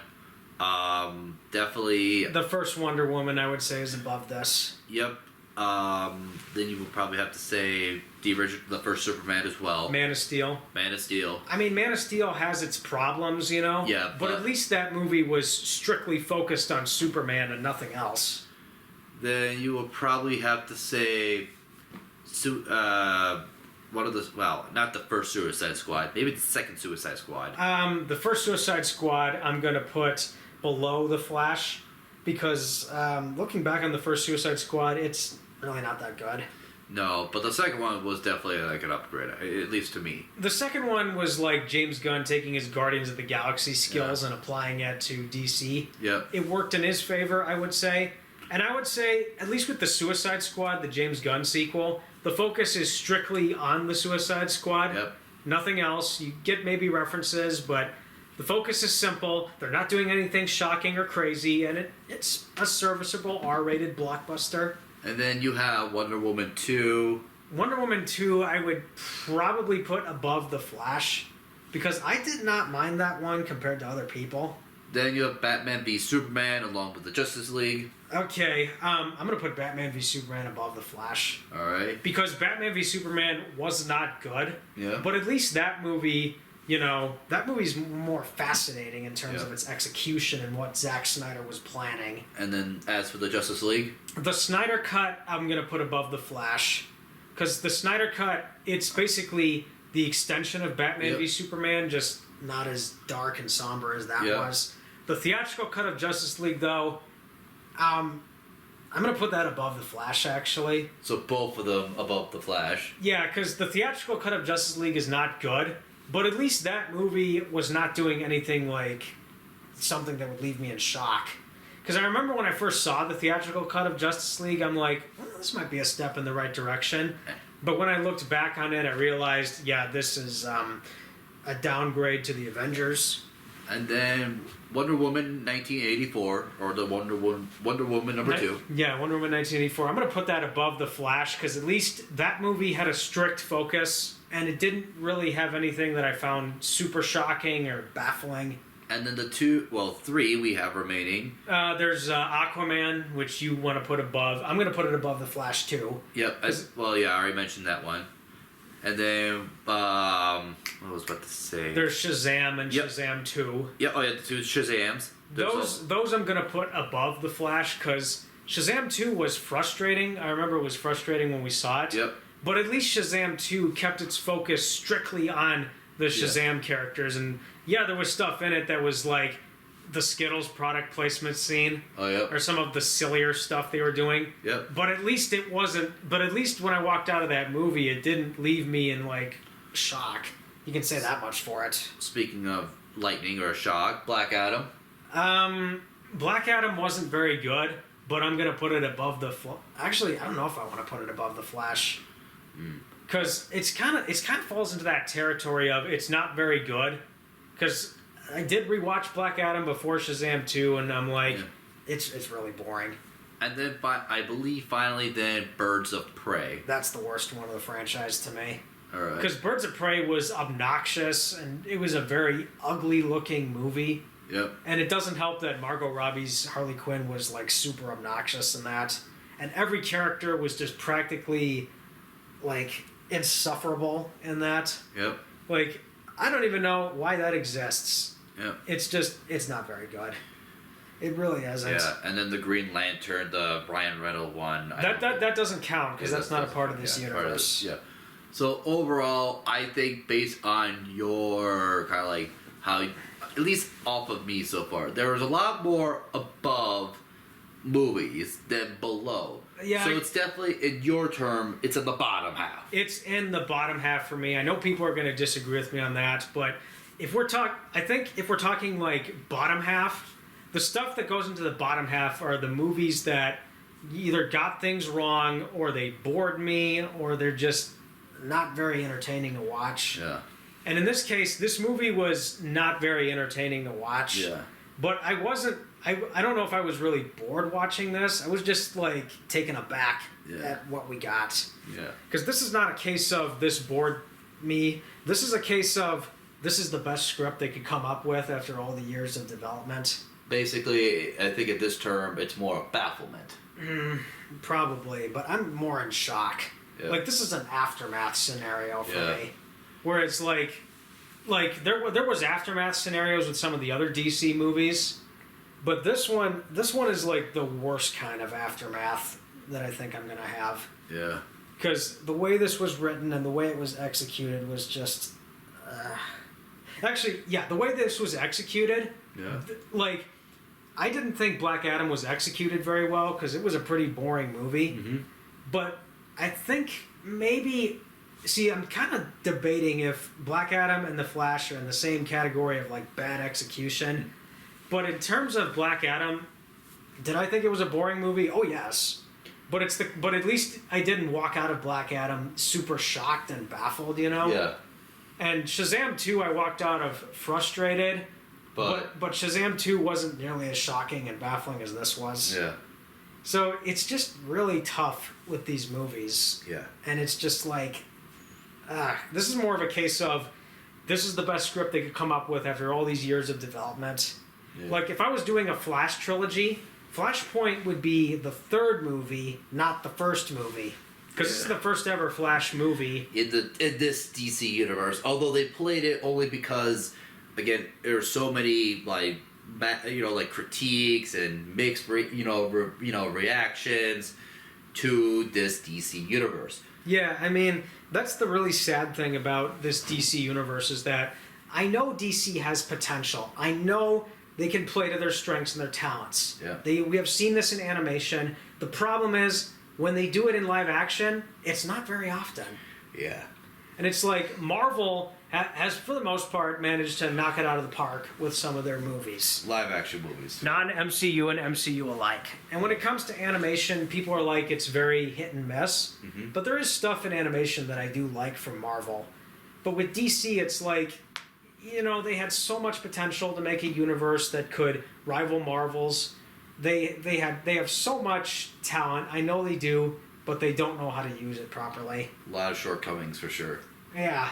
[SPEAKER 2] Definitely.
[SPEAKER 1] The first Wonder Woman, I would say, is above this.
[SPEAKER 2] Yep. Then you would probably have to say the first Superman as well.
[SPEAKER 1] Man of Steel.
[SPEAKER 2] Man of Steel.
[SPEAKER 1] I mean, Man of Steel has its problems, you know?
[SPEAKER 2] Yeah,
[SPEAKER 1] but at least that movie was strictly focused on Superman and nothing else.
[SPEAKER 2] Then you will probably have to say... not the first Suicide Squad. Maybe the second Suicide Squad.
[SPEAKER 1] The first Suicide Squad, I'm going to put below The Flash, because looking back on the first Suicide Squad, it's really not that good.
[SPEAKER 2] No, but the second one was definitely like an upgrade, at least to me.
[SPEAKER 1] The second one was like James Gunn taking his Guardians of the Galaxy skills and applying it to DC.
[SPEAKER 2] Yep.
[SPEAKER 1] It worked in his favor, I would say. And I would say, at least with the Suicide Squad, the James Gunn sequel, the focus is strictly on the Suicide Squad.
[SPEAKER 2] Yep.
[SPEAKER 1] Nothing else. You get maybe references, but the focus is simple. They're not doing anything shocking or crazy, and it's a serviceable R-rated blockbuster.
[SPEAKER 2] And then you have Wonder Woman 2.
[SPEAKER 1] Wonder Woman 2, I would probably put above The Flash, because I did not mind that one compared to other people.
[SPEAKER 2] Then you have Batman v Superman along with the Justice League.
[SPEAKER 1] Okay, I'm going to put Batman v Superman above The Flash.
[SPEAKER 2] Alright.
[SPEAKER 1] Because Batman v Superman was not good.
[SPEAKER 2] Yeah.
[SPEAKER 1] But at least that movie, you know, that movie's more fascinating in terms of its execution and what Zack Snyder was planning.
[SPEAKER 2] And then as for the Justice League?
[SPEAKER 1] The Snyder Cut, I'm going to put above The Flash. Because the Snyder Cut, it's basically the extension of Batman v Superman, just not as dark and somber as that was. The theatrical cut of Justice League, though, I'm going to put that above The Flash, actually.
[SPEAKER 2] So both of them above The Flash.
[SPEAKER 1] Yeah, because the theatrical cut of Justice League is not good, but at least that movie was not doing anything like something that would leave me in shock. Because I remember when I first saw the theatrical cut of Justice League, I'm like, well, this might be a step in the right direction. But when I looked back on it, I realized, yeah, this is a downgrade to the Avengers.
[SPEAKER 2] And then Wonder Woman 1984, or the Wonder Woman number 2.
[SPEAKER 1] Yeah, Wonder Woman 1984. I'm going to put that above The Flash because at least that movie had a strict focus and it didn't really have anything that I found super shocking or baffling.
[SPEAKER 2] And then the 3 we have remaining.
[SPEAKER 1] There's Aquaman, which you want to put above. I'm going to put it above The Flash too.
[SPEAKER 2] Yep. I already mentioned that one. And then, what was I about to say?
[SPEAKER 1] There's Shazam and Shazam 2.
[SPEAKER 2] Yep. Oh yeah, the 2 Shazams.
[SPEAKER 1] Those I'm going to put above The Flash because Shazam 2 was frustrating. I remember it was frustrating when we saw it.
[SPEAKER 2] Yep.
[SPEAKER 1] But at least Shazam 2 kept its focus strictly on the Shazam characters. And yeah, there was stuff in it that was like the Skittles product placement scene.
[SPEAKER 2] Oh, yeah.
[SPEAKER 1] Or some of the sillier stuff they were doing.
[SPEAKER 2] Yep.
[SPEAKER 1] But at least it wasn't... But at least when I walked out of that movie, it didn't leave me in, like, shock. You can say that much for it.
[SPEAKER 2] Speaking of lightning or shock, Black Adam.
[SPEAKER 1] Black Adam wasn't very good, but I'm going to put it above the... Actually, I don't know if I want to put it above the Flash. Because it's kind of falls into that territory of it's not very good. Because I did rewatch Black Adam before Shazam 2, and I'm like, it's really boring.
[SPEAKER 2] And then I believe finally then Birds of Prey.
[SPEAKER 1] That's the worst one of the franchise to me.
[SPEAKER 2] All right.
[SPEAKER 1] Because Birds of Prey was obnoxious, and it was a very ugly-looking movie.
[SPEAKER 2] Yep.
[SPEAKER 1] And it doesn't help that Margot Robbie's Harley Quinn was like super obnoxious in that, and every character was just practically like insufferable in that.
[SPEAKER 2] Yep.
[SPEAKER 1] Like, I don't even know why that exists.
[SPEAKER 2] Yep.
[SPEAKER 1] It's not very good. It really isn't.
[SPEAKER 2] Yeah, and then the Green Lantern, the Ryan Reynolds one.
[SPEAKER 1] That doesn't count because that's not a part of this universe.
[SPEAKER 2] So overall, I think based on your kind of like how, at least off of me so far, there was a lot more above movies than below.
[SPEAKER 1] Yeah.
[SPEAKER 2] So it's definitely, in your term, it's in the bottom half.
[SPEAKER 1] It's in the bottom half for me. I know people are going to disagree with me on that, but if we're talking like bottom half, the stuff that goes into the bottom half are the movies that either got things wrong, or they bored me, or they're just not very entertaining to watch.
[SPEAKER 2] Yeah.
[SPEAKER 1] And in this case, this movie was not very entertaining to watch.
[SPEAKER 2] Yeah.
[SPEAKER 1] But I wasn't... I don't know if I was really bored watching this. I was just, like, taken aback at what we got.
[SPEAKER 2] Yeah. Because
[SPEAKER 1] this is not a case of this bored me. This is a case of this is the best script they could come up with after all the years of development.
[SPEAKER 2] Basically, I think at this term, it's more bafflement.
[SPEAKER 1] Probably, but I'm more in shock. Yeah. Like, this is an aftermath scenario for me. Where it's like there was aftermath scenarios with some of the other DC movies, but this one is like the worst kind of aftermath that I think I'm gonna have. Yeah. Because the way this was written and the way it was executed was just, the way this was executed. Yeah. Like, I didn't think Black Adam was executed very well because it was a pretty boring movie. Mm-hmm. But I think maybe. See, I'm kind of debating if Black Adam and The Flash are in the same category of, like, bad execution. But in terms of Black Adam, did I think it was a boring movie? Oh, yes. But at least I didn't walk out of Black Adam super shocked and baffled, you know? Yeah. And Shazam 2, I walked out of frustrated. But Shazam 2 wasn't nearly as shocking and baffling as this was. Yeah. So it's just really tough with these movies. Yeah. And it's just like... this is more of a case of this is the best script they could come up with after all these years of development. Yeah. Like, if I was doing a Flash trilogy, Flashpoint would be the third movie, not the first movie. Because this is the first ever Flash movie.
[SPEAKER 2] In this DC universe. Although they played it only because, again, there are so many, like critiques and mixed, reactions to this DC universe.
[SPEAKER 1] Yeah, I mean, that's the really sad thing about this DC universe is that I know DC has potential. I know they can play to their strengths and their talents. Yeah. We have seen this in animation. The problem is, when they do it in live action, it's not very often. Yeah. And it's like Marvel has for the most part managed to knock it out of the park with some of their movies.
[SPEAKER 2] Live action movies.
[SPEAKER 1] Non-MCU and MCU alike. And when it comes to animation, people are like, it's very hit and miss.
[SPEAKER 2] Mm-hmm.
[SPEAKER 1] But there is stuff in animation that I do like from Marvel. But with DC, it's like, you know, they had so much potential to make a universe that could rival Marvel's. They have so much talent. I know they do, but they don't know how to use it properly.
[SPEAKER 2] A lot of shortcomings for sure.
[SPEAKER 1] Yeah.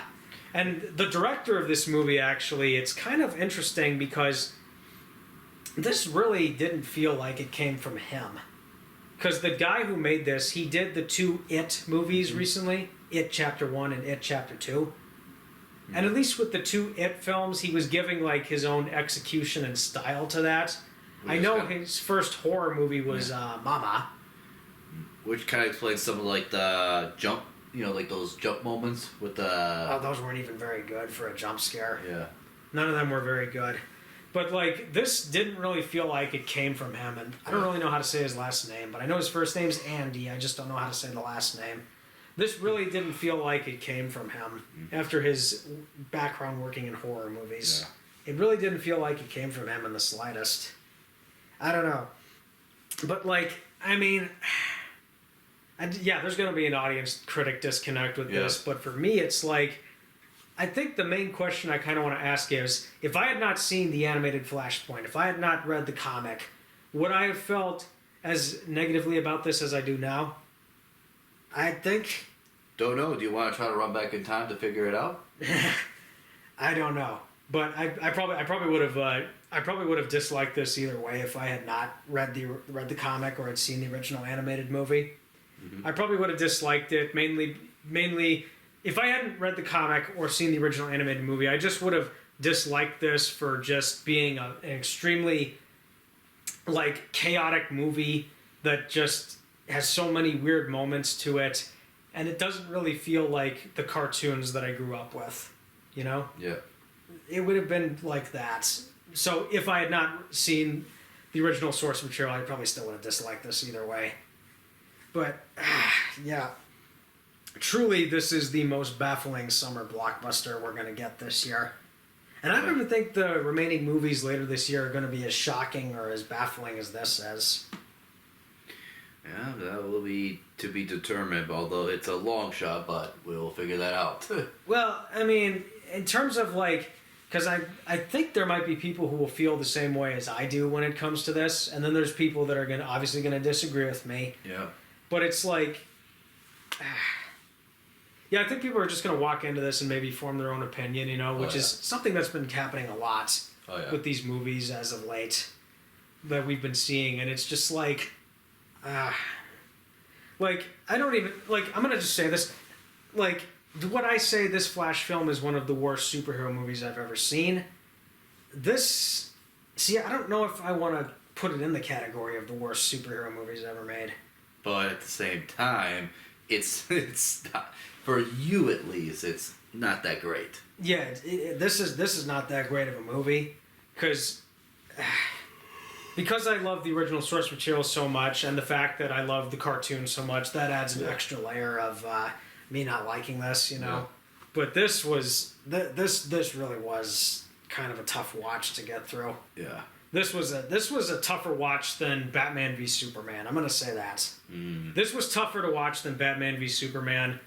[SPEAKER 1] And the director of this movie, actually, it's kind of interesting because this really didn't feel like it came from him. Because the guy who made this, he did the 2 It movies recently, It Chapter 1 and It Chapter 2. And at least with the 2 It films, he was giving like his own execution and style to that. I know his first horror movie was Mama.
[SPEAKER 2] Which kind of explains some of like the jump, you know, like those jump moments with the...
[SPEAKER 1] Oh, those weren't even very good for a jump scare.
[SPEAKER 2] Yeah.
[SPEAKER 1] None of them were very good. But, like, this didn't really feel like it came from him. And I don't really know how to say his last name, but I know his first name's Andy. I just don't know how to say the last name. This really didn't feel like it came from him after his background working in horror movies. Yeah. It really didn't feel like it came from him in the slightest. I don't know. But, like, I mean... yeah, there's going to be an audience critic disconnect with this, but for me, it's like, I think the main question I kind of want to ask is, if I had not seen the animated Flashpoint, if I had not read the comic, would I have felt as negatively about this as I do now? I think...
[SPEAKER 2] Don't know. Do you want to try to run back in time to figure it out?
[SPEAKER 1] I don't know, but I probably would have disliked this either way if I had not read the comic or had seen the original animated movie. I probably would have disliked it, mainly if I hadn't read the comic or seen the original animated movie, I just would have disliked this for just being an extremely, like, chaotic movie that just has so many weird moments to it, and it doesn't really feel like the cartoons that I grew up with, you know?
[SPEAKER 2] Yeah.
[SPEAKER 1] It would have been like that. So if I had not seen the original source material, I probably still would have disliked this either way. But, yeah, truly this is the most baffling summer blockbuster we're going to get this year. And I don't even think the remaining movies later this year are going to be as shocking or as baffling as this is.
[SPEAKER 2] Yeah, that will be to be determined, although it's a long shot, but we'll figure that out.
[SPEAKER 1] Well, I mean, in terms of like... Because I think there might be people who will feel the same way as I do when it comes to this. And then there's people that are obviously going to disagree with me.
[SPEAKER 2] Yeah.
[SPEAKER 1] But it's like, yeah, I think people are just going to walk into this and maybe form their own opinion, you know, which is something that's been happening a lot with these movies as of late that we've been seeing. And it's just like, I don't even, like, I'm going to just say this, like, when I say this Flash film is one of the worst superhero movies I've ever seen, I don't know if I want to put it in the category of the worst superhero movies ever made.
[SPEAKER 2] But at the same time, it's not, for you at least, it's not that great.
[SPEAKER 1] Yeah, this is not that great of a movie because I love the original source material so much, and the fact that I love the cartoon so much, that adds an extra layer of me not liking this, you know. Yeah. But this really was kind of a tough watch to get through.
[SPEAKER 2] Yeah.
[SPEAKER 1] This was a tougher watch than Batman v Superman. I'm gonna say that. This was tougher to watch than Batman v Superman.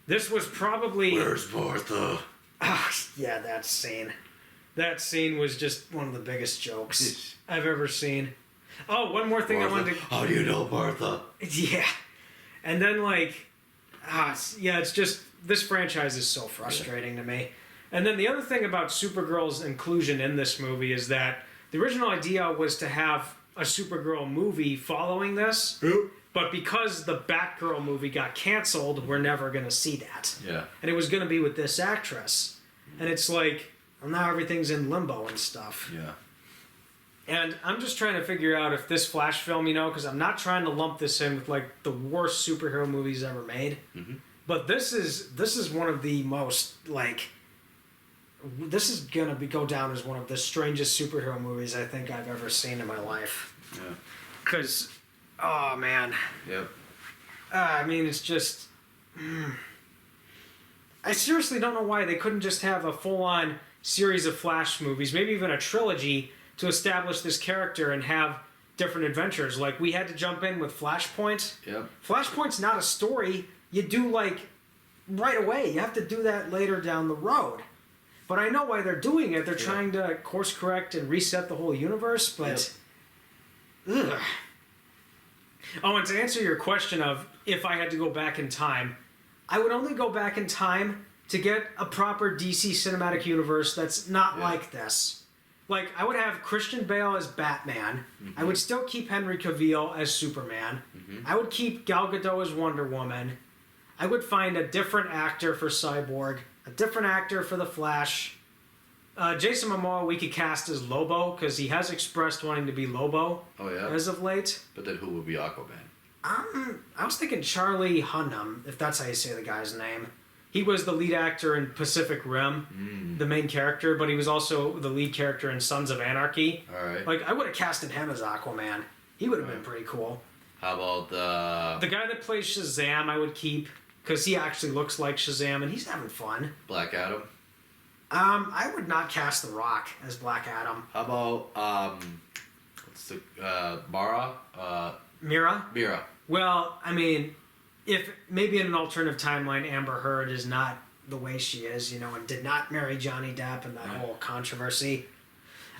[SPEAKER 1] This was probably...
[SPEAKER 2] Where's Martha?
[SPEAKER 1] Oh, yeah, that scene. That scene was just one of the biggest jokes I've ever seen. Oh, one more thing
[SPEAKER 2] Martha.
[SPEAKER 1] I wanted to...
[SPEAKER 2] How do you know Martha?
[SPEAKER 1] Yeah. And then, like... it's just... This franchise is so frustrating to me. And then the other thing about Supergirl's inclusion in this movie is that the original idea was to have a Supergirl movie following this, but because the Batgirl movie got canceled, we're never going to see that.
[SPEAKER 2] Yeah.
[SPEAKER 1] And it was going to be with this actress. And it's like, well, now everything's in limbo and stuff.
[SPEAKER 2] Yeah.
[SPEAKER 1] And I'm just trying to figure out if this Flash film, you know, because I'm not trying to lump this in with, like, the worst superhero movies ever made. Mm-hmm. But this is one of the most, like... This is going to go down as one of the strangest superhero movies I think I've ever seen in my life.
[SPEAKER 2] Yeah.
[SPEAKER 1] Because, oh, man.
[SPEAKER 2] Yep.
[SPEAKER 1] I mean, it's just... I seriously don't know why they couldn't just have a full-on series of Flash movies, maybe even a trilogy, to establish this character and have different adventures. Like, we had to jump in with Flashpoint.
[SPEAKER 2] Yep.
[SPEAKER 1] Flashpoint's not a story you do, like, right away. You have to do that later down the road. But I know why they're doing it. They're trying to course correct and reset the whole universe, but... Ugh. Oh, and to answer your question of if I had to go back in time, I would only go back in time to get a proper DC cinematic universe that's not like this. Like, I would have Christian Bale as Batman. I would still keep Henry Cavill as Superman. I would keep Gal Gadot as Wonder Woman. I would find a different actor for Cyborg, a different actor for The Flash. Jason Momoa we could cast as Lobo, because he has expressed wanting to be Lobo as of late.
[SPEAKER 2] But then who would be Aquaman?
[SPEAKER 1] I was thinking Charlie Hunnam, if that's how you say the guy's name. He was the lead actor in Pacific Rim, the main character, but he was also the lead character in Sons of Anarchy.
[SPEAKER 2] Alright.
[SPEAKER 1] Like, I would have casted him as Aquaman. He would have been pretty cool.
[SPEAKER 2] How about
[SPEAKER 1] the guy that plays Shazam I would keep, because he actually looks like Shazam, and he's having fun.
[SPEAKER 2] Black Adam?
[SPEAKER 1] I would not cast The Rock as Black Adam.
[SPEAKER 2] How about, what's the, Mara?
[SPEAKER 1] Mira?
[SPEAKER 2] Mira.
[SPEAKER 1] Well, I mean, if maybe in an alternative timeline, Amber Heard is not the way she is, you know, and did not marry Johnny Depp and that whole controversy.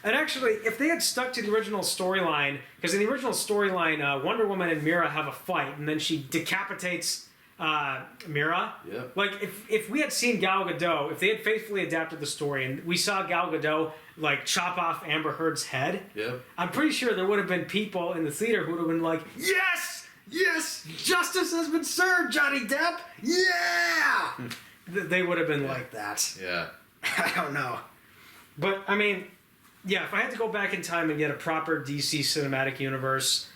[SPEAKER 1] And actually, if they had stuck to the original storyline, because in the original storyline, Wonder Woman and Mira have a fight, and then she decapitates Mira.
[SPEAKER 2] Yeah.
[SPEAKER 1] Like, if we had seen Gal Gadot, if they had faithfully adapted the story, and we saw Gal Gadot, like, chop off Amber Heard's head, I'm pretty sure there would have been people in the theater who would have been like, yes! Yes! Justice has been served, Johnny Depp! Yeah! They would have been like that.
[SPEAKER 2] Yeah.
[SPEAKER 1] I don't know. But, I mean, yeah, if I had to go back in time and get a proper DC cinematic universe,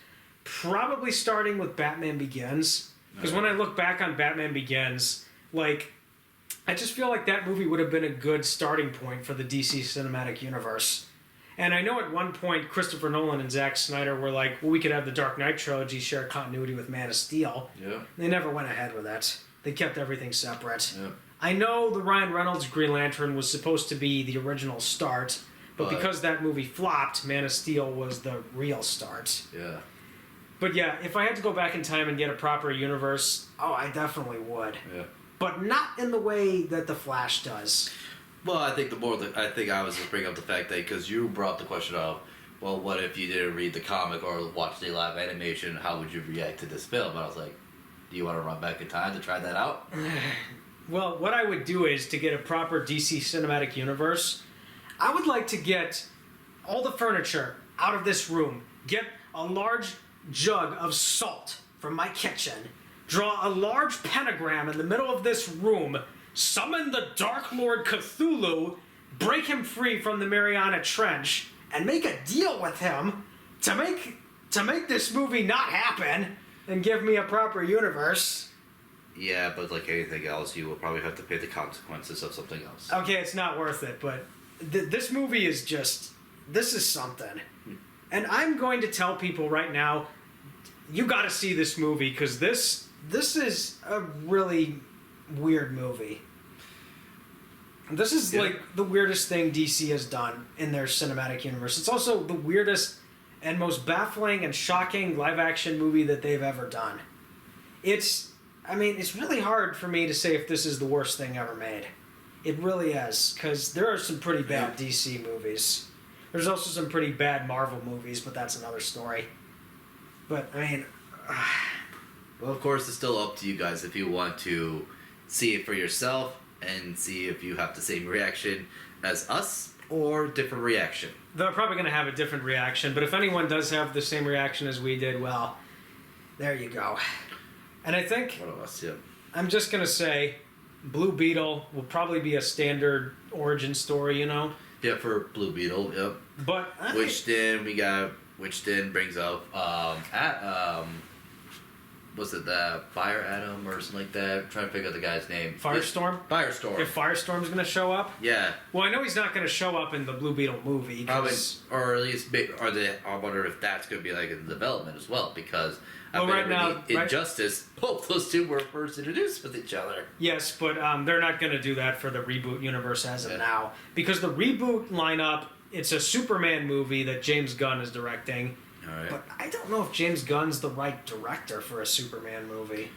[SPEAKER 1] probably starting with Batman Begins. Because when I look back on Batman Begins, like, I just feel like that movie would have been a good starting point for the DC cinematic universe. And I know at one point Christopher Nolan and Zack Snyder were like, well, we could have the Dark Knight trilogy share continuity with Man of Steel.
[SPEAKER 2] Yeah.
[SPEAKER 1] They never went ahead with that. They kept everything separate.
[SPEAKER 2] Yeah.
[SPEAKER 1] I know the Ryan Reynolds Green Lantern was supposed to be the original start, but because that movie flopped, Man of Steel was the real start.
[SPEAKER 2] Yeah.
[SPEAKER 1] But yeah, if I had to go back in time and get a proper universe, I definitely would.
[SPEAKER 2] Yeah.
[SPEAKER 1] But not in the way that The Flash does.
[SPEAKER 2] Well, I think I think I was just bringing up the fact that because you brought the question of, well, what if you didn't read the comic or watch the live animation? How would you react to this film? And I was like, do you want to run back in time to try that out?
[SPEAKER 1] Well, what I would do is to get a proper DC cinematic universe, I would like to get all the furniture out of this room, get a large jug of salt from my kitchen, draw a large pentagram in the middle of this room, summon the Dark Lord Cthulhu, break him free from the Mariana Trench, and make a deal with him to make this movie not happen and give me a proper universe.
[SPEAKER 2] Yeah, but like anything else, you will probably have to pay the consequences of something else.
[SPEAKER 1] Okay, it's not worth it, but this movie is just... This is something. And I'm going to tell people right now, you gotta see this movie, because this is a really weird movie. This is like the weirdest thing DC has done in their cinematic universe. It's also the weirdest and most baffling and shocking live-action movie that they've ever done. It's really hard for me to say if this is the worst thing ever made. It really is, because there are some pretty bad DC movies. There's also some pretty bad Marvel movies, but that's another story. But, I mean...
[SPEAKER 2] Well, of course, it's still up to you guys if you want to see it for yourself and see if you have the same reaction as us or different reaction.
[SPEAKER 1] They're probably going to have a different reaction, but if anyone does have the same reaction as we did, well, there you go. And I think...
[SPEAKER 2] One of us, yeah.
[SPEAKER 1] I'm just going to say Blue Beetle will probably be a standard origin story, you know?
[SPEAKER 2] Yeah, for Blue Beetle, yep.
[SPEAKER 1] But...
[SPEAKER 2] Which then brings up was it the Fire Atom or something like that? I'm trying to figure out the guy's name.
[SPEAKER 1] Firestorm?
[SPEAKER 2] Firestorm.
[SPEAKER 1] If Firestorm's going to show up?
[SPEAKER 2] Yeah.
[SPEAKER 1] Well, I know he's not going to show up in the Blue Beetle movie.
[SPEAKER 2] Probably, or at least, I wonder if that's going to be like in development as well, because
[SPEAKER 1] right now,
[SPEAKER 2] Injustice, both those two were first introduced with each other.
[SPEAKER 1] Yes, but they're not going to do that for the reboot universe as of now, because the reboot lineup, it's a Superman movie that James Gunn is directing.
[SPEAKER 2] All right.
[SPEAKER 1] But I don't know if James Gunn's the right director for a Superman movie.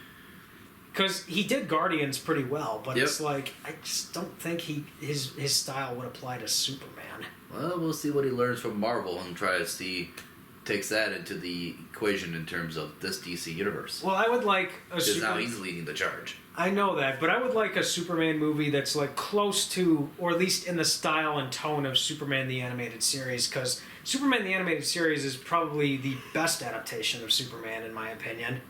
[SPEAKER 1] Because he did Guardians pretty well, but it's like, I just don't think his style would apply to Superman.
[SPEAKER 2] Well, we'll see what he learns from Marvel and try to see, takes that into the equation in terms of this DC universe.
[SPEAKER 1] Well, I would like a
[SPEAKER 2] because now he's leading the charge.
[SPEAKER 1] I know that, but I would like a Superman movie that's like close to, or at least in the style and tone of Superman the Animated Series, because Superman the Animated Series is probably the best adaptation of Superman, in my opinion.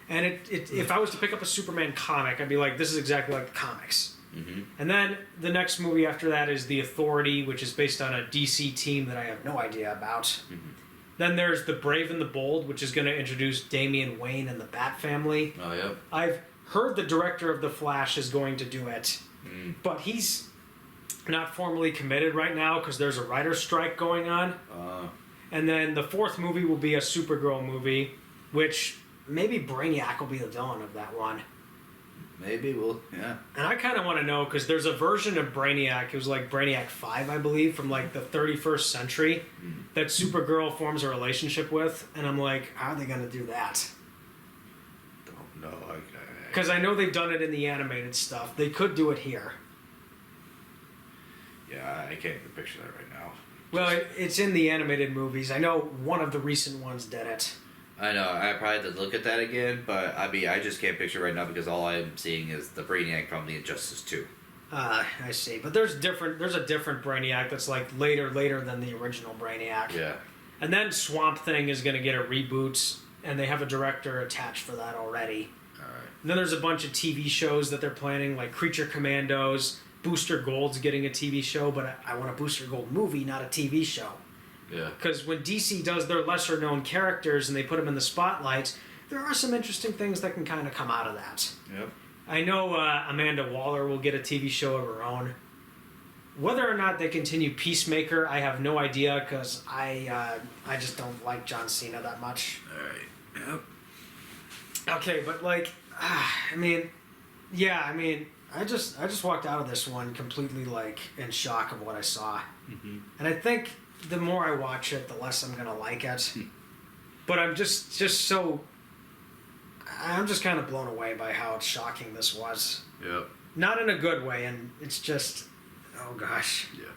[SPEAKER 1] And if I was to pick up a Superman comic, I'd be like, this is exactly like the comics.
[SPEAKER 2] Mm-hmm.
[SPEAKER 1] And then the next movie after that is The Authority, which is based on a DC team that I have no idea about.
[SPEAKER 2] Mm-hmm.
[SPEAKER 1] Then there's The Brave and the Bold, which is going to introduce Damian Wayne and the Bat Family.
[SPEAKER 2] Oh, yeah.
[SPEAKER 1] I've heard the director of The Flash is going to do it, but he's not formally committed right now because there's a writer's strike going on. And then the fourth movie will be a Supergirl movie, which maybe Brainiac will be the villain of that one.
[SPEAKER 2] Maybe yeah.
[SPEAKER 1] And I kind of want to know because there's a version of Brainiac, it was like Brainiac 5, I believe, from like the 31st century that Supergirl forms a relationship with. And I'm like, how are they going to do that?
[SPEAKER 2] Don't know.
[SPEAKER 1] Because I know they've done it in the animated stuff. They could do it here.
[SPEAKER 2] Yeah, I can't even picture that right now.
[SPEAKER 1] Well, it's in the animated movies. I know one of the recent ones did it.
[SPEAKER 2] I know. I probably have to look at that again, but I mean, I just can't picture right now because all I'm seeing is the Brainiac from the Injustice 2.
[SPEAKER 1] I see. But there's a different Brainiac that's like later than the original Brainiac.
[SPEAKER 2] Yeah.
[SPEAKER 1] And then Swamp Thing is going to get a reboot, and they have a director attached for that already. And then there's a bunch of TV shows that they're planning, like Creature Commandos. Booster Gold's getting a TV show, but I want a Booster Gold movie, not a TV show.
[SPEAKER 2] Yeah.
[SPEAKER 1] Because when DC does their lesser-known characters and they put them in the spotlight, there are some interesting things that can kind of come out of that.
[SPEAKER 2] Yep.
[SPEAKER 1] I know Amanda Waller will get a TV show of her own. Whether or not they continue Peacemaker, I have no idea, because I just don't like John Cena that much.
[SPEAKER 2] All right. Yep.
[SPEAKER 1] Okay, but like, I just walked out of this one completely like in shock of what I saw.
[SPEAKER 2] Mm-hmm.
[SPEAKER 1] And I think the more I watch it, the less I'm gonna like it. But I'm just kind of blown away by how shocking this was.
[SPEAKER 2] Yep.
[SPEAKER 1] Not in a good way, and it's just, oh gosh.
[SPEAKER 2] Yeah.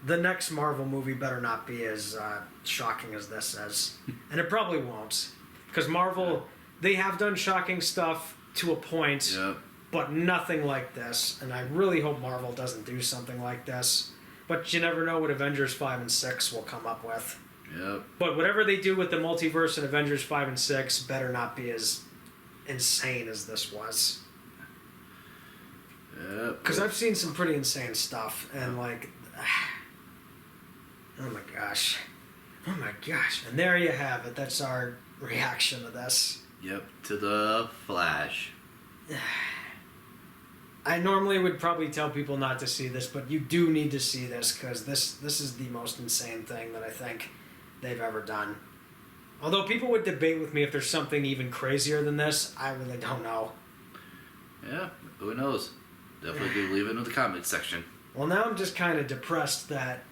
[SPEAKER 1] The next Marvel movie better not be as shocking as this is. And it probably won't. Because Marvel, they have done shocking stuff to a point, but nothing like this. And I really hope Marvel doesn't do something like this. But you never know what Avengers 5 and 6 will come up with.
[SPEAKER 2] Yep.
[SPEAKER 1] But whatever they do with the multiverse in Avengers 5 and 6 better not be as insane as this was.
[SPEAKER 2] Yep.
[SPEAKER 1] Because I've seen some pretty insane stuff. And like, oh my gosh. And there you have it. That's our reaction to this.
[SPEAKER 2] Yep, to the Flash.
[SPEAKER 1] I normally would probably tell people not to see this, but you do need to see this because this is the most insane thing that I think they've ever done. Although people would debate with me if there's something even crazier than this, I really don't know.
[SPEAKER 2] Yeah, who knows? Definitely do leave it in the comments section.
[SPEAKER 1] Well, now I'm just kind of depressed that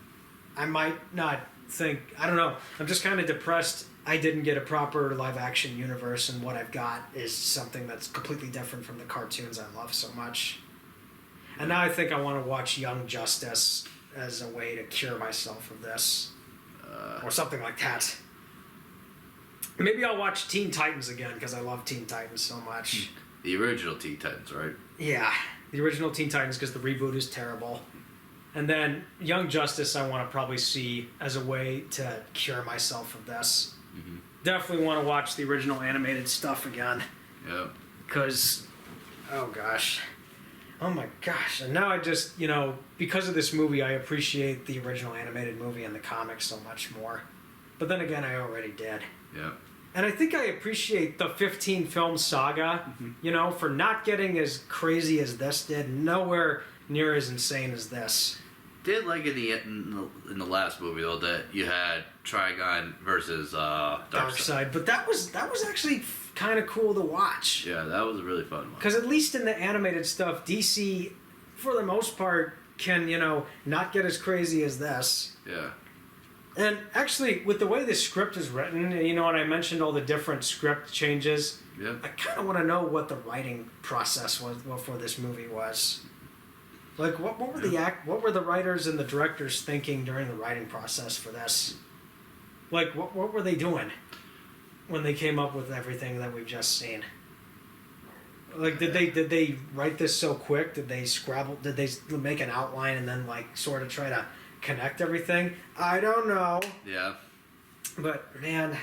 [SPEAKER 1] I might not think... I don't know. I'm just kind of depressed I didn't get a proper live-action universe, and what I've got is something that's completely different from the cartoons I love so much. And now I think I want to watch Young Justice as a way to cure myself of this. Or something like that. Maybe I'll watch Teen Titans again, because I love Teen Titans so much.
[SPEAKER 2] The original Teen Titans, right?
[SPEAKER 1] Yeah, the original Teen Titans, because the reboot is terrible. And then Young Justice I want to probably see as a way to cure myself of this.
[SPEAKER 2] Mm-hmm.
[SPEAKER 1] Definitely want to watch the original animated stuff again.
[SPEAKER 2] Yep.
[SPEAKER 1] Because, oh gosh. Oh my gosh. And now I just, because of this movie, I appreciate the original animated movie and the comics so much more. But then again, I already did.
[SPEAKER 2] Yep.
[SPEAKER 1] And I think I appreciate the 15 film saga, for not getting as crazy as this did, nowhere near as insane as this.
[SPEAKER 2] Did like in the last movie though that you had Trigon versus Darkseid.
[SPEAKER 1] But that was actually kind of cool to watch.
[SPEAKER 2] Yeah, that was a really fun one.
[SPEAKER 1] Because at least in the animated stuff, DC, for the most part, can not get as crazy as this.
[SPEAKER 2] Yeah.
[SPEAKER 1] And actually, with the way the script is written, and I mentioned all the different script changes.
[SPEAKER 2] Yeah.
[SPEAKER 1] I kind of want to know what the writing process was for this movie was. Like, what were the writers and the directors thinking during the writing process for this? Like, what were they doing when they came up with everything that we've just seen? Like, did they write this so quick? Did they scrabble? Did they make an outline and then sort of try to connect everything? I don't know.
[SPEAKER 2] Yeah.
[SPEAKER 1] But man,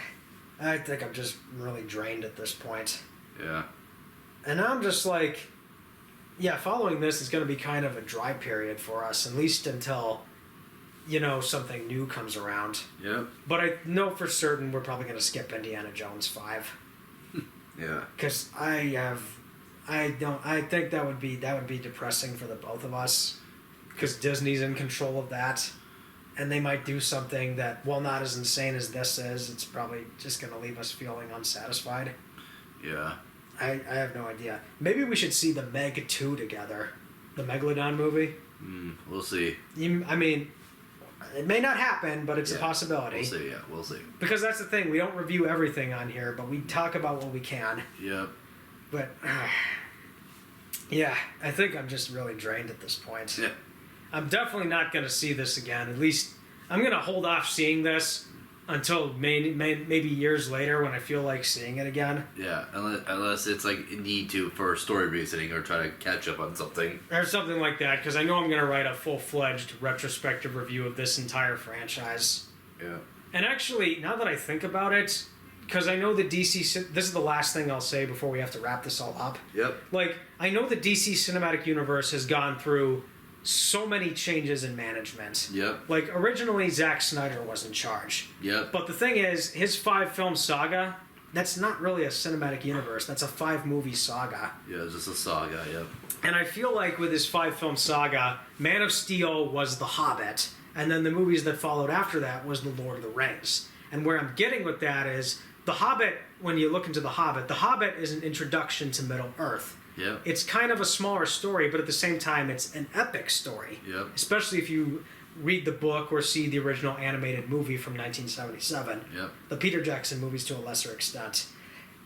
[SPEAKER 1] I think I'm just really drained at this point.
[SPEAKER 2] Yeah.
[SPEAKER 1] And I'm just like, following this is going to be kind of a dry period for us, at least until, something new comes around.
[SPEAKER 2] Yeah.
[SPEAKER 1] But I know for certain we're probably going to skip Indiana Jones 5.
[SPEAKER 2] Yeah.
[SPEAKER 1] Because I think that would be depressing for the both of us. Because Disney's in control of that. And they might do something that, while not as insane as this is, it's probably just going to leave us feeling unsatisfied.
[SPEAKER 2] Yeah.
[SPEAKER 1] I have no idea. Maybe we should see the Meg 2 together. The Megalodon movie.
[SPEAKER 2] We'll see.
[SPEAKER 1] I mean, it may not happen, but it's a possibility.
[SPEAKER 2] We'll see, we'll see.
[SPEAKER 1] Because that's the thing. We don't review everything on here, but we talk about what we can.
[SPEAKER 2] Yep.
[SPEAKER 1] But, I think I'm just really drained at this point.
[SPEAKER 2] Yeah.
[SPEAKER 1] I'm definitely not going to see this again. At least I'm going to hold off seeing this until maybe years later when I feel like seeing it again.
[SPEAKER 2] Yeah, unless it's like a need to for story reasoning or try to catch up on something.
[SPEAKER 1] Or something like that, because I know I'm going to write a full-fledged retrospective review of this entire franchise.
[SPEAKER 2] Yeah.
[SPEAKER 1] And actually, now that I think about it, because I know the DC... This is the last thing I'll say before we have to wrap this all up.
[SPEAKER 2] Yep.
[SPEAKER 1] I know the DC Cinematic Universe has gone through so many changes in management.
[SPEAKER 2] Yep.
[SPEAKER 1] Originally, Zack Snyder was in charge.
[SPEAKER 2] Yep.
[SPEAKER 1] But the thing is, his 5-film saga, that's not really a cinematic universe. That's a 5-movie saga.
[SPEAKER 2] Yeah, it's just a saga, yep.
[SPEAKER 1] And I feel like with his 5-film saga, Man of Steel was The Hobbit, and then the movies that followed after that was The Lord of the Rings. And where I'm getting with that is, The Hobbit, when you look into The Hobbit is an introduction to Middle-earth.
[SPEAKER 2] Yep.
[SPEAKER 1] It's kind of a smaller story, but at the same time, it's an epic story.
[SPEAKER 2] Yep.
[SPEAKER 1] Especially if you read the book or see the original animated movie from 1977.
[SPEAKER 2] Yep.
[SPEAKER 1] The Peter Jackson movies to a lesser extent.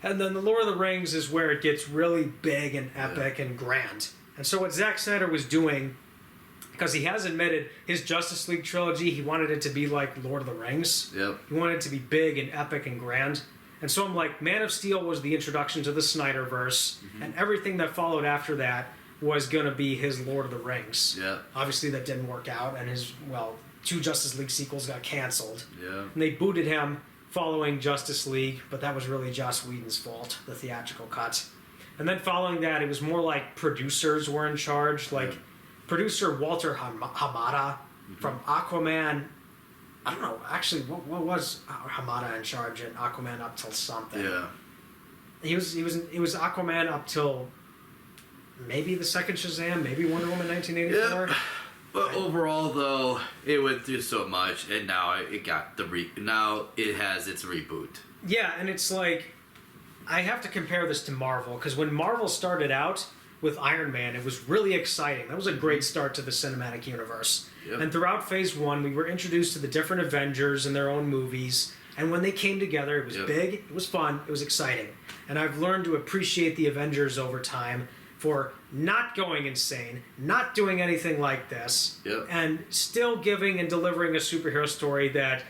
[SPEAKER 1] And then The Lord of the Rings is where it gets really big and epic and grand. And so what Zack Snyder was doing, because he has admitted his Justice League trilogy, he wanted it to be like Lord of the Rings.
[SPEAKER 2] Yep.
[SPEAKER 1] He wanted it to be big and epic and grand. And so I'm like, Man of Steel was the introduction to the Snyderverse, and everything that followed after that was going to be his Lord of the Rings.
[SPEAKER 2] Yeah.
[SPEAKER 1] Obviously that didn't work out, and his, 2 Justice League sequels got canceled.
[SPEAKER 2] Yeah.
[SPEAKER 1] And they booted him following Justice League, but that was really Joss Whedon's fault, the theatrical cut. And then following that, it was more like producers were in charge, producer Walter Hamada from Aquaman. I don't know, actually, what was Hamada in charge in Aquaman up till something?
[SPEAKER 2] Yeah.
[SPEAKER 1] It was Aquaman up till maybe the second Shazam, maybe Wonder Woman 1984.
[SPEAKER 2] Yep. But overall, though, it went through so much, and now it got now it has its reboot.
[SPEAKER 1] Yeah, and it's like, I have to compare this to Marvel, because when Marvel started out with Iron Man, it was really exciting. That was a great start to the cinematic universe.
[SPEAKER 2] Yep.
[SPEAKER 1] And throughout Phase 1, we were introduced to the different Avengers and their own movies. And when they came together, it was big, it was fun, it was exciting. And I've learned to appreciate the Avengers over time for not going insane, not doing anything like this, and still giving and delivering a superhero story that,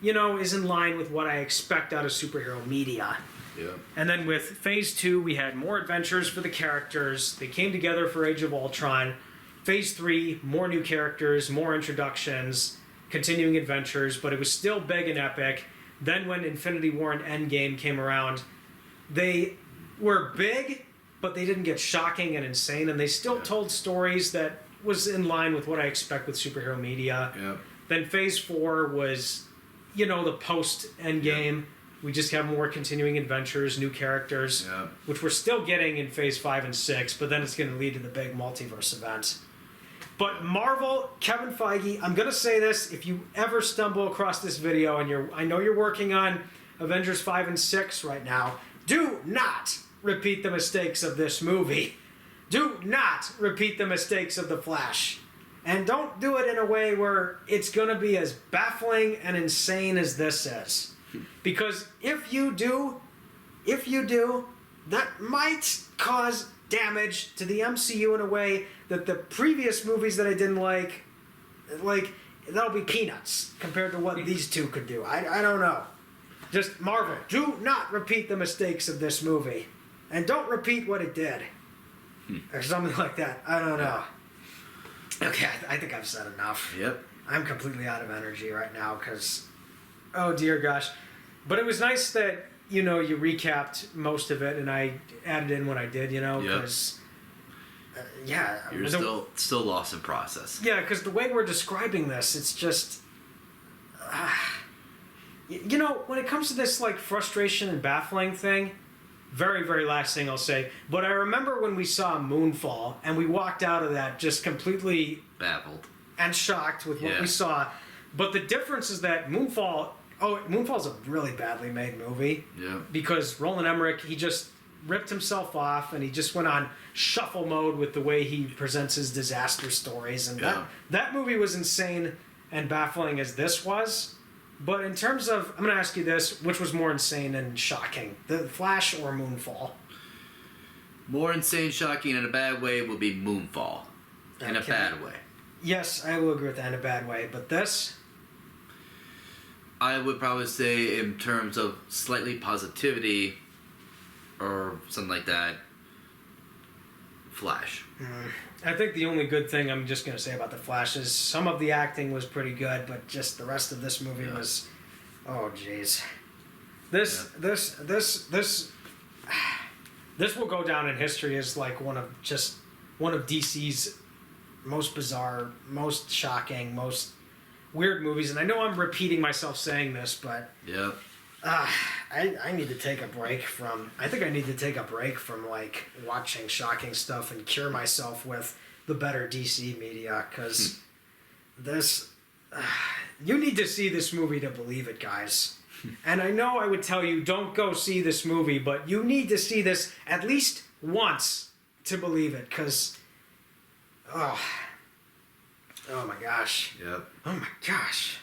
[SPEAKER 1] is in line with what I expect out of superhero media.
[SPEAKER 2] Yeah.
[SPEAKER 1] And then with Phase 2, we had more adventures for the characters. They came together for Age of Ultron. Phase 3, more new characters, more introductions, continuing adventures, but it was still big and epic. Then when Infinity War and Endgame came around, they were big, but they didn't get shocking and insane, and they still told stories that was in line with what I expect with superhero media.
[SPEAKER 2] Yeah.
[SPEAKER 1] Then Phase 4 was, the post-Endgame. We just have more continuing adventures, new characters, which we're still getting in Phase 5 and 6, but then it's going to lead to the big multiverse event. But Marvel, Kevin Feige, I'm going to say this, if you ever stumble across this video, and I know you're working on Avengers 5 and 6 right now, do not repeat the mistakes of this movie. Do not repeat the mistakes of The Flash. And don't do it in a way where it's going to be as baffling and insane as this is. Because if you do, that might cause damage to the MCU in a way that the previous movies that I didn't like, that'll be peanuts compared to what these two could do. I don't know. Just Marvel, do not repeat the mistakes of this movie. And don't repeat what it did. Or something like that. I don't know. Okay, I think I've said enough.
[SPEAKER 2] Yep.
[SPEAKER 1] I'm completely out of energy right now because, oh dear gosh. But it was nice that, you recapped most of it and I added in what I did, because,
[SPEAKER 2] You're still lost in process.
[SPEAKER 1] Yeah, because the way we're describing this, it's just, when it comes to this, frustration and baffling thing, very, very last thing I'll say. But I remember when we saw Moonfall and we walked out of that just completely
[SPEAKER 2] baffled
[SPEAKER 1] and shocked with what we saw. But the difference is that Moonfall's a really badly made movie.
[SPEAKER 2] Yeah. Because
[SPEAKER 1] Roland Emmerich, he just ripped himself off and he just went on shuffle mode with the way he presents his disaster stories. And that movie was insane and baffling as this was. But in terms of, I'm going to ask you this, which was more insane and shocking, The Flash or Moonfall?
[SPEAKER 2] More insane, shocking in a bad way would be Moonfall. In a bad way.
[SPEAKER 1] Yes, I will agree with that in a bad way. But this?
[SPEAKER 2] I would probably say in terms of slightly positivity or something like that, Flash.
[SPEAKER 1] I think the only good thing I'm just going to say about The Flash is some of the acting was pretty good, but just the rest of this movie was, oh jeez. This will go down in history as one of DC's most bizarre, most shocking, most weird movies. And I know I'm repeating myself saying this, but I need to take a break from. I think I need to take a break from watching shocking stuff and cure myself with the better DC media because this. You need to see this movie to believe it, guys. And I know I would tell you don't go see this movie, but you need to see this at least once to believe it because. Oh my gosh.
[SPEAKER 2] Yep.
[SPEAKER 1] Oh my gosh.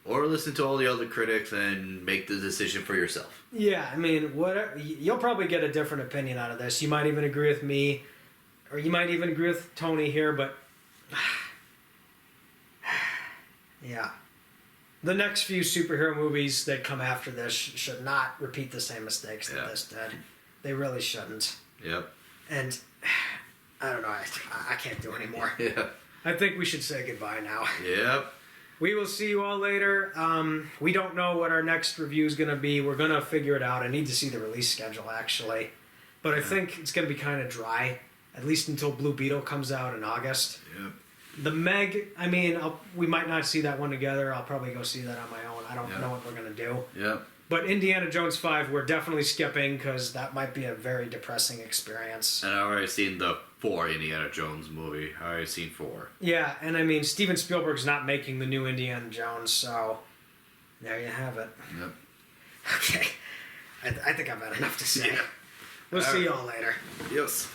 [SPEAKER 2] Or listen to all the other critics and make the decision for yourself.
[SPEAKER 1] Yeah, I mean, whatever. You'll probably get a different opinion out of this. You might even agree with me, or you might even agree with Tony here, but yeah. The next few superhero movies that come after this should not repeat the same mistakes that this did. They really shouldn't.
[SPEAKER 2] Yep.
[SPEAKER 1] And I don't know. I can't do anymore.
[SPEAKER 2] Yeah.
[SPEAKER 1] I think we should say goodbye now.
[SPEAKER 2] Yep.
[SPEAKER 1] We will see you all later. We don't know what our next review is going to be. We're going to figure it out. I need to see the release schedule, actually. But I think it's going to be kind of dry, at least until Blue Beetle comes out in August.
[SPEAKER 2] Yep.
[SPEAKER 1] The Meg, I mean, we might not see that one together. I'll probably go see that on my own. I don't know what we're going to do.
[SPEAKER 2] Yep.
[SPEAKER 1] But Indiana Jones 5, we're definitely skipping because that might be a very depressing experience.
[SPEAKER 2] And I've already seen the 4 Indiana Jones movie. I've already seen 4.
[SPEAKER 1] Yeah, and I mean, Steven Spielberg's not making the new Indiana Jones, so there you have it.
[SPEAKER 2] Yep.
[SPEAKER 1] Okay. I think I've had enough to say.
[SPEAKER 2] Yeah.
[SPEAKER 1] We'll see you all later.
[SPEAKER 2] Yes.